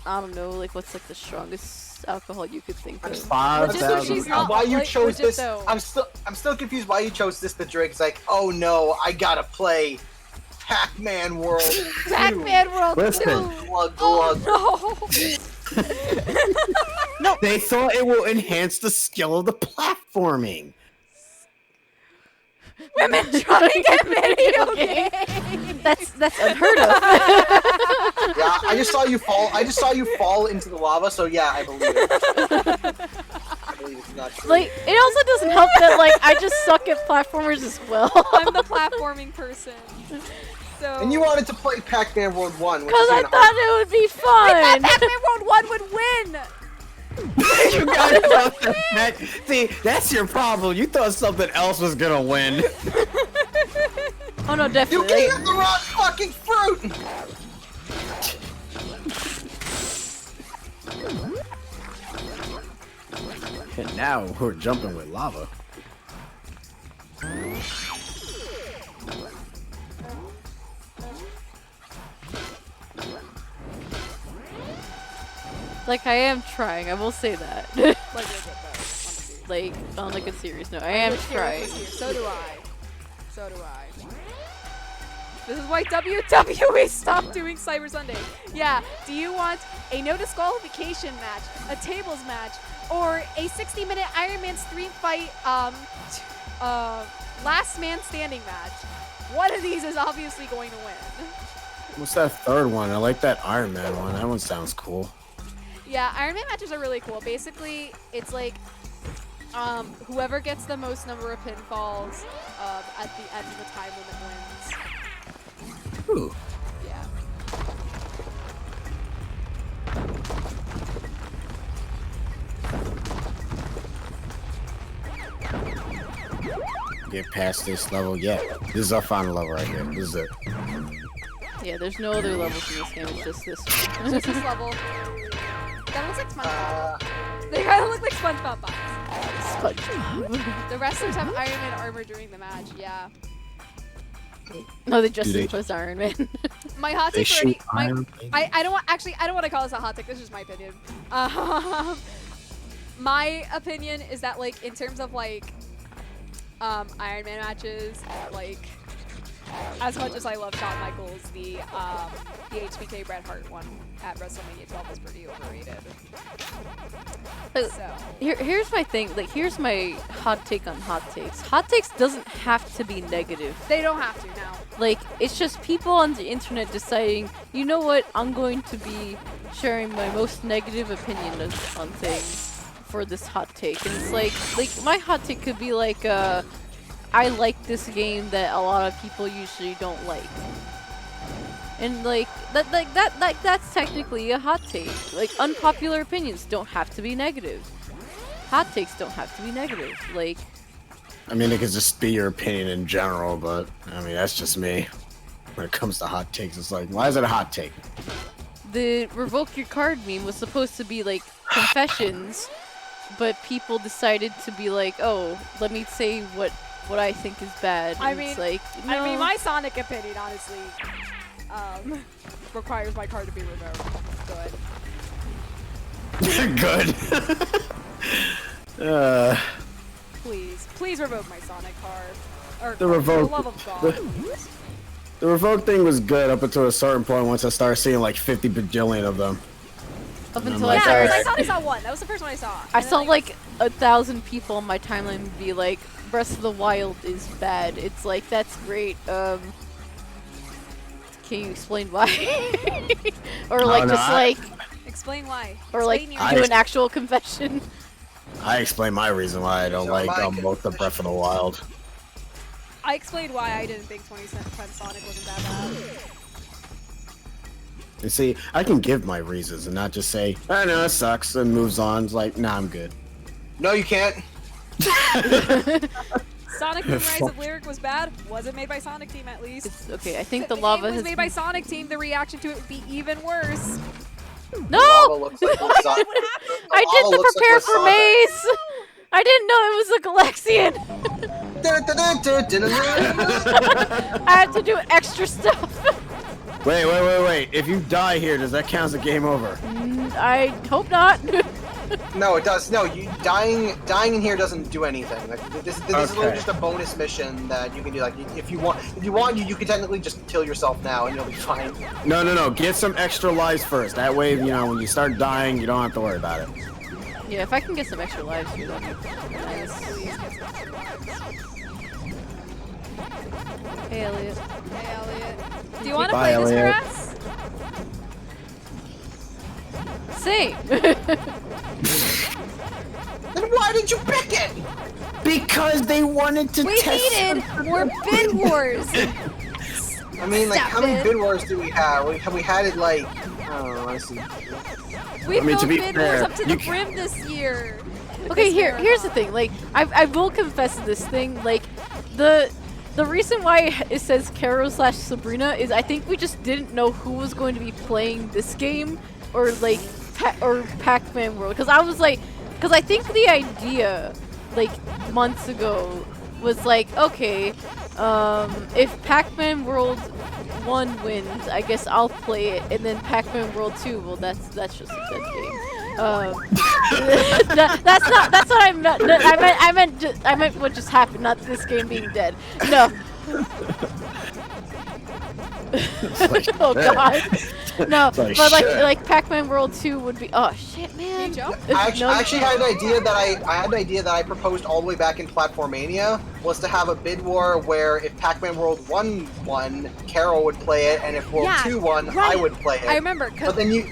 I don't know, like what's like the strongest alcohol you could think of. Just so she's 5,000. not why you like, chose legit this? though. I'm still confused why you chose this to drink. It's like, oh no, I gotta play Pac-Man World 2. Pac-Man World Listen. 2. Glug, glug. Oh no! They thought it will enhance the skill of the platforming. Women trying a video game. That's unheard of. Yeah, I just saw you fall into the lava. So yeah, I believe it. I believe it's not true. Like it also doesn't help that like I just suck at platformers as well. I'm the platforming person. So. And you wanted to play Pac-Man World 1, which Because is I even thought it would be fun. Pac-Man World 1 would win. You guys thought that. See, that's your problem. You thought something else was gonna win. Oh no, You definitely. gave the wrong fucking fruit! And now we're jumping with lava. Like I am trying. I will say that. Like legit though. Like on like a serious note, I am trying. So do I. So do I. This is why WWE stopped doing Cyber Sunday. Yeah, do you want a no disqualification match, a tables match, or a 60-minute Iron Man Street Fight last man standing match? One of these is obviously going to win. What's that third one? I like that Iron Man one. That one sounds cool. Yeah, Iron Man matches are really cool. Basically, it's like whoever gets the most number of pinfalls at the end of the time limit wins. Ooh. Yeah. Get past this level yet. This is our final level right here. This is it. Yeah, there's no other levels in this game. It's just this one. Just this level. That looks like SpongeBob. They kind of look like SpongeBob bots. SpongeBob. The wrestlers have Iron Man armor during the match. Yeah. No, they just Do they- was Iron Man. My hot They take already. shoot Iron Man. I don't want to call this a hot take. This is just my opinion. My opinion is that like in terms of like Iron Man matches, like, as much as I love Shawn Michaels, the HBK Bret Hart one at WrestleMania 12 is pretty overrated. So Here's my thing. Like, here's my hot take on hot takes. Hot takes doesn't have to be negative. they don't have to now. Like, it's just people on the internet deciding, you know what, I'm going to be sharing my most negative opinion on things for this hot take. And it's like my hot take could be like, I like this game that a lot of people usually don't like. And that's technically a hot take. Like, unpopular opinions don't have to be negative. Hot takes don't have to be negative. Like, I mean, it could just be your opinion in general, but I mean, that's just me. When it comes to hot takes, it's like, why is it a hot take? the revoke your card meme was supposed to be like confessions, but people decided to be like, oh, let me say what I think is bad. I And mean, it's like, no. I mean, my Sonic opinion, honestly, requires my card to be revoked. Good. Good. Please revoke my Sonic card. Or The revoke- For the love of God. The revoke thing was good up until a certain point once I started seeing like 50 bajillion of them. Up I'm until like, I Yeah, started, because I saw one. That was the first one I saw. I And saw then, like 1,000 people on my timeline be like, Breath of the Wild is bad. It's like, that's great. Can you explain why? Or like no, just I- like, explain why. or like Explain your- do an actual confession. I explained my reason why I don't So like my both the Breath of the Wild. I explained why I didn't think 2010 Sonic wasn't that bad. You see, I can give my reasons and not just say, I know it sucks and moves on. It's like, nah, I'm good. No, you can't. Sonic Boom Rise of Lyric was bad. Wasn't made by Sonic Team at least. It's okay. I think If the game lava was has made by Sonic Team, the reaction to it would be even worse. No! Lava looks like lasagna. I did Lava the looks like prepare for lasagna. maze. I didn't know it was a Galaxian. I had to do extra stuff. Wait. If you die here, does that count as a game over? I hope not. No, it does. No, you dying in here doesn't do anything. Like this is literally Okay. just a bonus mission that you can do. Like if you want, you can technically just kill yourself now and you'll be fine. No. Get some extra lives first. That way, you know, when you start dying, you don't have to worry about it. Yeah, if I can get some extra lives here, that'd be nice. Hey, Elliot. Hey, Elliot. Do you want to Bye, play this for Elliot. us? Same. Then why did you pick it? Because they wanted to We test. needed more Bid Wars. I mean, like, Stop how many it. bid wars do we have? We had it like, oh, I see. We I mean, to filled be Bid fair, Wars up to you the c- brim this year. Okay, This here's the marathon. thing. Like, I will confess to this thing. Like, the reason why it says Caro/Sabrina is I think we just didn't know who was going to be playing this game or like or Pac-Man World. Because I was like, because I think the idea like months ago was like, okay, if Pac-Man World 1 wins, I guess I'll play it, and then Pac-Man World 2, well, that's just a dead game. That's what I meant. I meant what just happened, not this game being dead. No. Oh god. No, It's like, but shit. like Pac-Man World 2 would be. Oh shit, man. You joke? I No, actually had an idea that I proposed all the way back in Platformania was to have a bid war where if Pac-Man World 1 won, Caro would play it, and if World Yeah, 2 won, I right. would play it. I remember. But then you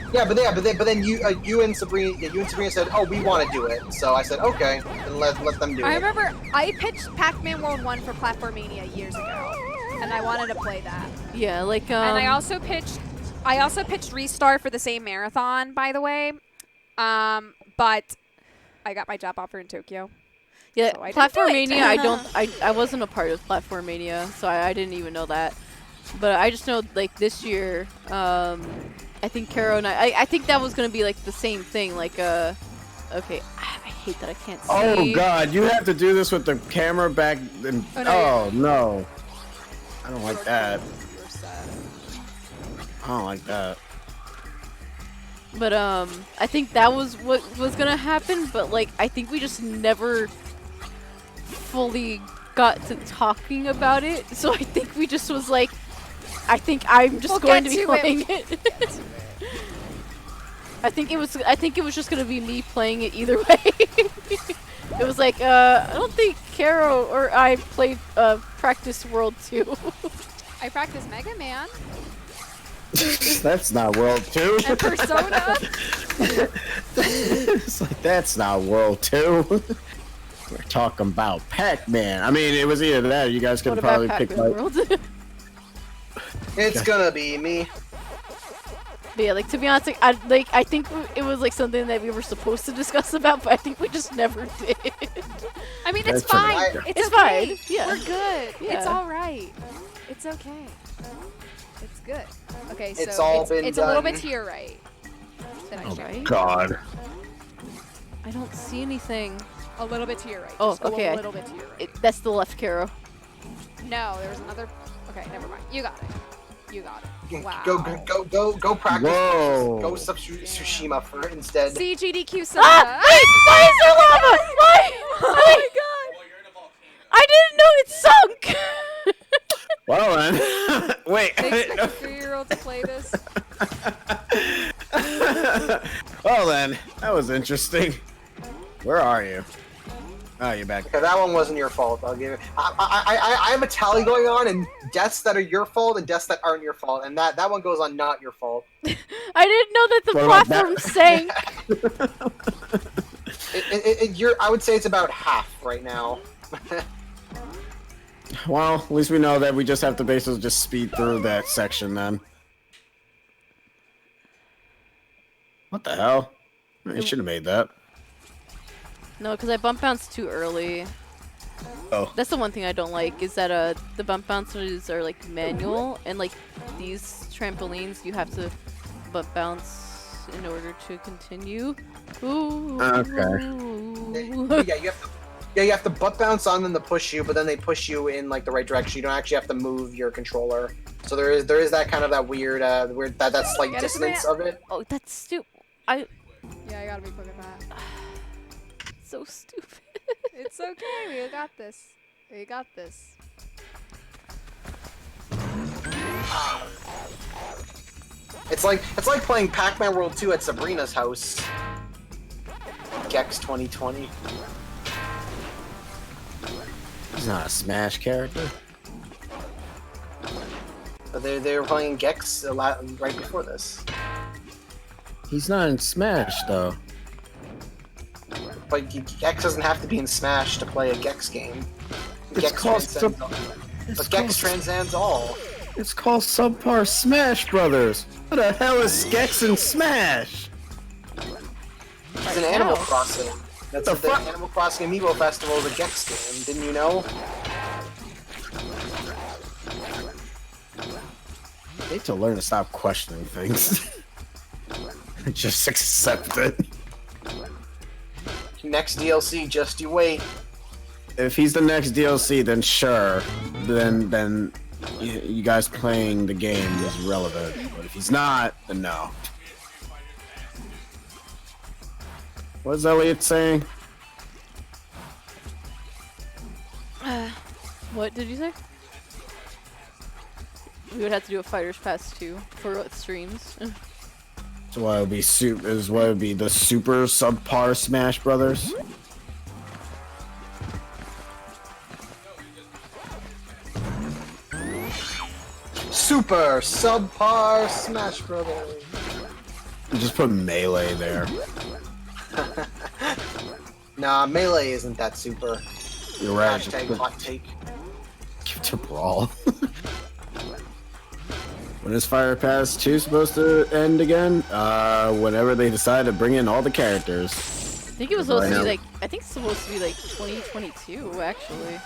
and Sabrina said, oh, we want to do it. So I said, okay, then let them do I it. remember I pitched Pac-Man World 1 for Platformania years ago, and I wanted to play that. Yeah, like And I also pitched Restar for the same marathon, by the way. But I got my job offer in Tokyo. yeah, so I didn't do it. Platformania. I wasn't a part of Platformania, so I didn't even know that. But I just know like this year, I think Caro and I think that was gonna be like the same thing. Like okay, I hate that I can't see. Oh god, you have to do this with the camera back. And, Oh, no, oh no, I don't like that. I don't like that. But I think that was what was gonna happen. But like, I think we just never fully got to talking about it, so I think we just was like, I think I'm just going to be playing it. I think it was just gonna be me playing it either way. It was like, I don't think Caro or I played Practice World 2. I practice Mega Man That's not World 2. and Persona. It's like, that's not World 2. We're talking about Pac-Man. I mean, it was either that or you guys could What have probably about picked Pac-Man like... World? It's gonna be me. But yeah, like, to be honest, I think it was like something that we were supposed to discuss about, but I think we just never did. I mean, it's That's pretty fine. good. It's fine, okay. yeah. We're good. It's Yeah. all right. It's okay. It's good. Okay, so It's all been it's a little done. bit to your right. That I shared. Alright. God. I don't see anything. A little bit to your right. Oh, Just go okay. A little bit to your right. That's the left, Caro. No, there was another. Okay, never mind. You got it. You got it. Wow. Go practice. Whoa. Go Tsushima for instead. CGDQ Sabrina. Ah! Wait! Why is there lava? Why? Oh my god. Well, you're in a volcano. I didn't know it sunk! Well then. Wait. They expect a 3-year-old to play this. Well then, that was interesting. Where are you? Oh, you're back. Okay, that one wasn't your fault. I'll give it. I have a tally going on, and deaths that are your fault and deaths that aren't your fault, and that one goes on not your fault. I didn't know that the What about platform sank. I would say it's about half right now. Well, at least we know that we just have to basically just speed through that section then. What the hell? You should have made that. No, because I bump bounced too early. Oh. That's the one thing I don't like, is that the bump bounces are like manual, and like these trampolines you have to bump bounce in order to continue. Ooh. Okay. You have to butt bounce on them to push you, but then they push you in like the right direction. You don't actually have to move your controller. So there is that kind of that weird that slight Get it, dissonance Sabrina? of it. Oh, that's stupid. Yeah, I gotta be quick at that. So stupid. It's okay. We got this. We got this. It's like playing Pac-Man World 2 at Sabrina's house. Gex 2020. He's not a Smash character. But they were playing Gex a lot right before this. He's not in Smash though. But Gex doesn't have to be in Smash to play a Gex game. It's Gex called transcends all. But Gex transcends all. It's called Subpar Smash Brothers. What the hell is Gex in Smash? It's an Animal Crossing. That's The the fuck? Animal Crossing Amiibo Festival is a Gex game. Didn't you know? I need to learn to stop questioning things. Just accept it. Next DLC, just you wait. If he's the next DLC, then sure. Then you guys playing the game is relevant. But if he's not, then no. What's Elliot saying? What did you say? We would have to do a Fighters Pass 2 for streams. So why it would be the Super Subpar Smash Brothers? Super Subpar Smash Brothers. You just put Melee there. Nah, Melee isn't that super. You're right. Hashtag hot take. Give it to Brawl. When is Fire Pass 2 supposed to end again? Whenever they decide to bring in all the characters. I think it was supposed to be like, I think it's supposed to be like 2022 actually.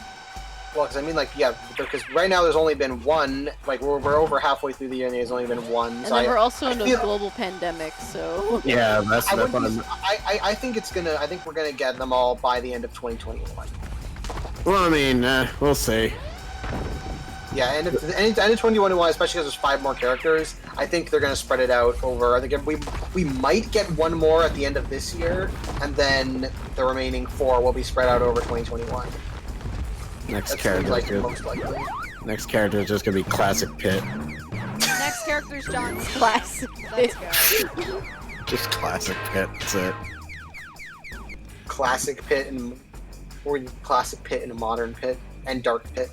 Well, because I mean, like, yeah, because right now there's only been one. Like, we're over halfway through the year and there's only been one. And So then we're also in a feel- global pandemic, so. Yeah, that's I, what wouldn't I'm... be- I think it's gonna. I think we're gonna get them all by the end of 2021. Well, I mean, we'll see. Yeah, and if end of 2021, especially because there's 5 more characters, I think they're gonna spread it out over. I think we might get one more at the end of this year, and then the remaining 4 will be spread out over 2021. Next That seems character. like most likely. Next character is just gonna be classic Pit. Next character's John. Classic. Let's go. Just classic Pit. That's it. Classic Pit and or classic Pit and a modern Pit and dark Pit.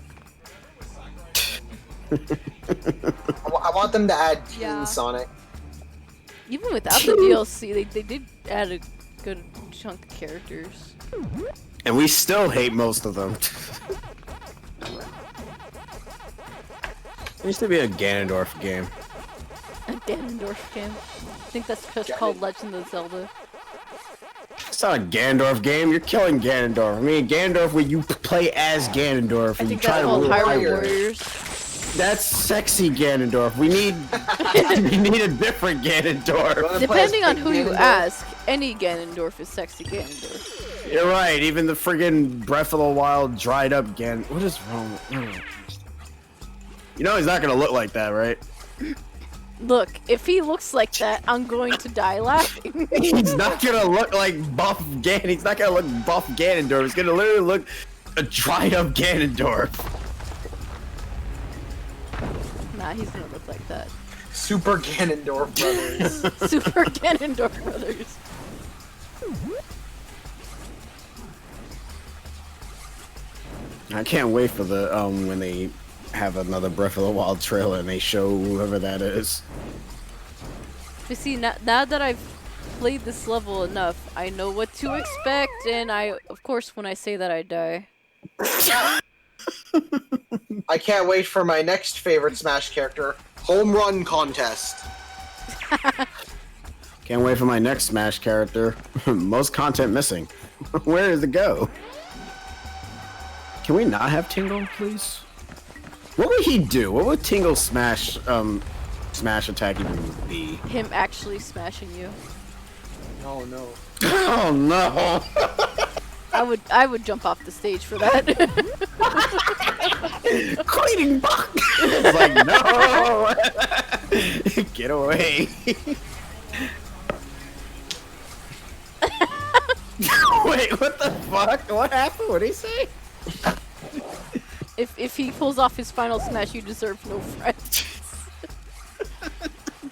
I want them to add Teen Yeah. Sonic. Even without the DLC, they did add a good chunk of characters. And we still hate most of them. There used to be a Ganondorf game. A Ganondorf game. I think that's just called Legend of Zelda. It's not a Ganondorf game. You're killing Ganondorf. I mean, Ganondorf where you play as Ganondorf I and you think try that's to called rule Hyrule fire. Warriors. That's sexy Ganondorf. We need we need a different Ganondorf. Depending on who you ask, any Ganondorf is sexy Ganondorf. You're right. Even the friggin' Breath of the Wild dried up Gan. What is wrong with you? Know he's not gonna look like that, right? Look, if he looks like that, I'm going to die laughing. He's not gonna look like buff Gan. He's not gonna look buff Ganondorf. He's gonna literally look a dried up Ganondorf. Nah, he's gonna look like that. Super Ganondorf brothers. Super Ganondorf brothers. I can't wait for the when they have another Breath of the Wild trailer and they show whoever that is. But see, now that I've played this level enough, I know what to expect, and of course, when I say that, I die. I can't wait for my next favorite Smash character, Home Run Contest. Can't wait for my next Smash character. Most content missing. Where does it go? Can we not have Tingle, please? What would he do? What would Tingle smash attack even be? Him actually smashing you. Oh no. Oh no! I would jump off the stage for that. Cleaning buck! It's like, no! Get away! Wait, what the fuck? What happened? What did he say? If he pulls off his final smash, you deserve no friends.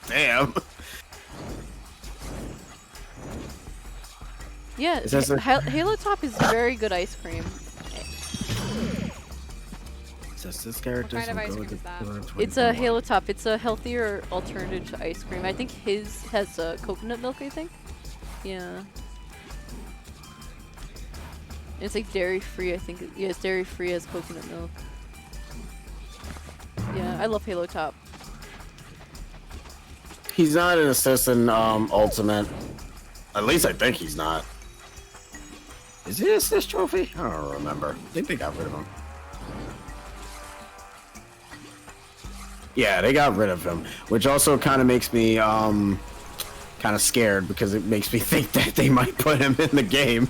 Damn. Yeah, Is that Halo Top is very good ice cream. Is this character? What kind of ice cream is that? It's a Halo Top. It's a healthier alternative to ice cream. I think his has coconut milk, I think. Yeah. It's like dairy free, I think. Yeah, it's dairy free, as coconut milk. Yeah, I love Halo Top. He's not an assistant ultimate. At least I think he's not. Is he an assist trophy? I don't remember. I think they got rid of him. Yeah, they got rid of him, which also kind of makes me kind of scared because it makes me think that they might put him in the game.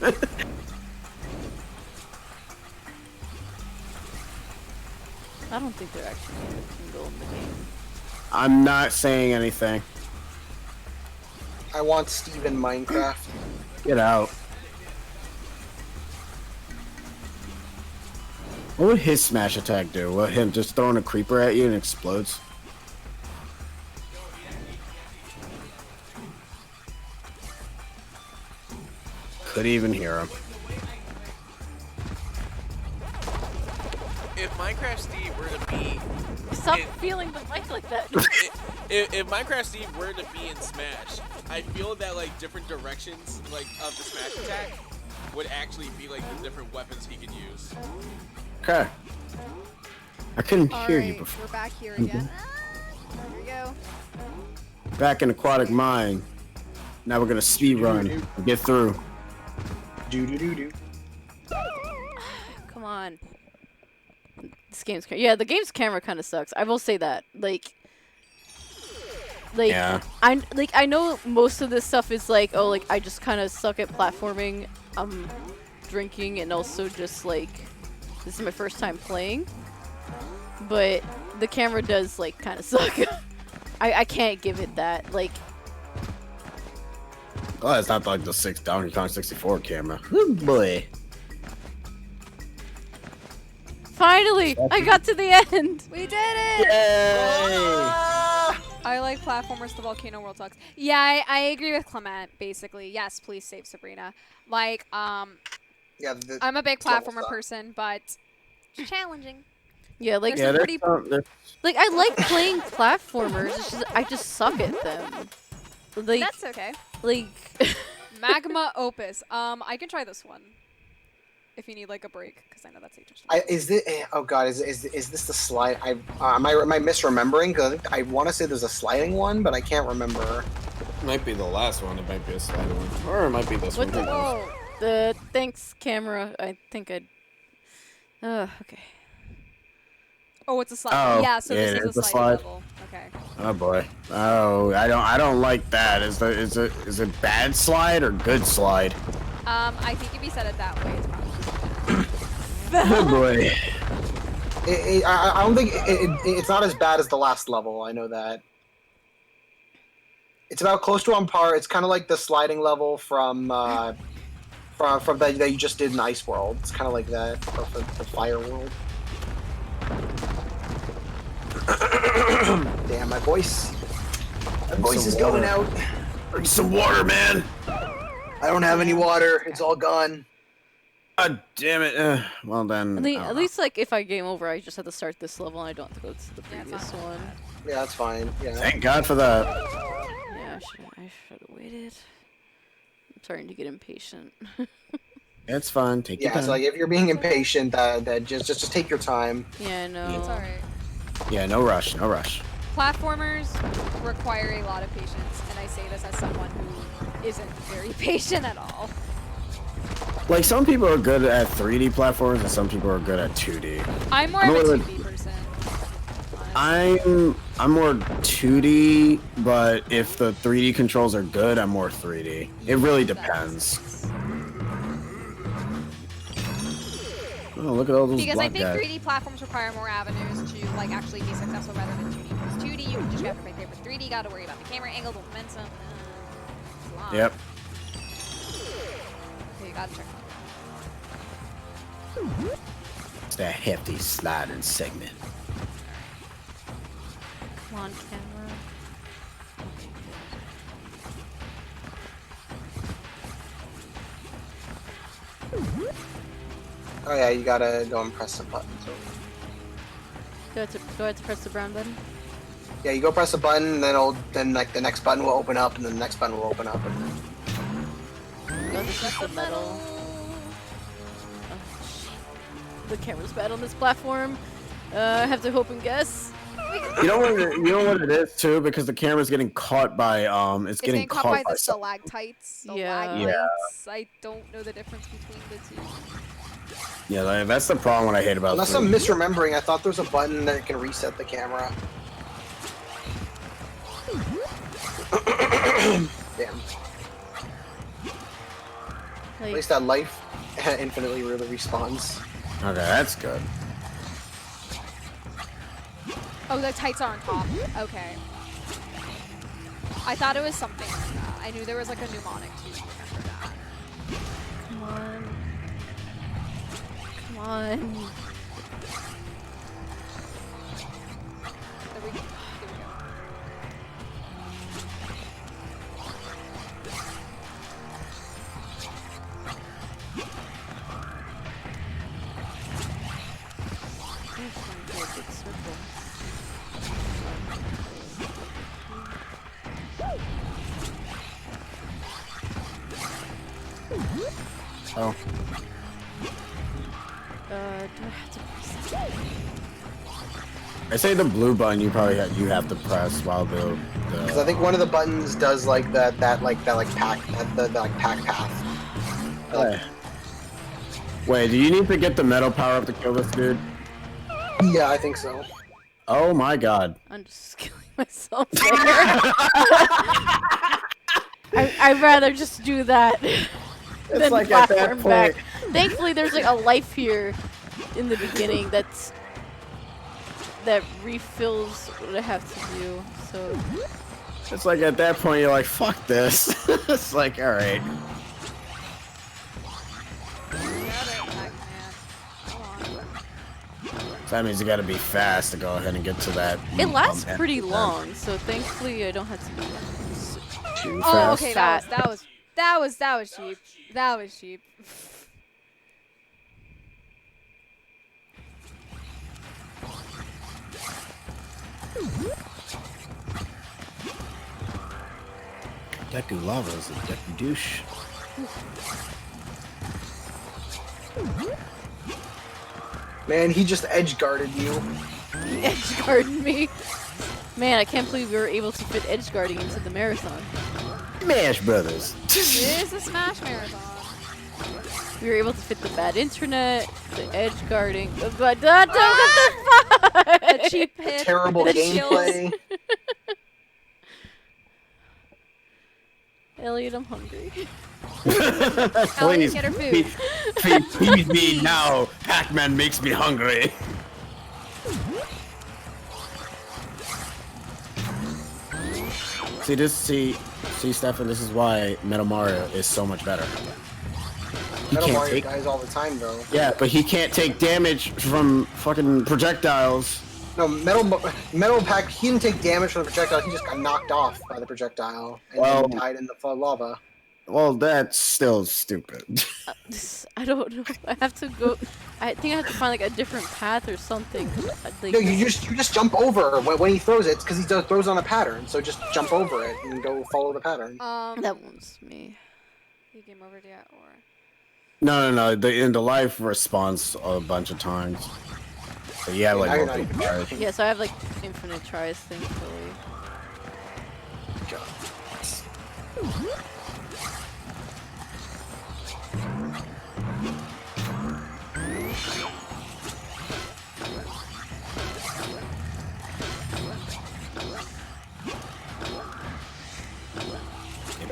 I don't think they're actually going to Tingle in the game. I'm not saying anything. I want Steve in Minecraft. Get out. What would his smash attack do? What, him just throwing a creeper at you and it explodes? Couldn't even hear him. If Minecraft Steve were to be Stop feeling the mic like that. if Minecraft Steve were to be in Smash, I feel that like different directions like of the Smash attack would actually be like the different weapons he could use. Okay. I couldn't hear you Alright, before. we're back here again. There we go. Back in Aquatic Mine. Now we're gonna speed run and get through. Do do do do. Come on. This game's the game's camera kind of sucks. I will say that. Like Yeah. I know most of this stuff is like, oh, like I just kind of suck at platforming. I'm drinking and also just like this is my first time playing. But the camera does like kind of suck. I can't give it that. Like Oh, it's not like the Donkey Kong 64 camera. Oh boy. Finally, I got to the end. We did it! Yay! I like platformers. The Volcano World sucks. Yeah, I agree with Clement. Basically, yes. Please save Sabrina. Like, Yeah, I'm a big level platformer suck. person, but it's challenging. Yeah, like There's some pretty. like I like playing platformers. It's just I just suck at them. Like That's okay. like Magma Opus. I can try this one. If you need like a break, because I know that's interesting. Is this? Oh God, is this the slide? Am I misremembering? Because I want to say there's a sliding one, but I can't remember. Might be the last one. It might be a slide one, or it might be this what one. the Who knows? the thanks camera. I think I'd. Okay. Oh, it's a slide. Oh, Yeah, so yeah, this it's is a a slide slide. level. Okay. Oh boy. Oh, I don't like that. Is it bad slide or good slide? I think if you said it that way, it's probably. Oh boy. I don't think it's not as bad as the last level. I know that. It's about close to on par. It's kind of like the sliding level from that you just did in Ice World. It's kind of like that, or for the Fire World. Damn, my voice. My voice is going out. Bring some water, man. I don't have any water. It's all gone. God damn it. Well then. At least like if I game over, I just have to start this level and I don't have to go to the Yeah, it's previous not one. Yeah, that's fine. Yeah. Thank God for that. Yeah, I should have waited. I'm starting to get impatient. It's fun. Take your Yeah, time. so like if you're being impatient, that just take your time. Yeah, I know. It's alright. Yeah, no rush. No rush. Platformers require a lot of patience, and I say this as someone who isn't very patient at all. Like some people are good at 3D platforms, and some people are good at 2D. I'm more I'm of a more 2D person. honestly. I'm more 2D, but if the 3D controls are good, I'm more 3D. It really depends. Oh, look at all those Because black I think guys. 3D platforms require more avenues to like actually be successful rather than 2D. Because 2D you can just grab it right there, but 3D you gotta worry about the camera angle, the momentum. It's a lot. Yep. So you gotta check It's that hefty sliding segment. Come on, camera. Oh yeah, you gotta go and press the button. So. Do I have to press the brown button? Yeah, you go press a button, and then like the next button will open up, and then the next button will open up. And then... Oh, this is the metal. Oh, shit. The camera's bad on this platform. I have to hope and guess. You know what it is too, because the camera's getting caught by It's getting caught by the stalactites. Yeah. Stalagmites. I don't know the difference between the two. Yeah, like, that's the problem what I hate about. Unless 3D. I'm misremembering, I thought there was a button that can reset the camera. Damn. At Like, least that life infinitely really respawns. Okay, that's good. Oh, the tights are on top. Okay. I thought it was something like that. I knew there was like a mnemonic too. Remember that. come on. Come on. There we go. Here we go. I'm trying to do a big circle. Oh, Do I have to press it? I say the blue button. You probably have to press while the. Because I think one of the buttons does like that pack path. Hey. Wait, do you need to get the metal power up to kill this dude? Yeah, I think so. Oh my God. I'm just killing myself there. I'd rather just do that than like at that platform back. point- Thankfully, there's like a life here in the beginning that refills what I have to do. So It's like at that point you're like, fuck this. It's like, all right. Got it, Pac-Man. Come on. That means you gotta be fast to go ahead and get to that. It lasts end pretty event. long, so thankfully I don't have to be Too Oh, fast. okay. Fat. That was cheap. That was cheap. Deku Lava is a Deku douche. Man, he just edge guarded you. edge guarding me. Man, I can't believe we were able to fit edge guarding into the marathon. Smash Brothers. It is a Smash Marathon. We were able to fit the bad internet, the edge guarding, what the fuck? The cheap hit. Terrible the gameplay. Elliot, I'm hungry. Elliot, Please, get her food. feed me now. Pac-Man makes me hungry. See, Stefan, this is why Metal Mario is so much better. He Metal can't Mario take, dies all the time, though. yeah, but he can't take damage from fucking projectiles. No, Metal Pack, he didn't take damage from the projectile, he just got knocked off by the projectile and Well- then died in the lava. Well, that's still stupid. I don't know. I have to go. I think I have to find like a different path or something. Like, No, you just jump over when he throws it, it's because he throws on a pattern, so just jump over it and go follow the pattern. that one's me. You game over yet, or? No. The life response a bunch of times. So you have Now like you're multiple not even tries. trying. Yeah, so I have like infinite tries, thankfully.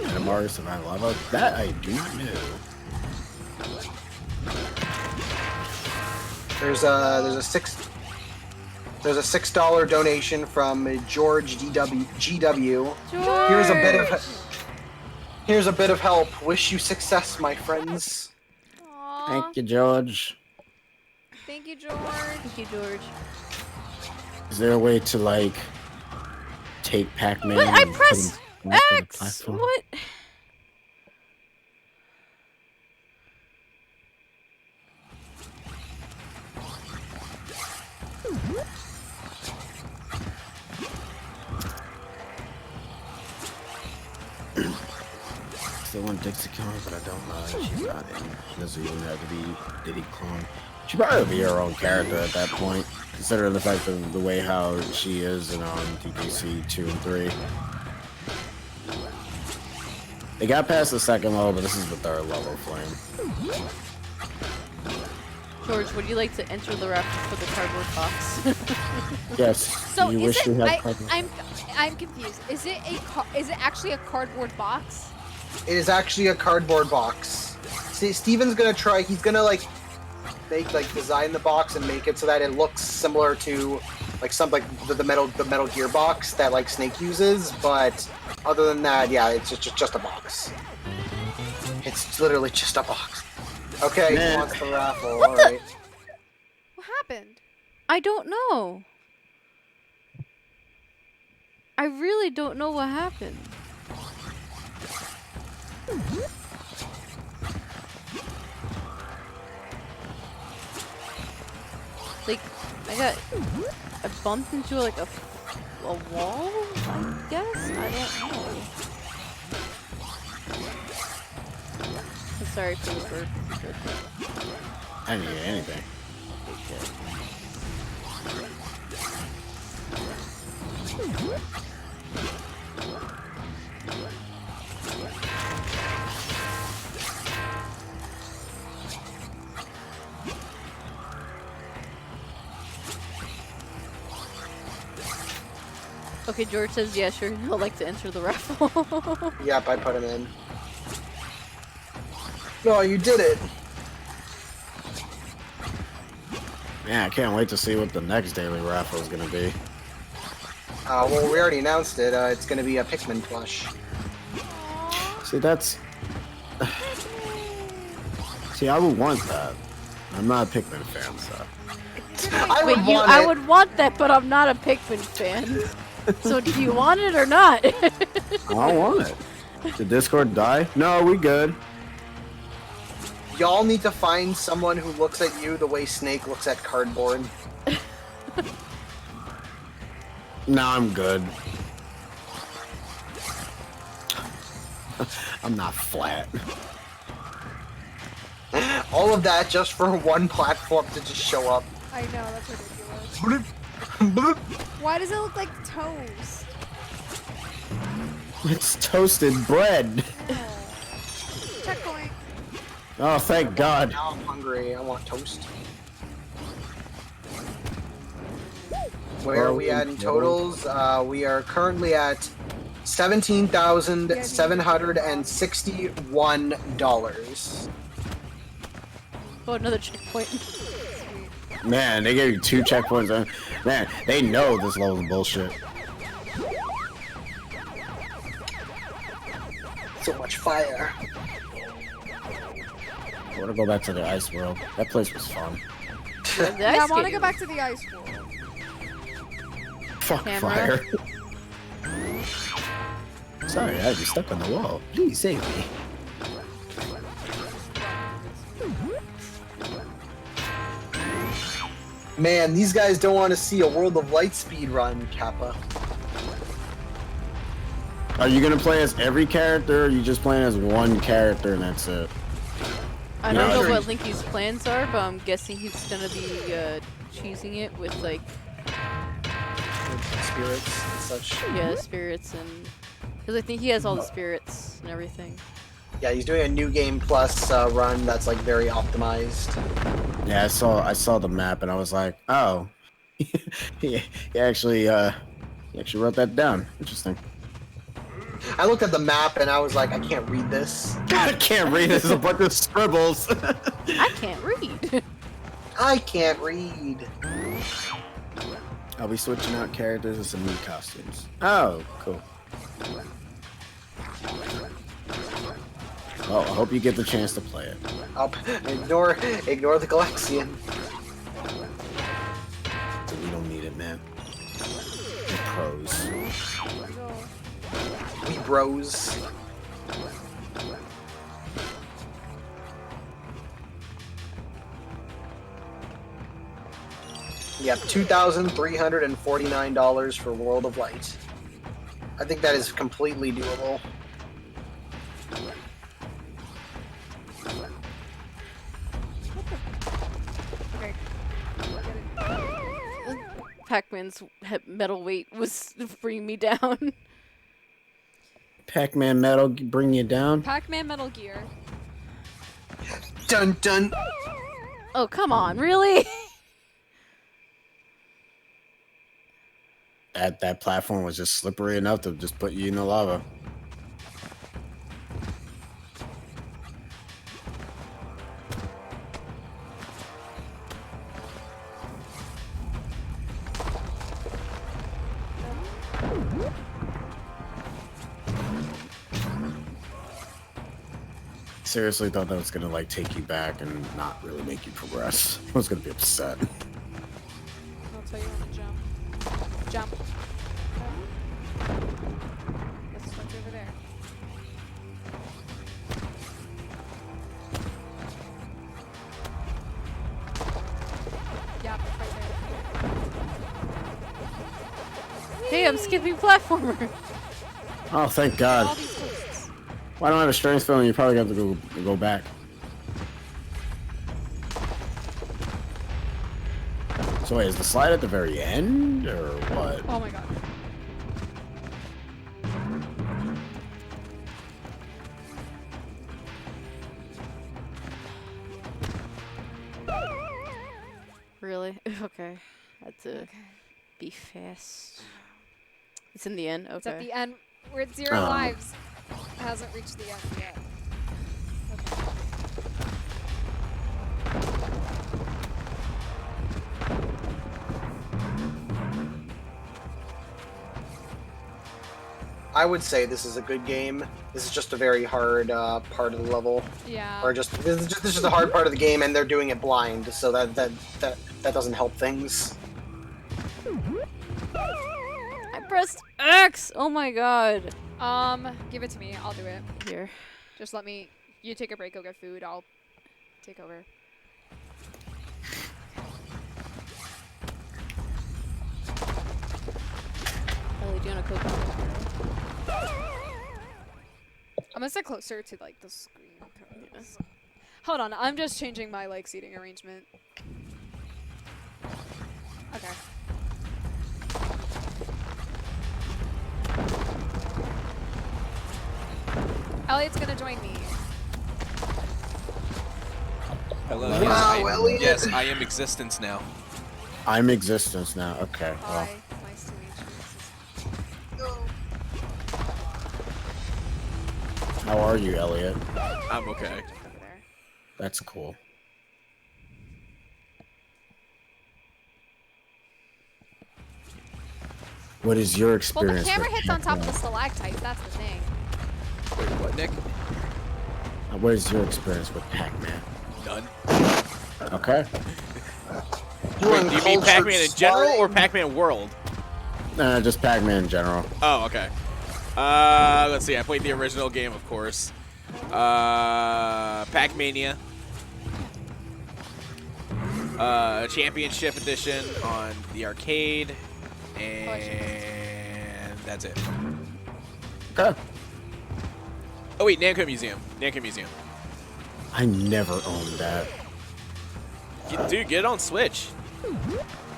Metal Mario Survival Lava? That I do not know. There's a $6 donation from George GW. Here's a bit of help. Wish you success, my friends. Aww. Thank you, George. Thank you, George. Thank you, George. Is there a way to like take Pac-Man? But I and put pressed him back on the X! platform? What? Still want Dixie clone, but I don't know. She's not in. She doesn't even have to be Diddy clone. She probably be her own character at that point, considering the fact of the way how she is in DKC 2 and 3. They got past the second level, but this is the third level flame. George, would you like to enter the raffle for the cardboard box? Yes. So you is wish it? you had cardboard. I'm confused. Is it actually a cardboard box? It is actually a cardboard box. See, Steven's gonna try. He's gonna like design the box and make it so that it looks similar to like something like the Metal Gear box that like Snake uses. But other than that, yeah, it's just a box. It's literally just a box. Okay, Man. he wants the raffle. All right. What happened? I don't know. I really don't know what happened. Like, I bumped into like a wall, I guess? I don't know. I'm sorry for the bird. I didn't get anything. Okay, George says, yeah, sure, he'll like to enter the raffle. Yep, I put him in. No, you did it. Man, I can't wait to see what the next daily raffle is gonna be. Well, we already announced it. It's gonna be a Pikmin plush. See, that's. See, I would want that. I'm not a Pikmin fan, so. I would Wait, want I it. would want that, but I'm not a Pikmin fan. So do you want it or not? I don't want it. Did Discord die? No, we good. Y'all need to find someone who looks at you the way Snake looks at cardboard. No, I'm good. I'm not flat. All of that just for one platform to just show up. I know, that's ridiculous. Bloop, bloop. Why does it look like toast? It's toasted bread. Oh. Checkpoint. Oh, thank God. Now I'm hungry. I want toast. Where are we at in totals? We are currently at $17,761. Oh, another checkpoint. Man, they gave you 2 checkpoints. Man, they know this level is bullshit. So much fire. I want to go back to the ice world. That place was fun. Yeah, I want to go back to the ice world. Fuck Camera. fire. Sorry, I was stuck on the wall. Please save me. Man, these guys don't want to see a World of Light speed run, Kappa. Are you gonna play as every character, or are you just playing as one character and that's it? I don't No, know what sure. Linky's plans are, but I'm guessing he's gonna be cheesing it with like Spirits and such. yeah spirits and because I think he has all the spirits and everything. Yeah, he's doing a new game plus run that's like very optimized. Yeah, I saw the map and I was like, oh, he actually wrote that down. Interesting. I looked at the map and I was like, I can't read this. I can't read. This is a bunch of scribbles. I can't read. I can't read. I'll be switching out characters and some new costumes. Oh, cool. Well, I hope you get the chance to play it. Up. Ignore the Galaxian. We don't need it, man. We're pros. We bros. Yep, $2,349 for World of Light. I think that is completely doable. Okay. Pac-Man's metal weight was bringing me down. Pac-Man Metal bring you down. Pac-Man Metal Gear. Dun dun. Oh come on, really? That platform was just slippery enough to just put you in the lava. Seriously thought that was gonna like take you back and not really make you progress. I was gonna be upset. I'll tell you when to jump. Jump. Let's switch over there. Yeah, right there. Hey, I'm skipping platformer. Oh, thank All God. these toasts. Well, I don't have a strange feeling you probably have to go back. So wait, is the slide at the very end, or what? Oh my god. Really? Okay. Had to be fast. It's in the end. It's at Okay. the end. We're at 0 Oh. lives. It hasn't reached the end yet. Okay. I would say this is a good game. This is just a very hard part of the level, Yeah. or just this is just a hard part of the game, and they're doing it blind. So that that doesn't help things. I pressed X. Oh my god. Give it to me. I'll do it. Here. Just let me. You take a break. Go get food. I'll take over. Ellie, do you want to cook on? I'm gonna sit closer to like the screen. Hold on. I'm just changing my like seating arrangement. Okay. Elliot's gonna join me. Hello. Wow, Elliot. Yes, I am existence now. I'm existence now. Okay. Well, Hi. Nice to meet you. how are you, Elliot? I'm okay. Over there. That's cool. What is your Well, experience? the camera with hits on top of the Pac-Man? stalactite. That's the thing. Wait, what, Nick? What is your experience with Pac-Man? None. Okay. Wait, do you mean Pac-Man in general or Pac-Man World? Just Pac-Man in general. Oh, okay. Let's see. I played the original game, of course. Pac-Mania. Championship Edition on the arcade. And that's it. Okay. Oh, wait, Namco Museum. Namco Museum. I never owned that. Dude, get it on Switch.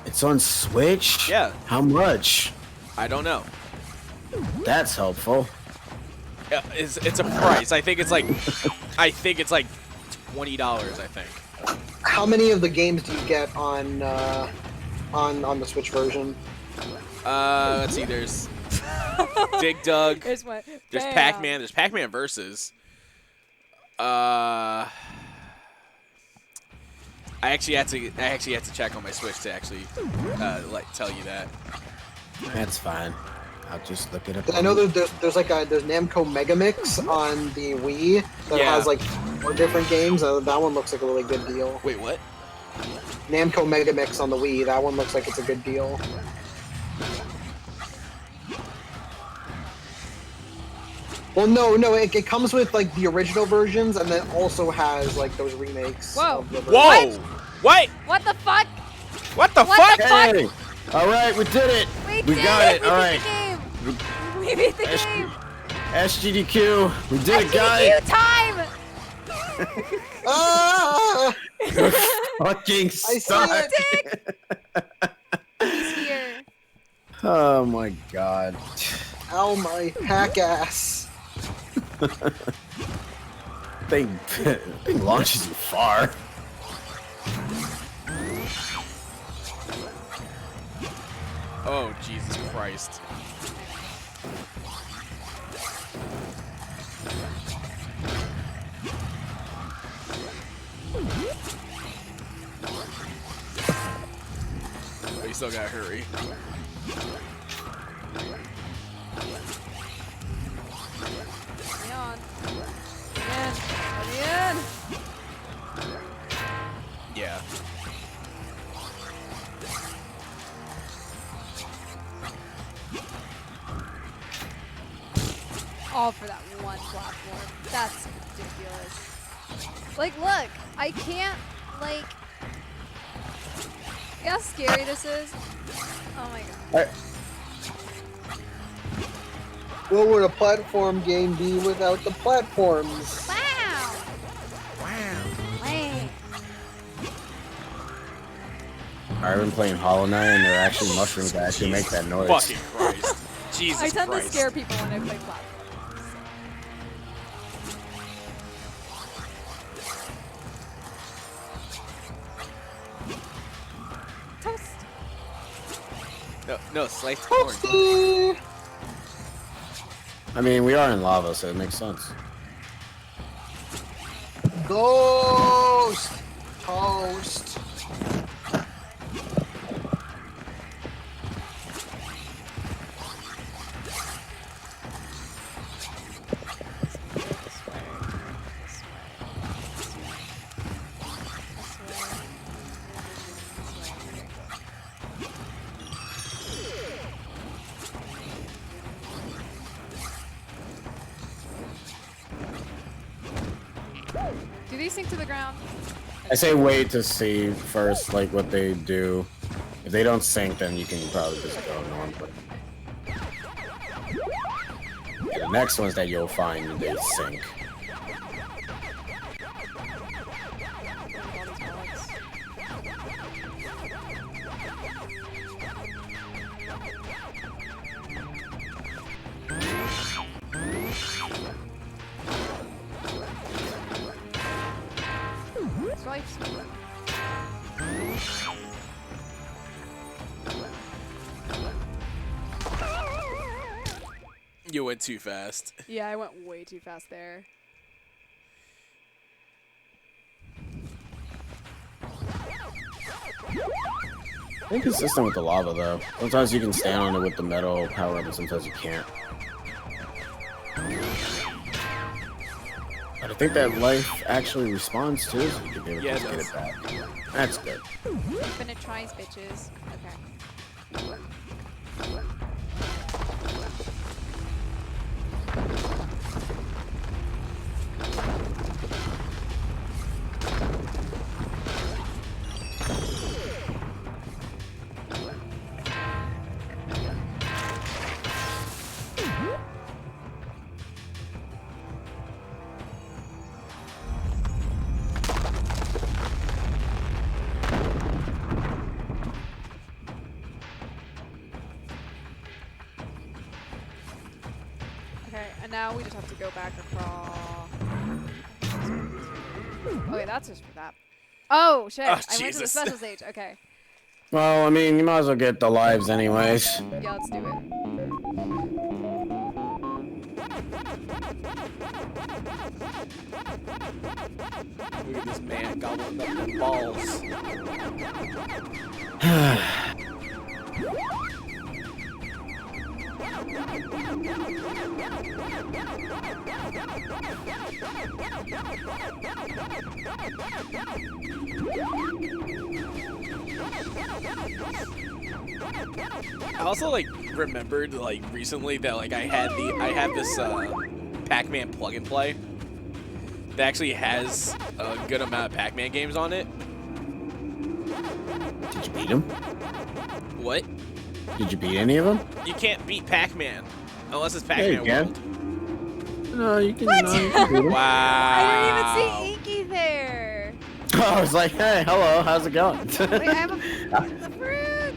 It's on Switch? Yeah. How much? I don't know. That's helpful. Yeah, it's a price. I think it's like $20. I think. How many of the games do you get on the Switch version? Let's see. There's Dig Dug. Here's what. There's Bam. Pac-Man. There's Pac-Man Versus. I actually had to check on my Switch to actually tell you that. That's fine. I'll just look it up. I know there's Namco Megamix on the Wii that Yeah. has like 4 different games. That one looks like a really good deal. Wait, what? Namco Megamix on the Wii. That one looks like it's a good deal. Well, no, it comes with like the original versions, and then also has like those remakes. Whoa. Of the Whoa! What? What the fuck? What the What fuck? the fuck? Hey! All right, we did it. We We did got it. We All beat right. the game. We beat the S- game. SGDQ. We did it, guys. SGDQ time. Ah! Fucking I see suck. it. He's here. Oh my god. Ow, my hack ass. Thing launches you far. Oh, Jesus Christ. Oh, you still gotta hurry. Hurry on. Hurry in. Yeah. All for that one platform. That's ridiculous. Like, look, I can't, like... See how scary this is? Oh my god. What would a platform game be without the platforms? Wow! Wow. I've been playing Hollow Knight, and there are actually mushrooms that actually make that noise. Fucking Christ. Jesus I tend Christ. to scare people when I play platforms. Toast. No, sliced corn. Toasty! I mean, we are in lava, so it makes sense. Ghost! Toast! Desync to the ground. I say wait to see first, like, what they do. If they don't sync, then you can probably just go normal. Yeah, the next ones that you'll find, they sync. You went too fast. Yeah, I went way too fast there. Inconsistent with the lava, though. Sometimes you can stand on it with the metal power up, and sometimes you can't. But I think that life actually responds too, so you can be able to just get it back. That's good. Infinite tries, bitches. Okay. And now we just have to go back across. Okay, that's just for that. Oh, shit. Oh, I went to the Jesus. special stage. Okay. Well, I mean, you might as well get the lives anyways. Yeah, let's do it. Look at this man gobbling up the balls. I also like remembered like recently that like I had this Pac-Man plug and play that actually has a good amount of Pac-Man games on it. Did you beat him? What? Did you beat any of them? You can't beat Pac-Man unless it's Yeah, you Pac-Man can. World. No, you can. No, you can beat him. Wow. I didn't even see Inky there. Oh, I was like, hey, hello, how's it going? Wait, I have the fruit.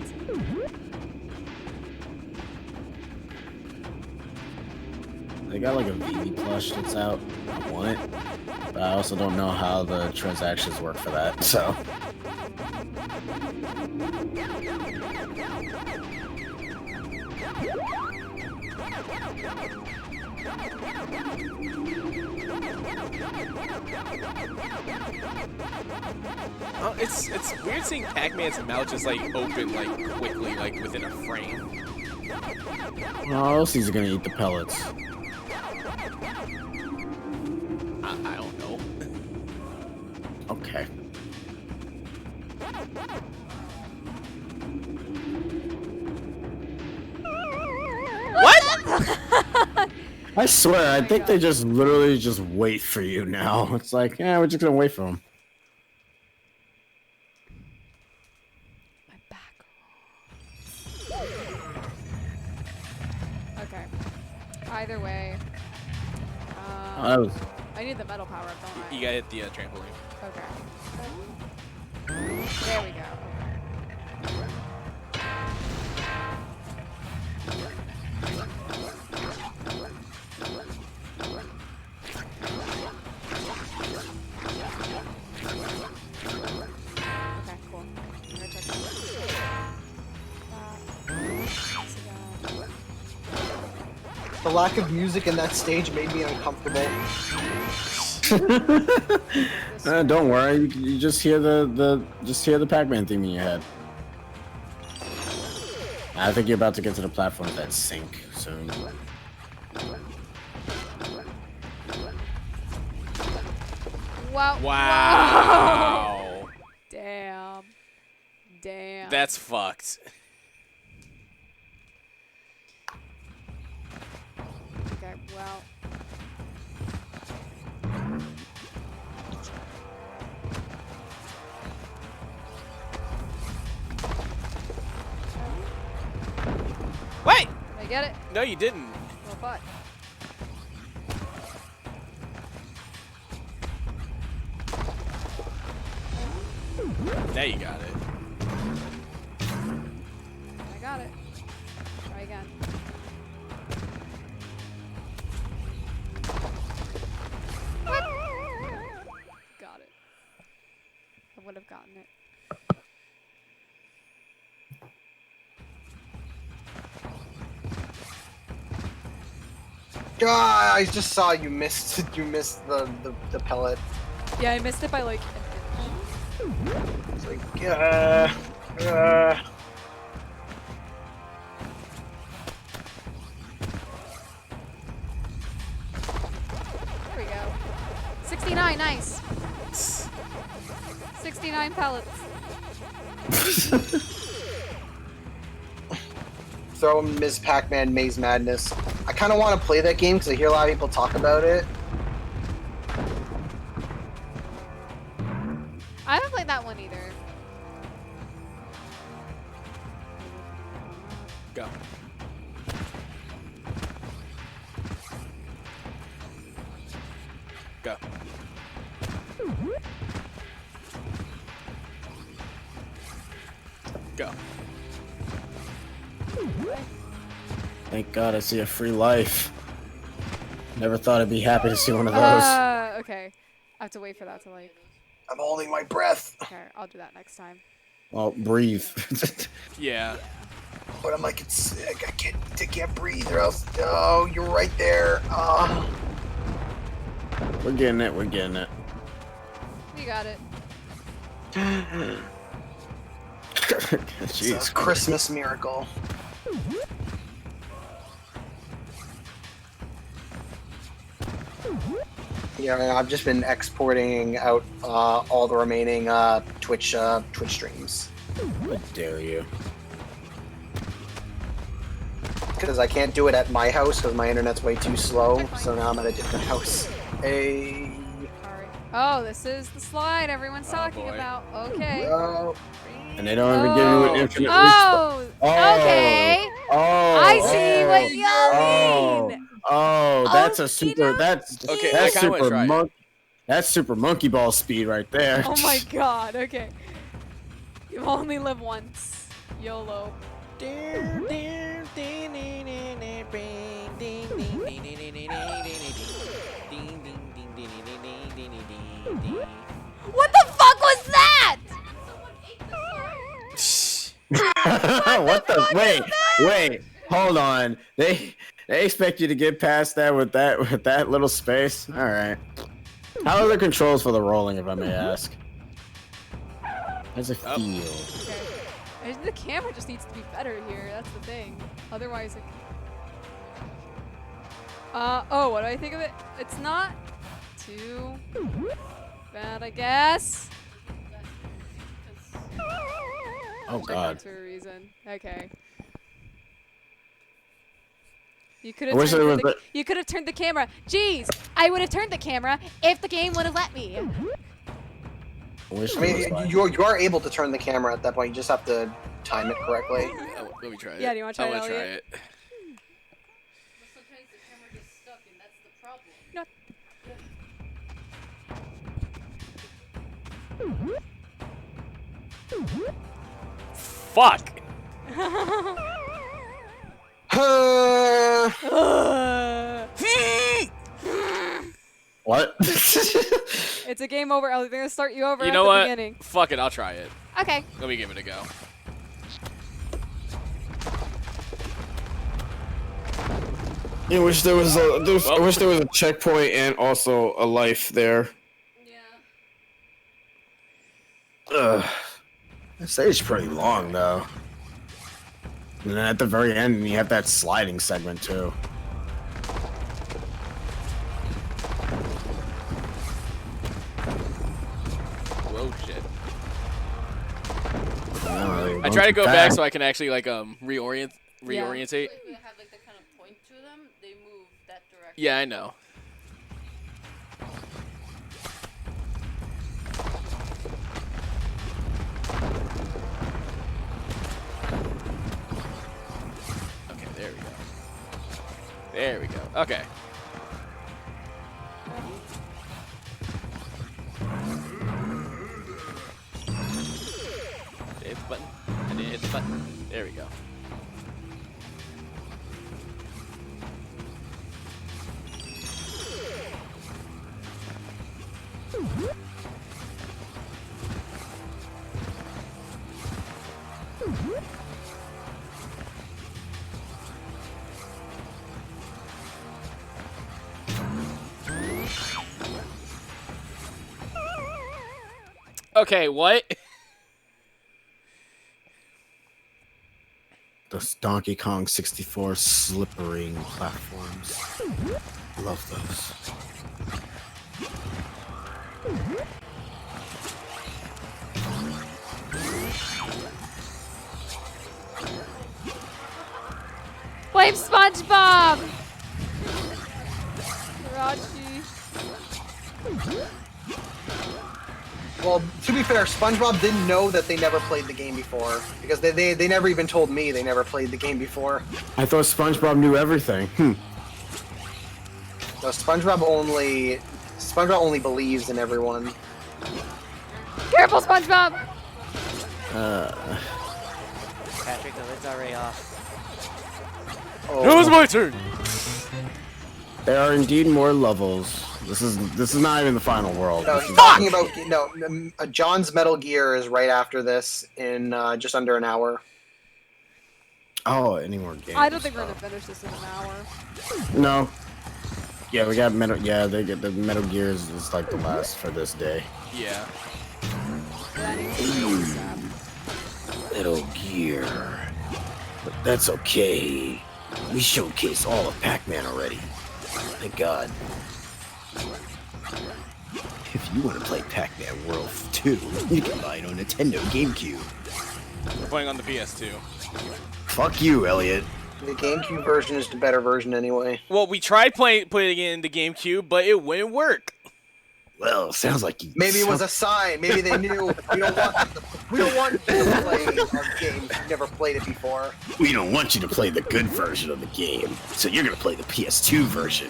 They got like a VV plush that's out. I want it. But I also don't know how the transactions work for that, so. Oh, it's weird seeing Pac-Man's mouth just like open like quickly, like within a frame. Well, else he's gonna eat the pellets. I don't know. Okay. What? I swear, I think they just literally just wait for you now. It's like, yeah, we're just gonna wait for him. My back. Okay. Either way. I need the metal power up, don't I? You gotta hit the trampoline. Okay. There we go. Okay, cool. I'm gonna check The lack of music in that stage made me uncomfortable. Don't worry, you just hear the Pac-Man theme in your head. I think you're about to get to the platforms that sink soon. Wow. Wow. Damn. Damn. That's fucked. Okay, well. Wait! Did I get it? No, you didn't. Oh, fuck. Now you got it. I got it. Try again. What? Got it. I would have gotten it. Ah, I just saw you missed. You missed the pellet. Yeah, I missed it by like. It's like, There we go. 69, nice. 69 pellets. Throw Ms. Pac-Man Maze Madness. I kind of want to play that game because I hear a lot of people talk about it. I haven't played that one either. Go. Go. Go. Thank God I see a free life. Never thought I'd be happy to see one of those. Okay. I have to wait for that to like. I'm holding my breath. Okay, I'll do that next time. Well, breathe. Yeah. But I'm like, it's I can't breathe or else. Oh, you're right there. We're getting it. We're getting it. You got it. It's Jeez. a Christmas miracle. Yeah, I've just been exporting out all the remaining Twitch streams How dare you? because I can't do it at my house because my internet's way too slow. So now I'm at a different house. Hey. Alright. Oh, this is the slide everyone's talking boy. about. Okay. Oh. And they don't even give you an infinite Oh, respawn. okay. Oh. I see what you mean. Oh, that's a Okey super. That's Okay, that's I kinda wanna super try it. monkey. That's super monkey ball speed right there. Oh my god, okay. You only live once. YOLO. What the fuck was that? What the? Wait. Hold on. They expect you to get past that with that little space. All right. How are the controls for the rolling, if I may ask? How does it feel? Okay. I think the camera just needs to be better here. That's the thing. Otherwise, it. Oh, what do I think of it? It's not too bad, I guess. Oh Check God. out for a reason. Okay. You I wish there was. you could have turned the camera. Jeez, I would have turned the camera if the game would have let me. I wish I there was mean, like- you are able to turn the camera at that point. You just have to time it correctly. Let me try it. Yeah, do you wanna try I it, wanna try Elliot? it. Sometimes the camera gets stuck, and that's the problem. No. Fuck. What? It's a game over. They're gonna start you over You at know the what? beginning. Fuck it, I'll try it. Okay. Let me give it a go. I wish there was a. I Well. wish there was a checkpoint and also a life there. Yeah. Ugh. That stage is pretty long though. And then at the very end, you have that sliding segment too. Whoa, shit. Oh, I try to go back so I can actually like reorientate. If they have like the kind of point to them, they move that direction. Yeah, I know. Okay, There we go. There we go. Okay. Hit the button. I didn't hit the button. There we go. Okay, what? Those Donkey Kong 64 slippering platforms. Love those. Blame SpongeBob! Rachi. Well, to be fair, SpongeBob didn't know that they never played the game before because they never even told me they never played the game before. I thought SpongeBob knew everything. No, SpongeBob only believes in everyone. Careful, SpongeBob! Patrick, the lid's already off. Oh. It was my turn. There are indeed more levels. This is not even the final world. No, This he's is- talking about John's Metal Gear is right after this in just under an hour. Oh, any more games? I don't think we're gonna finish this in an hour. No. Yeah, we got Metal. Yeah, they get the Metal Gears is like the last for this day. Yeah. Metal Gear. But that's okay. We showcased all of Pac-Man already. Thank God. If you want to play Pac-Man World 2, you can buy it on Nintendo GameCube. We're playing on the PS2. Fuck you, Elliot. The GameCube version is the better version anyway. Well, we tried putting it in the GameCube, but it wouldn't work. Well, sounds like you. Maybe it was a sign. Maybe they knew we don't want you to play our game. You've never played it before. We don't want you to play the good version of the game, so you're gonna play the PS2 version.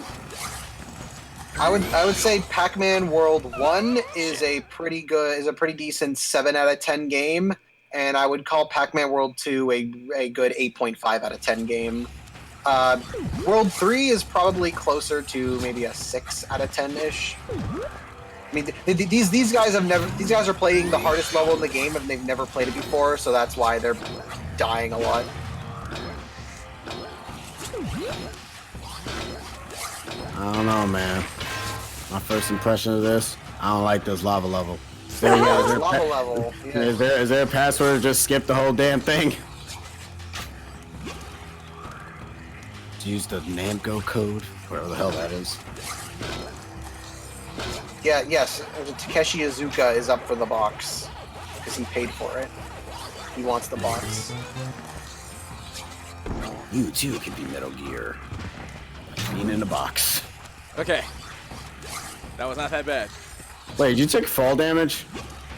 I would say Pac-Man World 1 is a pretty decent 7 out of 10 game, and I would call Pac-Man World 2 a good 8.5 out of 10 game. World 3 is probably closer to maybe a 6 out of 10-ish. I mean, these guys are playing the hardest level in the game and they've never played it before, so that's why they're dying a lot. I don't know, man. My first impression of this, I don't like this lava level. Is there, Lava level. Yeah. is there a password to just skip the whole damn thing? To use the Namco code, whatever the hell that is. Yeah, yes. Takeshi Iizuka is up for the box because he paid for it. He wants the box. You too can be Metal Gear. Being in a box. Okay. That was not that bad. Wait, you took fall damage?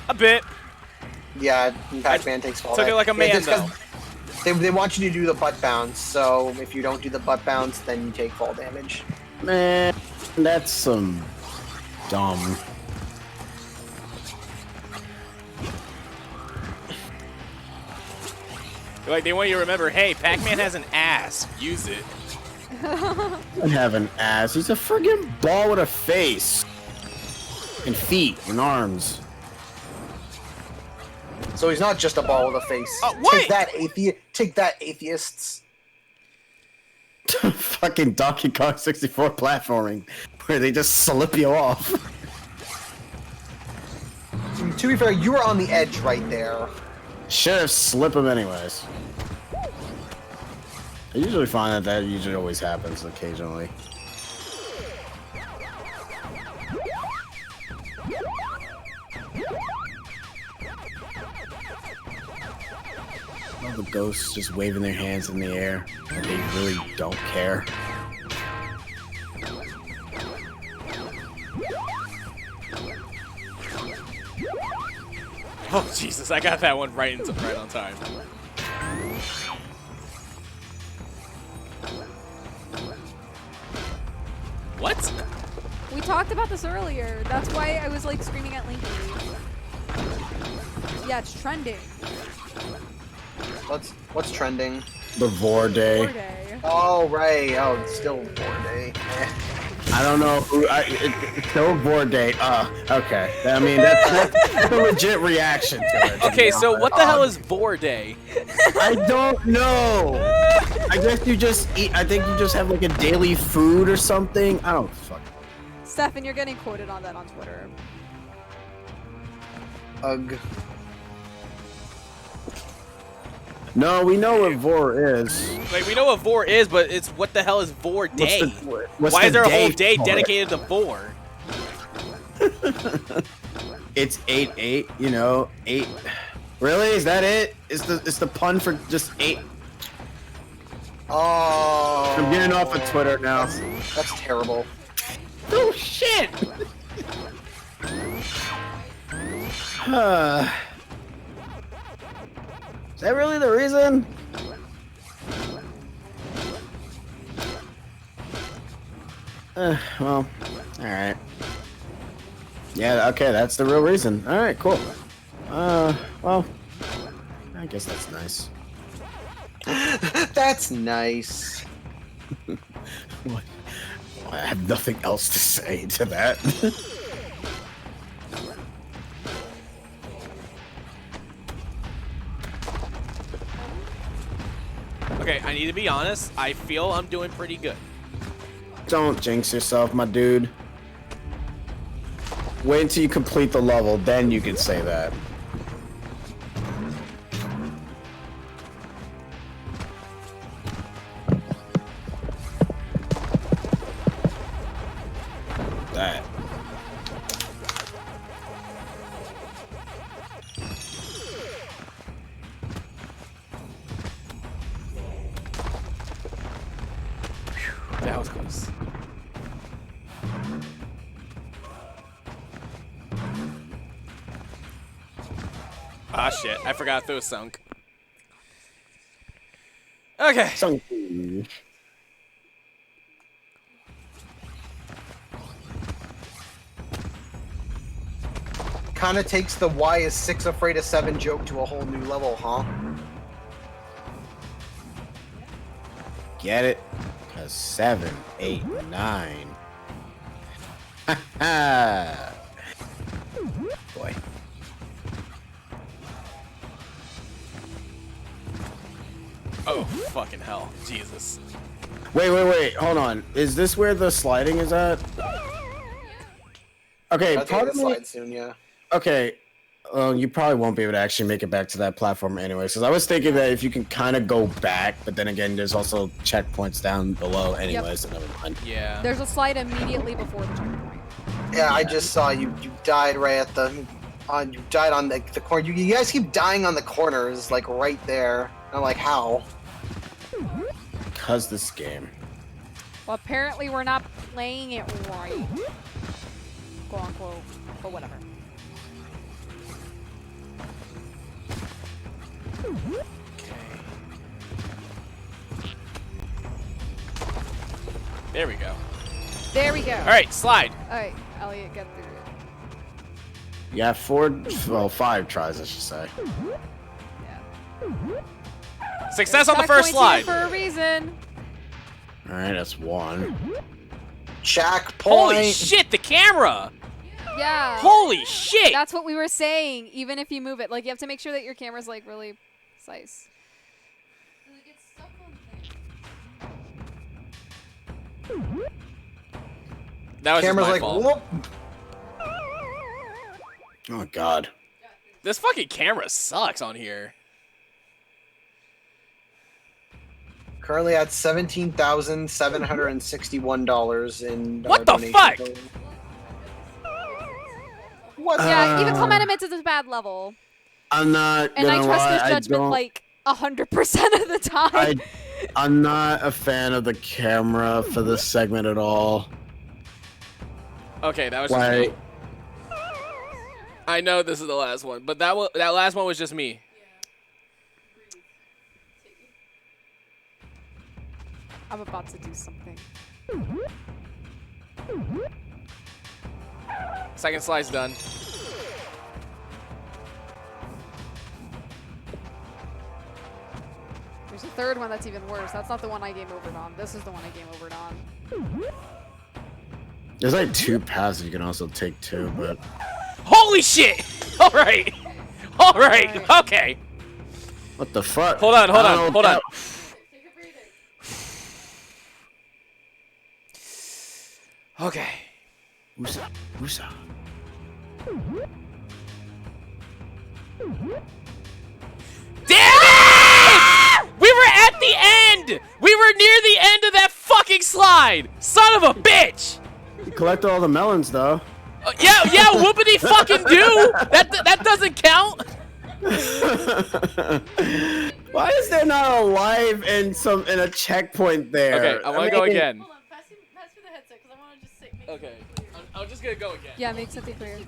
A bit. Yeah, Pac-Man takes fall. Took it like a man, it's 'cause though. They want you to do the butt bounce, so if you don't do the butt bounce, then you take fall damage. Man, that's some dumb. Like, they want you to remember, hey, Pac-Man has an ass. Use it. Doesn't have an ass. He's a friggin' ball with a face. And feet and arms. So he's not just a ball with a face. What? Take that, atheists. Fucking Donkey Kong 64 platforming, where they just slip you off. To be fair, you were on the edge right there. Should've slipped him anyways. I usually find that usually always happens occasionally. All the ghosts just waving their hands in the air, and they really don't care. Oh, Jesus, I got that one right on time. talked about this earlier. That's why I was like screaming at Linky. Yeah, it's trending. What's trending? The Vor Day. Vor Day. Oh right. Oh, it's still Vor Day. I don't know who. It's still Vor Day. Okay. I mean, that's a legit reaction to it. Okay, so what the hell is Vor Day? I don't know. I guess you just eat. I think you just have like a daily food or something. I don't fuck. Stefan, you're getting quoted on that on Twitter. Ugh. No, we know what Vor is. Like, we know what Vor is, but it's what the hell is Vor Day? What's Why the is there a whole day for it? dedicated to Vor? It's 8/8. You know, 8. Really? Is that it? It's the pun for just 8. Oh. I'm getting off of Twitter now. That's terrible. Oh shit! Is that really the reason? Well, alright. Yeah, okay, that's the real reason. Alright, cool. Well, I guess that's nice. That's nice. What? I have nothing else to say to that. Okay, I need to be honest. I feel I'm doing pretty good. Don't jinx yourself, my dude. Wait until you complete the level, then you can say that. That. That was close. Ah, shit. I forgot if it was sunk. Okay. Something. Kind of takes the "why is 6 afraid of 7" joke to a whole new level, huh? Get it? 'Cause 7, 8, 9. Ha ha! Boy. Oh, fucking hell. Jesus. Wait. Hold on. Is this where the sliding is at? Okay, That's part gonna of me. slide soon, yeah. Okay. You probably won't be able to actually make it back to that platform anyway. Because I was thinking that if you can kind of go back, but then again, there's also checkpoints down below anyway, so never mind. Yeah. There's a slide immediately before the checkpoint. Yeah, I just saw you. You died right at the. You died on the corner. You guys keep dying on the corners, like right there. I'm like, how? Because this game. Well, apparently we're not playing it right. Quote unquote. But whatever. There we go. There we go. All right, slide. Alright, Elliot, get through it. Yeah, 5 tries, I should say. Yeah. Success on the first slide. For a reason. All right, that's 1. Checkpoint. Holy shit, the camera. Yeah. Holy shit. That's what we were saying. Even if you move it, like you have to make sure that your camera's like really precise. That was just Camera's my like, fault. whoop. Oh, God. This fucking camera sucks on here. Currently at $17,761 in. What the donation. fuck? What? Yeah, even Clement admits it's a bad level. I'm not And I gonna trust lie, his judgment like 100% of the time. I'm not a fan of the camera for this segment at all. Okay, that was just Why? me. I know this is the last one, but that last one was just me. I'm about to do something. Second slide's done. There's a third one that's even worse. That's not the one I game overed on. This is the one I game overed on. There's like 2 paths you can also take too, but Holy shit! All right. All right. Okay. what the fuck? Hold on. Hold I don't on. know Hold on. what Okay. Usa. Damn it! We were at the end! We were near the end of that fucking slide! Son of a bitch! You collect all the melons though. Yeah, whoopity fucking do! That doesn't count! Why is there not a live and a checkpoint there? Okay, I want to go again. Hold on, pass me the headset because I want to just say. Okay, I'm just gonna go again. Yeah, make something clear.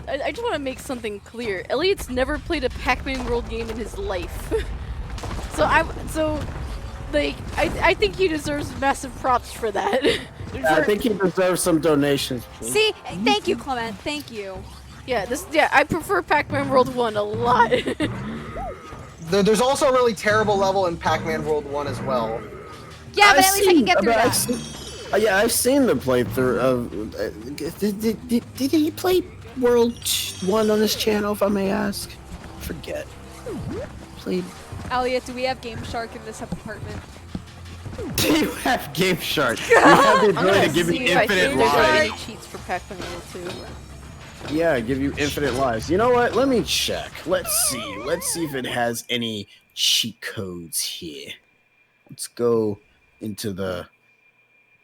I just want to make something clear. Elliot's never played a Pac-Man World game in his life. I think he deserves massive props for that. I think he deserves some donations. Please. See, thank you, Clement. Thank you. Yeah, I prefer Pac-Man World 1 a lot. There's also a really terrible level in Pac-Man World 1 as well. Yeah, but at least I can get through that. Yeah, I've seen the playthrough of. Did he play World 1 on this channel, if I may ask? Forget. Played. Elliot, do we have Game Shark in this apartment? Do you have Game Shark? You have the ability to give me infinite There's lives. any cheats for Pac-Man World 2. Yeah, I give you infinite lives. You know what? Let me check. Let's see. Let's see if it has any cheat codes here. Let's go into the.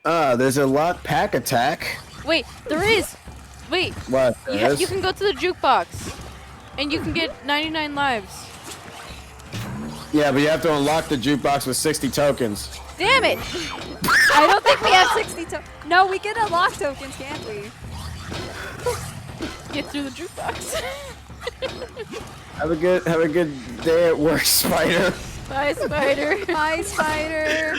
There's a lot pack attack. Wait, there is. Wait. What? You can go to the jukebox, and you can get 99 lives. Yeah, but you have to unlock the jukebox with 60 tokens. Damn it! I don't think we have 60 tokens. No, we can unlock tokens, can't we? Get through the jukebox. Have a good day at work, Spider. Bye, Spider. Hi, Spider.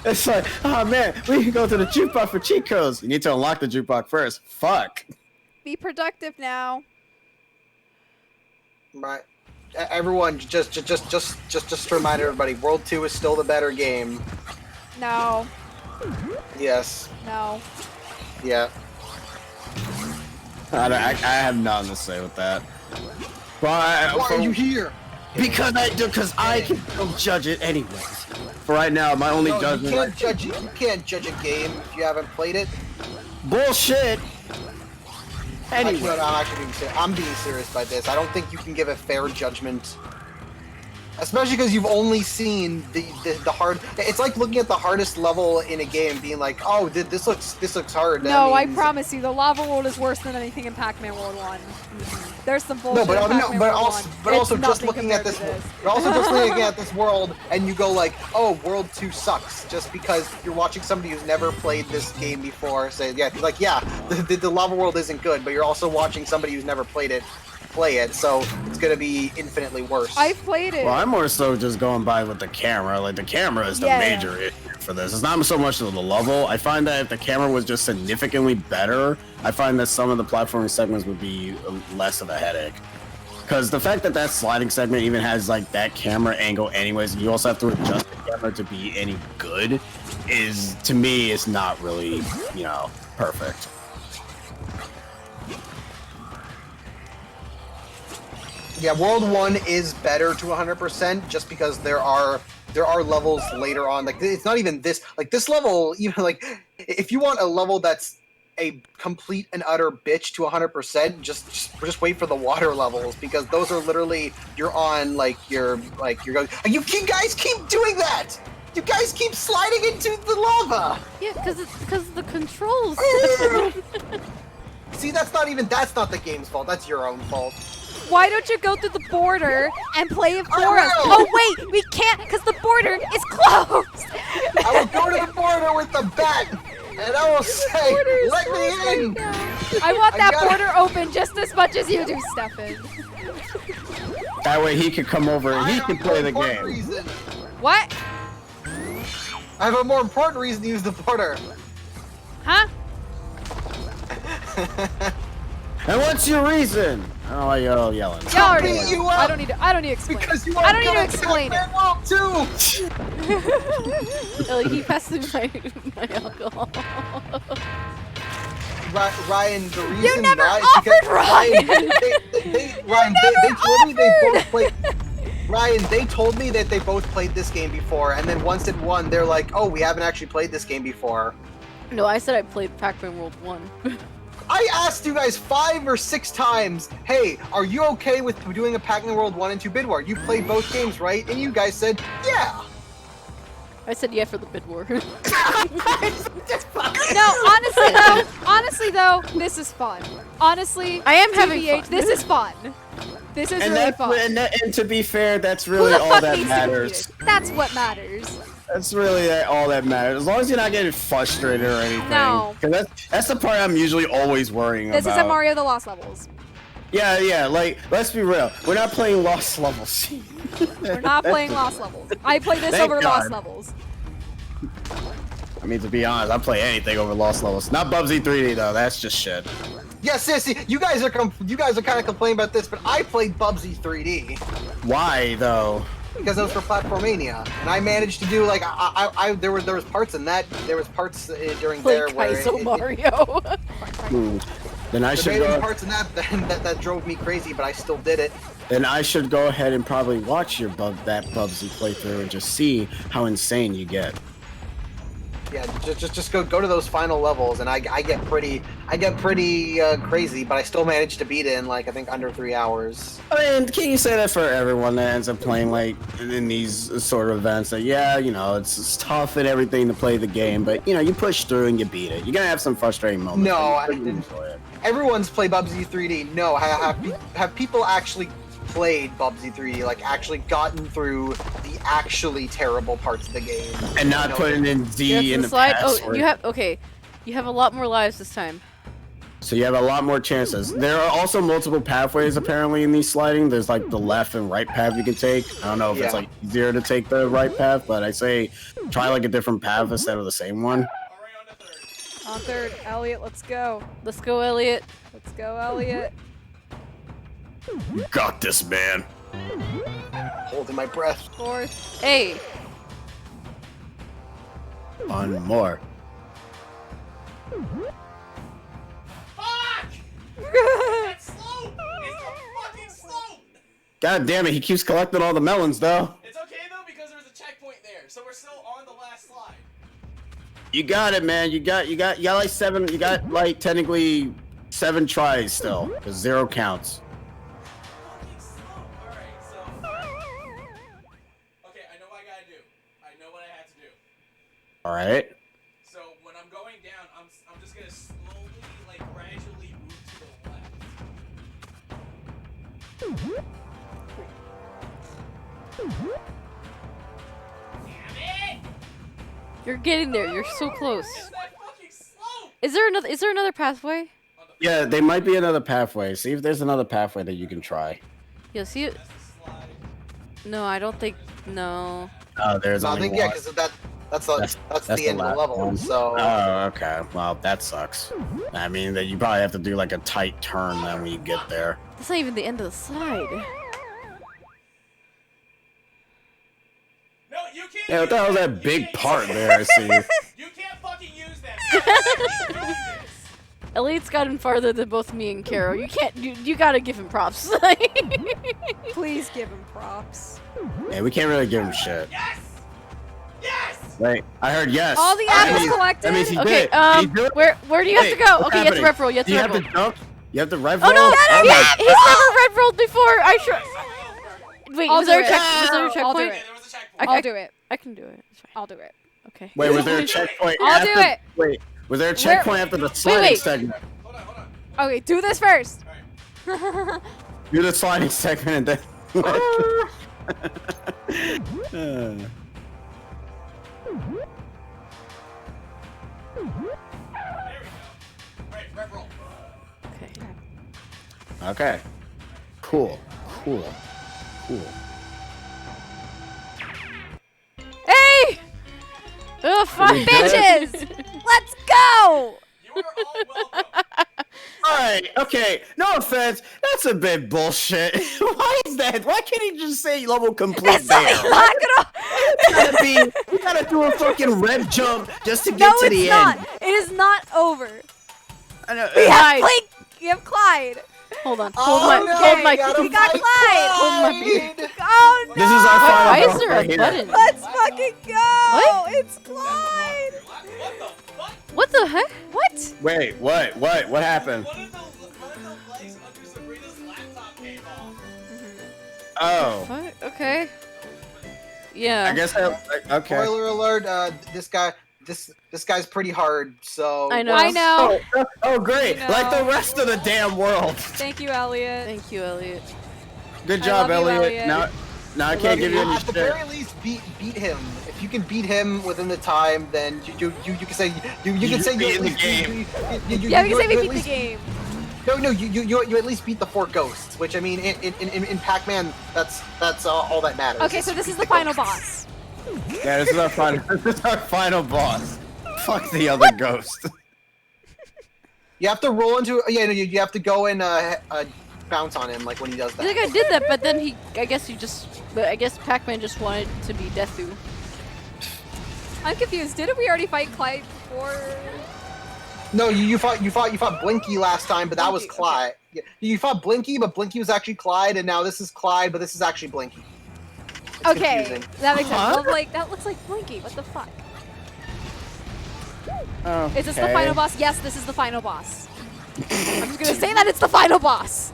It's like, oh man, we can go to the jukebox for cheat codes. You need to unlock the jukebox first. Fuck. Be productive now. Right. Everyone, just to remind everybody, World 2 is still the better game. No. Yes. No. Yeah. I have nothing to say with that. Why are you here? Because I can still judge it anyways. For right now, my only judgment. You can't judge a game if you haven't played it. Bullshit. Anyway, I'm being serious by this. I don't think you can give a fair judgment, especially because you've only seen the hard. It's like looking at the hardest level in a game, being like, "Oh, this looks hard." No, I promise you, the lava world is worse than anything in Pac-Man World 1. There's some bullshit. But also just looking at this world, and you go like, "Oh, World 2 sucks," just because you're watching somebody who's never played this game before say, the lava world isn't good, but you're also watching somebody who's never played it play it, so it's gonna be infinitely worse. I've played it. well, I'm more so just going by with the camera. Like the camera is the major issue for this. It's not so much of the level. I find that if the camera was just significantly better, I find that some of the platforming segments would be less of a headache. Because the fact that that sliding segment even has like that camera angle anyways, and you also have to adjust the camera to be any good, is, to me, is not really, perfect. Yeah, World 1 is better to 100% just because there are levels later on. Like, it's not even this. Like, this level, even like, if you want a level that's a complete and utter bitch to 100%, just wait for the water levels, because those are literally, you're on, like, you're going, you guys keep doing that! You guys keep sliding into the lava! Yeah, because the controls. See, that's not the game's fault. That's your own fault. Why don't you go through the border and play it for us? will. Oh wait, we can't because the border is closed. I will go to the border with the bat, and I will say, let me in! I want that gotta- border open just as much as you do, Stefan. That way he can come over and he I can have play a the more game. important reason. What? I have a more important reason to use the border. Huh? And what's your reason? I don't know why you're all yelling. You already beat know. you I up. don't need to explain. Because it. you I are don't need to good at explain it. Pac-Man World 2! Like, he passed me my alcohol. Ryan, the reason never why is offered because Ryan. They told me they both played. Ryan, they told me that they both played this game before, and then once it won, they're like, "Oh, we haven't actually played this game before." No, I said I played Pac-Man World 1. I asked you guys 5 or 6 times, "Hey, are you okay with doing a Pac-Man World 1 and 2 Bid War? You played both games, right?" And you guys said, "Yeah." I said yeah for the bid war. No, honestly though, this is fun. Honestly, I am having TBH, fun. this is fun. This is And really that's fun. and to be fair, that's Who really the all fuck that needs to compete matters. it? That's what matters. That's really all that matters. As long as you're not getting frustrated or anything. No. 'Cause that's the part I'm usually always worrying This about. isn't Mario the Lost Levels. Yeah, like, let's be real. We're not playing Lost Levels. We're not playing Lost Levels. I play this Thank over Lost God. Levels. I mean, to be honest, I play anything over Lost Levels. Not Bubsy 3D, though. That's just shit. Yeah, sissy, you guys are kind of complaining about this, but I played Bubsy 3D Why, though? because it was for Platformania, and I managed to do like there was parts in that during Play there where Kaizo Mario. Then I there should may have been go. parts in that drove me crazy, but I still did it. Then I should go ahead and probably watch that Bubsy playthrough and just see how insane you get. Yeah, just go to those final levels, and I get pretty crazy, but I still managed to beat it in like I think under 3 hours. I mean, can't you say that for everyone that ends up playing like in these sort of events? That yeah, you know, it's tough and everything to play the game, but you know, you push through and you beat it. You're gonna have some frustrating moments. No, but you still enjoy it. Everyone's played Bubsy 3D. No, have people actually played Bubsy 3D, like actually gotten through the actually terrible parts of the game, And not No. putting in Z in the slide. Oh, password. you have You have a lot more lives this time. So you have a lot more chances. There are also multiple pathways apparently in these sliding. There's like the left and right path you can take. I don't know if it's Yeah. like easier to take the right path, but I say try like a different path instead of the same one. On third, Elliot, let's go. Let's go, Elliot. Let's go, Elliot. You got this, man. holding my breath. Fourth. Hey. One more. Fuck! That slope! It's a fucking slope! God damn it, he keeps collecting all the melons though. It's okay though because there's a checkpoint there, so we're still on the last slide. You got it, man. You got like 7. You got like technically 7 tries still. 'Cause 0 counts. Fucking slope. Alright, so. Okay, I know what I gotta do. I know what I have to do. All right. So when I'm going down, I'm just gonna slowly, like gradually move to the left. Damn it! You're getting there. You're so close. It's that fucking slope! Is there another pathway? Yeah, there might be another pathway. See if there's another pathway that you can try. Yeah, see it? That's the slide. No, I don't think. No. Oh, there's So I only think one. yeah, because that's That's the end of last the level. one. So Oh, okay. Well, that sucks. I mean, that you probably have to do like a tight turn then when you get there. That's not even the end of the slide. No, you can't. Yeah, what the hell is that big part there? See. You can't fucking use that. Elliot's gotten farther than both me and Caro. You can't. You gotta give him props. Please give him props. Yeah, we can't really give him shit. Yes! Yes! Wait, I heard yes. All the That apples means- collected? That means he Okay. did it. Did he do it? Where do you have Wait, to go? what's Okay, you have to happening? rep roll. You have Do to you rep have roll. to jump? You have to rep Oh roll? no! my He's never red rolled before. I sure. Wait, I'll was there a do it. check? Was there a I'll do checkpoint? it. Yeah, there was a checkpoint. I'll do it. I can do it. It's fine. I'll do it. Okay. Wait, was there a checkpoint I'll do after? it. Wait, was there a checkpoint after the sliding wait. segment? Hold on. Okay, do this first. Alright. Do the sliding segment and then. There we go. Alright, rep roll. Okay. Okay. Cool. Hey! Oh, fuck, We good? Bitches! Let's go! You are all welcome. Alright, okay. No offense. That's a bit bullshit. Why is that? Why can't he just say level complete there? We gotta do a fucking red jump just to get to the end. It is not over. I know. We have Clyde. Blink. You have Clyde. Hold on. Oh, Hold no, my. you gotta We got fight Clyde. Hold my beer. Oh no. This is our final Why is boss there right a here. button? Let's fucking go. What? It's Clyde. What the heck? What? Wait, what happened? One of the lights under Sabrina's laptop came off. Oh. What? Okay. Yeah. I guess okay. Spoiler alert, this guy's pretty hard, so I know. I know. Oh, great! I Like the know. rest of the damn world. Thank you, Elliot. Thank you, Elliot. Good I job, love you, Elliot. Elliot. Now I can't give you any at the shit. very least beat him. If you can beat him within the time, then you can say you can say you beat at the least game. Yeah, we can say we you at beat the least- game. No, you at least beat the 4 ghosts, which I mean in Pac-Man that's all that matters. Okay, so this is the final boss. Yeah, this is our final boss. Fuck the other ghost. You have to roll into you have to go and bounce on him like when he does I think that. I did that, but then I guess Pac-Man just wanted to be Deathu. I'm confused. Didn't we already fight Clyde before? No, you fought Blinky last time, but that was Blinky, Clyde. Yeah, you fought Blinky, but Blinky was actually Clyde, and now this is Clyde, but this is actually Blinky. It's Okay, confusing. that makes sense. Well, like that looks like Blinky. What the fuck? Okay. Is this the final boss? Yes, this is the final boss. I'm just gonna say that it's the final boss.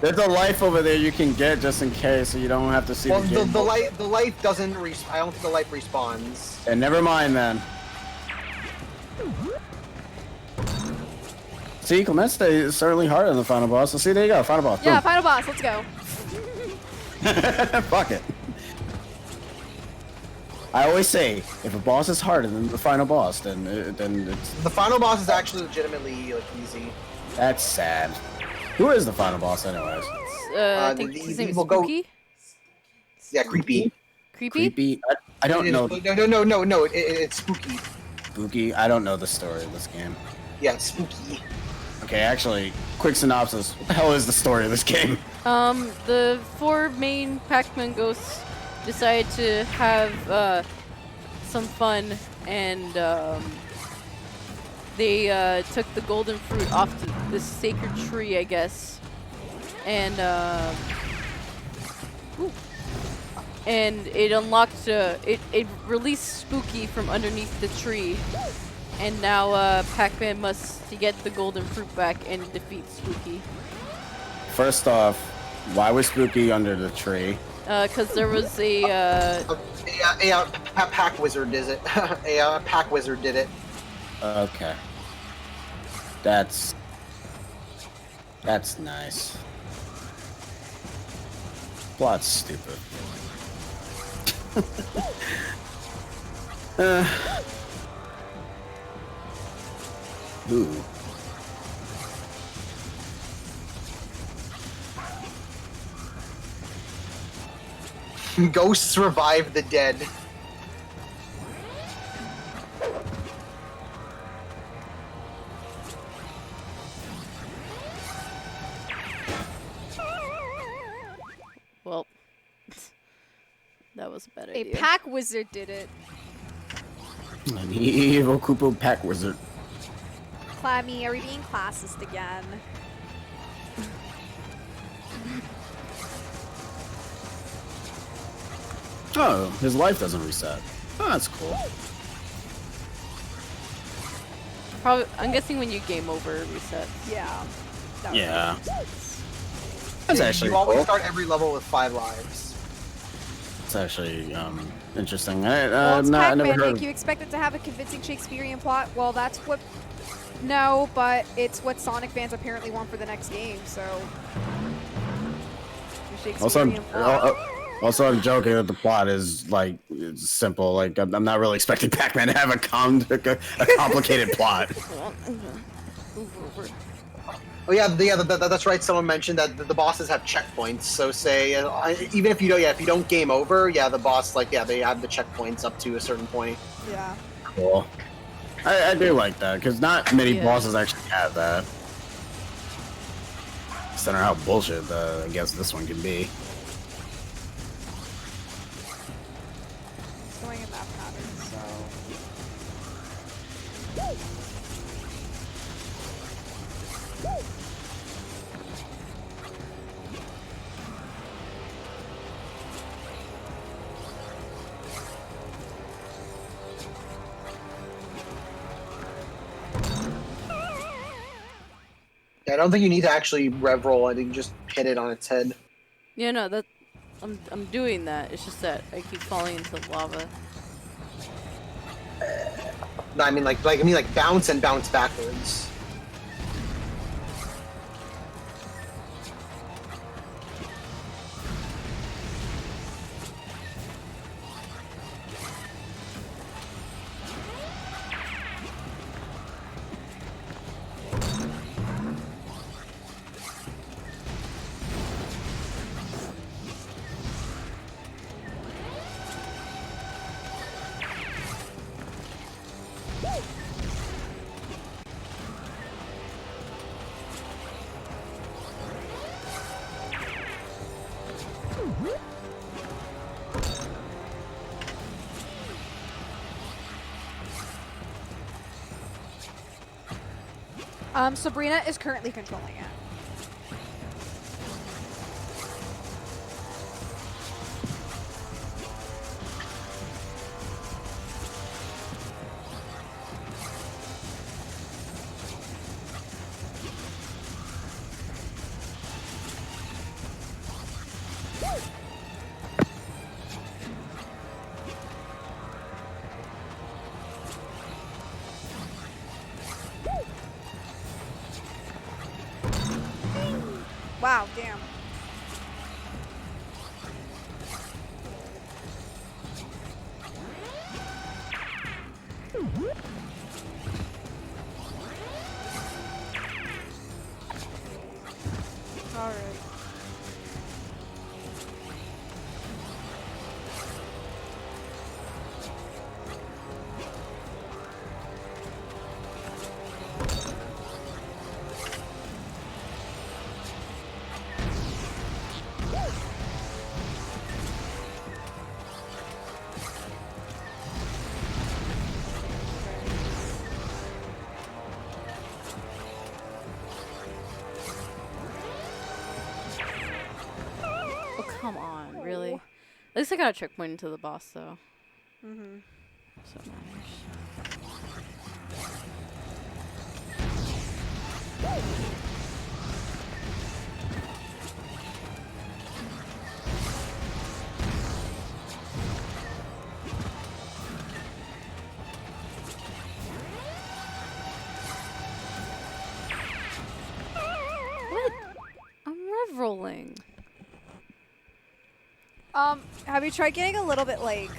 There's a life over there you can get just in case, so you don't have to see Well, the game. the life doesn't. I don't think the life respawns. And never mind then. See, Clemente is certainly harder than the final boss. So see, there you go, final boss. Yeah, final boss. Let's go. Boom. Fuck it. I always say, if a boss is harder than the final boss, then it's The final boss is actually legitimately easy. that's sad. Who is the final boss, anyways? I think the his name is evil goat. Spooky. Yeah, creepy. Creepy. Creepy. I don't know. No. It's spooky. Spooky. I don't know the story of this game. Yeah, it's spooky. Okay, actually, quick synopsis. What the hell is the story of this game? The 4 main Pac-Man ghosts decided to have some fun, and they took the golden fruit off this sacred tree, I guess, and it unlocked it released Spooky from underneath the tree, and now Pac-Man must get the golden fruit back and defeat Spooky. First off, why was Spooky under the tree? Because there was a Pac Wizard did it. A Pac Wizard did it. Okay. That's nice. Plot's stupid. Ooh. Ghosts revive the dead. well. That was a bad A idea. Pac Wizard did it. An evil Koopa Pack Wizard. Clammy, are we being classist again? Oh, his life doesn't reset. Oh, that's cool. Probably, I'm guessing when you game over, it resets. Yeah. That would Yeah. make sense. That's actually You always cool. start every level with 5 lives. It's actually interesting. Well, it's I Pac-Man, never heard Nick. You expect it to have a convincing Shakespearean plot? Well, that's what... No, but it's what Sonic fans apparently want for the next game, so... The Also, Shakespearean plot. also, I'm joking that the plot is like it's simple. Like I'm not really expecting Pac-Man to have a complicated plot. Oh yeah, that's right. Someone mentioned that the bosses have checkpoints. So say even if you don't game over, the boss they have the checkpoints up to a certain point. Yeah. Cool. I do like that because not many Yeah. bosses actually have that. Consider how bullshit I guess this one can be. It's going in that pattern, so. Yeah, I don't think you need to actually rev roll. I think you just hit it on its head. Yeah, no, that I'm doing that. It's just that I keep falling into the lava. No, I mean like bounce and bounce backwards. Sabrina is currently controlling it. Wow, damn. All right. Oh, come on, really? At least I got a checkpoint into the boss, though. Mm-hmm. So it matters. What? I'm rev rolling. Have you tried getting a little bit like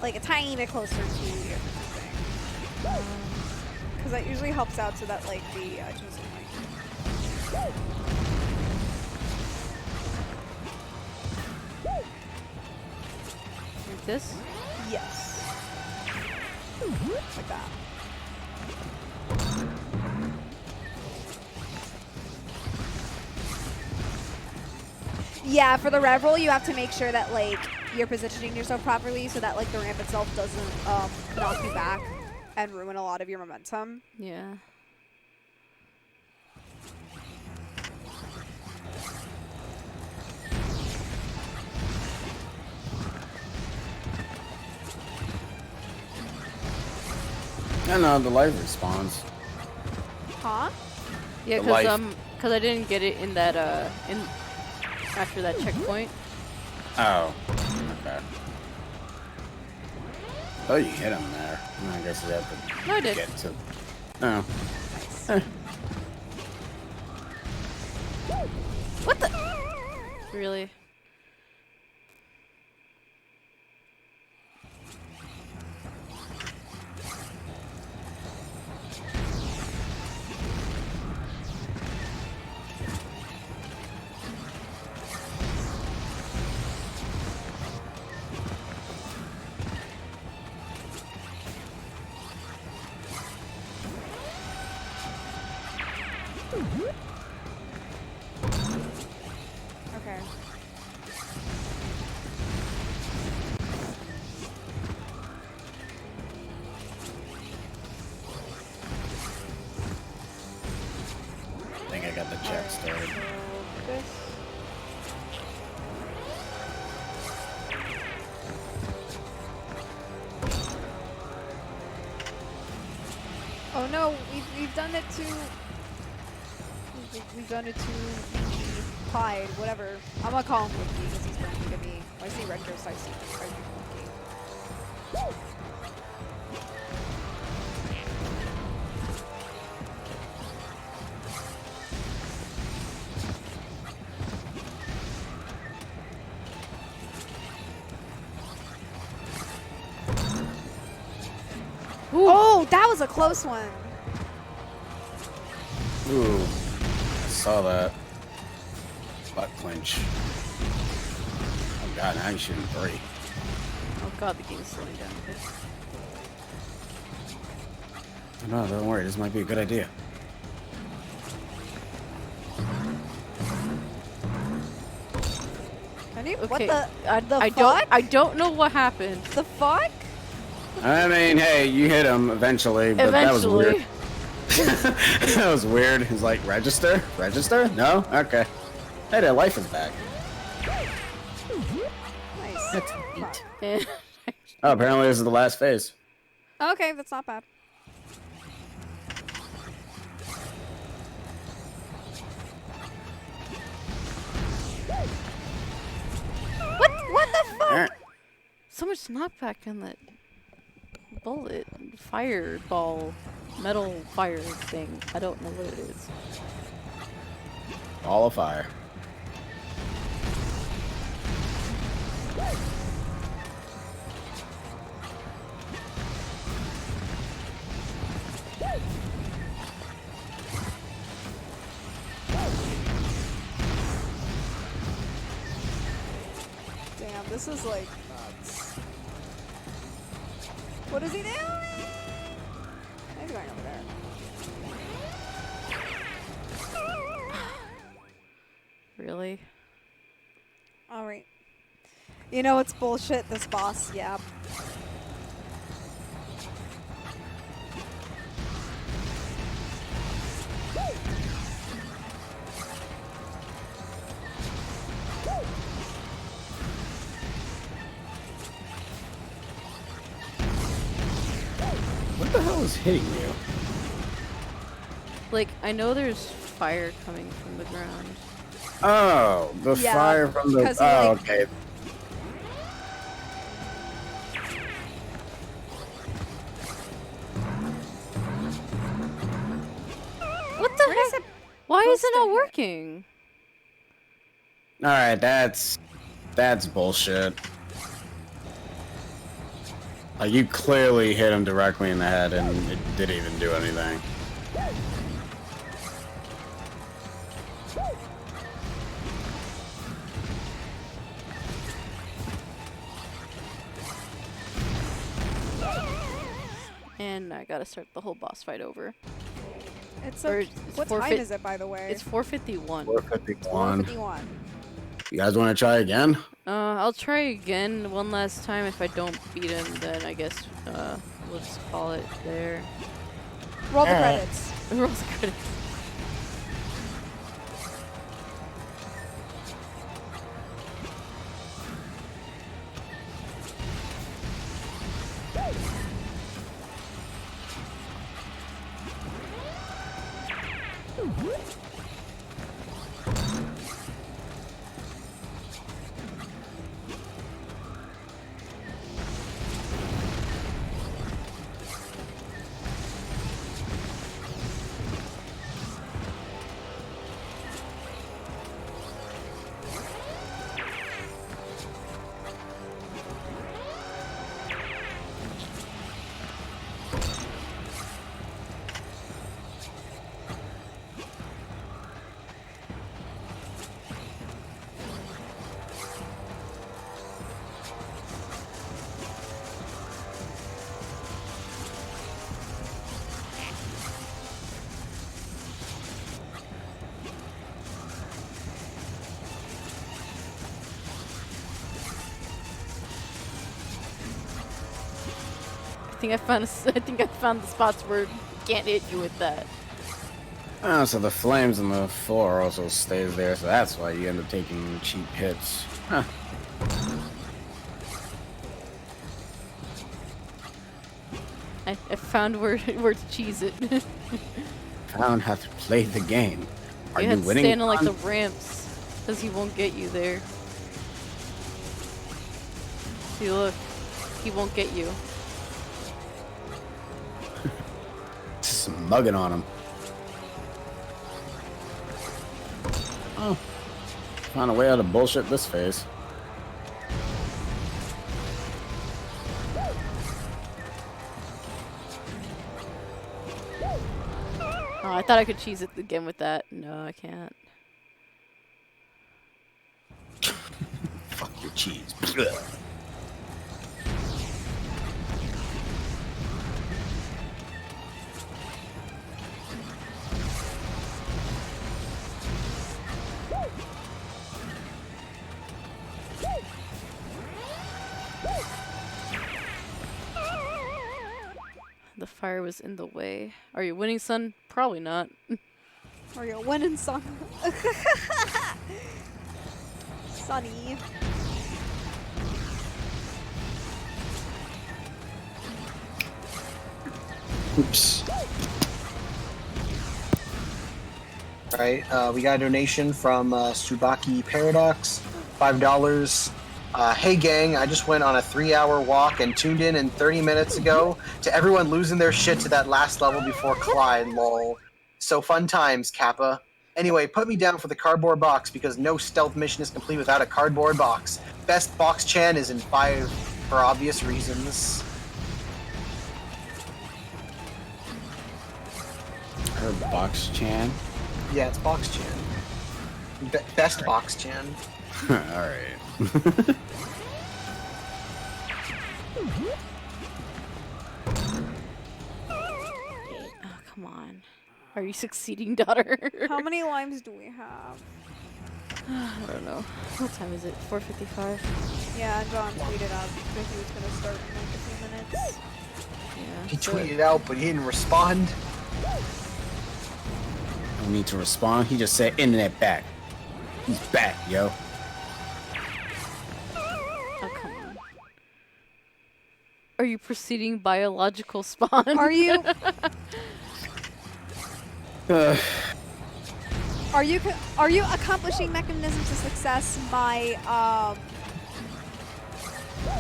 a tiny bit closer to your thing? Because that usually helps out so that like the just like. Like this? Yes. Like that. Yeah, for the rev roll, you have to make sure that like you're positioning yourself properly so that like the ramp itself doesn't knock you back and ruin a lot of your momentum. Yeah. I know the life respawns. Huh? Yeah, The life. cause I didn't get it in that in after that checkpoint. Oh, okay. Oh, you hit him there. I guess you have to No, I did. get to. Oh. What the? Really? got the chat started. Oh no, we've done it to. We've done it to Clyde, whatever. I'm gonna call him Wiki because he's friendly to me. I see Red Ghost, I see Wiki. Oh, that was a close one. Ooh, I saw that. Butt clinch. Oh god, now you're shooting 3. Oh god, the game's slowing down a bit. No, don't worry, this might be a good idea. What Okay, the I don't know what happened. The fuck? I mean, hey, you hit him eventually, but that was weird. Eventually. That was weird. He's like, register? Register? No? Okay. Hey, their life is back. Nice. That's neat. Eh. Oh, apparently this is the last phase. Okay, that's not bad. What the fuck? Alright. So much knockback in that bullet, fireball, metal fire thing. I don't know what it is. Ball of fire. Damn, this is like nuts. What is he doing? He's going over there. Really? Alright. You know it's bullshit, this boss, yeah. What the hell is hitting you? Like, I know there's fire coming from the ground. Oh, the Yeah, fire from the... because he, Oh, like- okay. What the Where is heck? it Why is it supposed to not hit? working? Alright, that's bullshit. Like, you clearly hit him directly in the head and it didn't even do anything. And I gotta start the whole boss fight over. It's Or a, it's what time is it, by the way? It's 4:51. 451. 4:51. You guys want to try again? I'll try again one last time. If I don't beat him, then I guess we'll just call it there. Roll the credits. Roll the credits. I think I found the spots where it can't hit you with that. So the flames on the floor also stays there, so that's why you end up taking cheap hits. Huh. I found where to cheese it. Found how to play the game. Are You you have to winning? stand on like the Ron? ramps, because he won't get you there. See, look, he won't get you. Just mugging on him. Oh. Found a way out of bullshit this phase. Oh, I thought I could cheese it again with that. No, I can't. Fuck your cheese. The fire was in the way. Are you winning, son? Probably not. Are you winning, son? Sonny. Oops. Alright, we got a donation from Subaki Paradox, $5. Hey gang, I just went on a 3-hour walk and tuned in 30 minutes ago to everyone losing their shit to that last level before Clyde, lol. So fun times, Kappa. Anyway, put me down for the cardboard box because no stealth mission is complete without a cardboard box. Best box Chan is in 5 for obvious reasons. Her box Chan. Yeah, it's box Chan. Best box Chan. Alright. Oh, come on. Are you succeeding, daughter? How many limes do we have? I don't know. What time is it? 4:55? Yeah, John tweeted out that he was going to start in like a few minutes. Yeah. He so- tweeted out, but he didn't respond. No need to respond. He just said internet back. He's back, yo. Oh, come on. Are you proceeding biological spawn? Are you? Are you accomplishing mechanisms of success by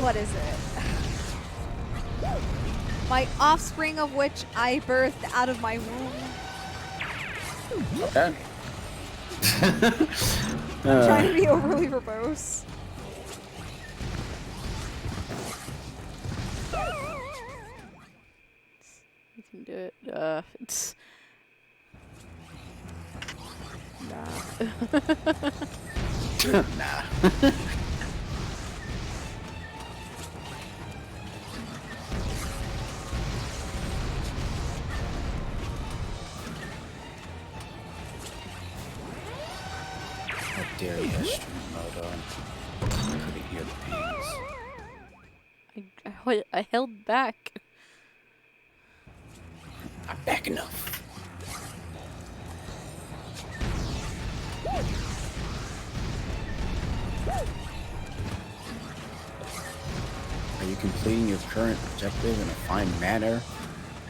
what is it? My offspring of which I birthed out of my womb. Okay. I'm trying to be overly verbose. You can do it. It's... Nah. Nah. How dare you have stream mode on? I couldn't hear the pings. I held back. Not back enough. Are you completing your current objective in a fine manner?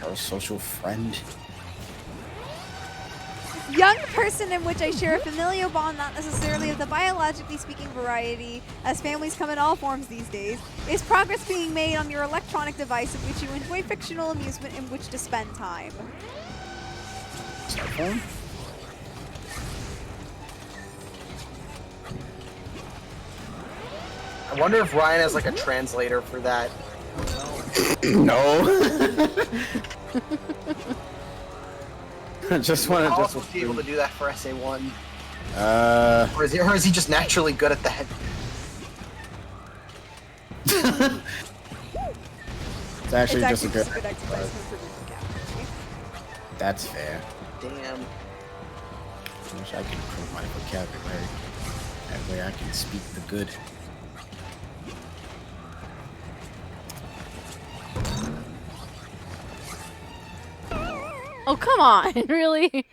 Parasocial friend? Young person in which I share a familial bond, not necessarily of the biologically speaking variety, as families come in all forms these days. Is progress being made on your electronic device in which you enjoy fictional amusement in which to spend time? Cell phone? I wonder if Ryan has like a translator for that. No. I just want to I'll just also be able to do that for SA1. Or is he just naturally good at that? It's actually It's just a good good exercise for vocabulary. That's fair. Damn. I wish I could improve my vocabulary. That way I can speak the good. Oh, come on. Really?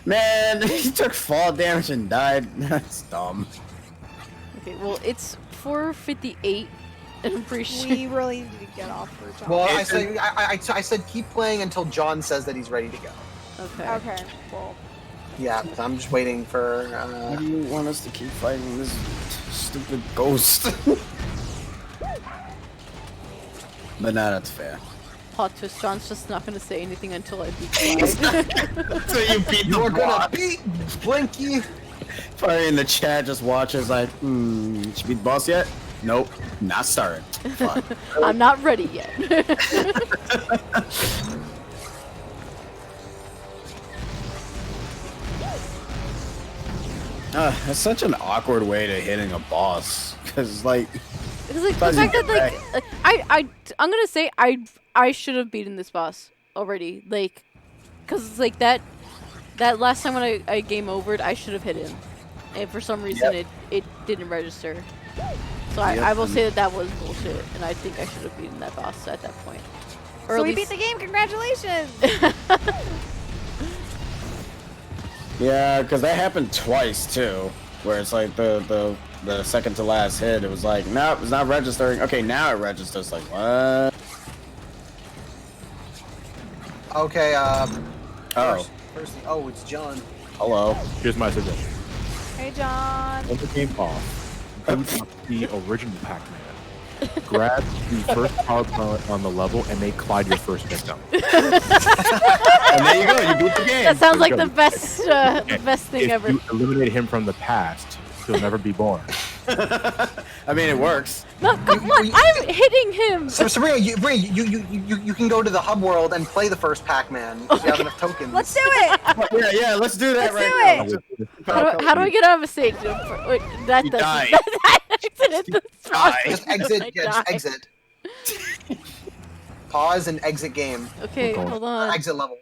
Man, he took fall damage and died. That's dumb. Okay, well, it's 4:58, and I'm pretty sure. We really need to get off for John. Well, I said keep playing until John says that he's ready to go. Okay. Okay, well. Yeah, I'm just waiting for. Why do you want us to keep fighting this stupid ghost? But no, that's fair. Plot twist, John's just not gonna say anything until I beat Clyde. So you beat the You're gonna boss. beat Blinky. Probably in the chat just watches like, should we beat the boss yet? Nope, not started. Fuck. I'm not ready yet. That's such an awkward way to hitting a boss. Cause like, It's like the Doesn't fact that get I'm gonna say I should have beaten this boss already, like, cause it's like that last time when I game overed, I should have hit him, and for some reason it didn't register. So I will say that was bullshit, and I think I should have beaten that boss at that point. Or So at we least- beat the game, congratulations! yeah, cause that happened twice too, where it's like the second to last hit, it was like, nope, it's not registering. Okay, now it registers. Like what? Okay. Oh, First, it's John. hello. Here's my suggestion. Hey, John. When the game off, boot up the original Pac-Man. Grab the first power plant on the level and make Clyde your first victim. And there you go. You beat the game. That sounds like There the you best thing If ever. you eliminate him from the past, he'll never be born. I mean, it works. No, come on, I'm hitting him. So Sabrina, you can go to the hub world and play the first Pac-Man if you have enough tokens. Let's do it! Yeah, let's do that Let's right do now. How do I get out of a stage? Wait, that You doesn't. die. That exited the spot. die. Just exit. I Yeah, just die. exit. Pause and exit game. Okay, Okay. hold on. Exit level.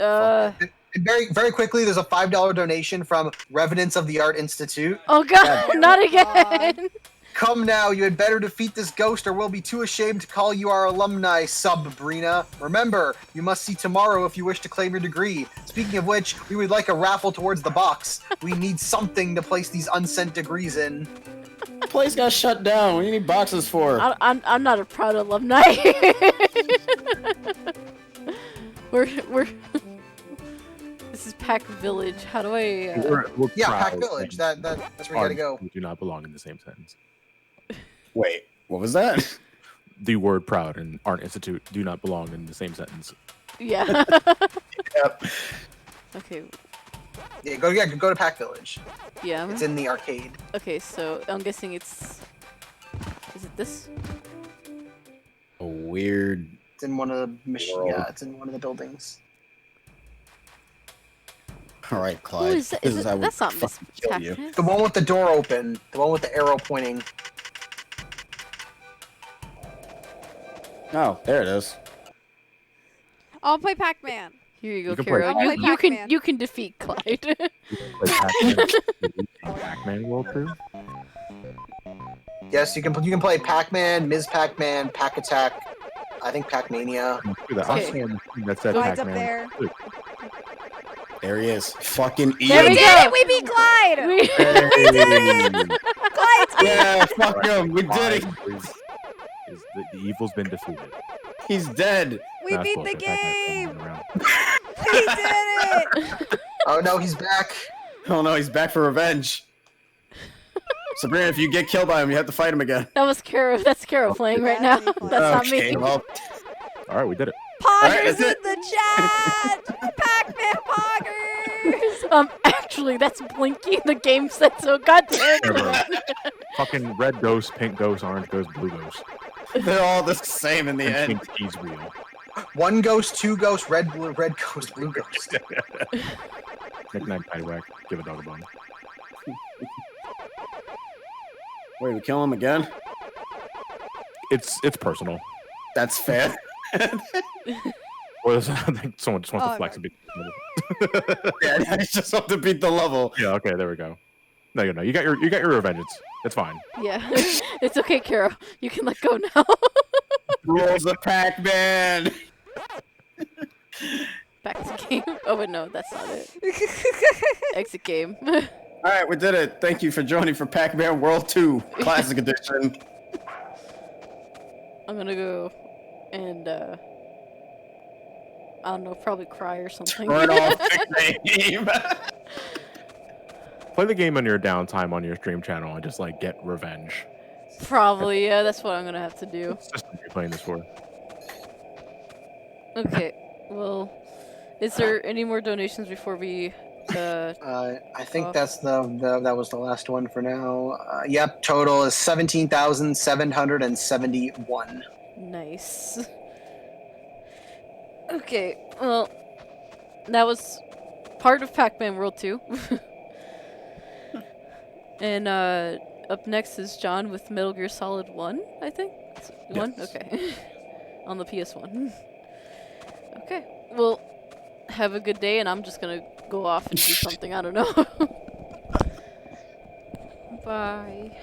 Uh. And very, very quickly, there's a $5 donation from Revenants of the Art Institute. Oh god, not again. Come now, you had better defeat this ghost or we'll be too ashamed to call you our alumni, Sabrina. Remember, you must see tomorrow if you wish to claim your degree. Speaking of which, we would like a raffle towards the box. We need something to place these unsent degrees in. The place got shut down. What do you need boxes for? I'm not a proud alumni. we're This is Pac Village. How do I? We're Yeah, proud Pack Village. That's where you gotta go. We do not belong in the same sentence. Wait, what was that? The word proud and Art Institute do not belong in the same sentence. Yeah. Yep. Okay. Yeah, go to Pack Village. Yeah. It's in the arcade. Okay, so I'm guessing it's. Is it this? A weird. It's in one of the World. Yeah, it's in one of the buildings. All right, Who Clyde. is that? This Is is it, how we that's not Miss fucking kill you. Pac-Man. The one with the door open. The one with the arrow pointing. Oh, there it is. I'll play Pac-Man. Here you go, You can Caro. play Pac-Man. You can defeat Clyde. You can play Pac-Man World Crew. Yes, you can play Pac-Man, Ms. Pac-Man, Pac Attack. I think Pac-Mania. Do that. I Okay. saw on the screen that said Clyde's up Pac-Man. there. Too. There he is. Fucking eat There him. we We go. did it! We beat Clyde! We- Hey. Clyde's Yeah, fuck him. We did it. The evil's been defeated. He's dead. We Nah, beat bullshit. the Pac-Man's game! running around. We did it! Oh no, he's back. Oh no, he's back for revenge. Sabrina, if you get killed by him, you have to fight him again. That was Caro. That's Caro playing right now. Yeah, That's not Okay, me. well, All right, we did it. Poggers that's in it. the chat! Pac-Man Poggers! Actually, that's Blinky. The game said so. God damn Never. it. Fucking red ghost, pink ghost, orange ghost, blue ghost. they're all the same in the And end. pink keys wheel. One ghost, two ghosts, red ghost, blue ghost. Knick-knack, paddywhack, give a dog a bone. Wait, we kill him again? It's personal. That's fair. Or I think someone just wants Oh, to flex a bit. Yeah, I just have to beat the level. Yeah, okay, there we go. No, you got your revengeance. It's fine. Yeah. It's okay, Caro. You can let go now. Rules of Pac-Man. Back to game. Oh wait, no, that's not it. Exit game. All right, we did it. Thank you for joining for Pac-Man World 2 Classic Edition. I'm gonna go and I don't know, probably cry or something. Turn off the game. Play the game on your downtime on your stream channel and just like get revenge. Probably, yeah, that's what I'm gonna have to do. System you're playing this for. Okay, well, is there any more donations before we? I think Off. that's that was the last one for now. Yep, total is 17,771. Nice. Okay, well, that was part of Pac-Man World 2. And up next is John with Metal Gear Solid 1, I think? One? Yes. Okay. On the PS1. Okay, well, have a good day, and I'm just gonna go off and do something, I don't know. Bye.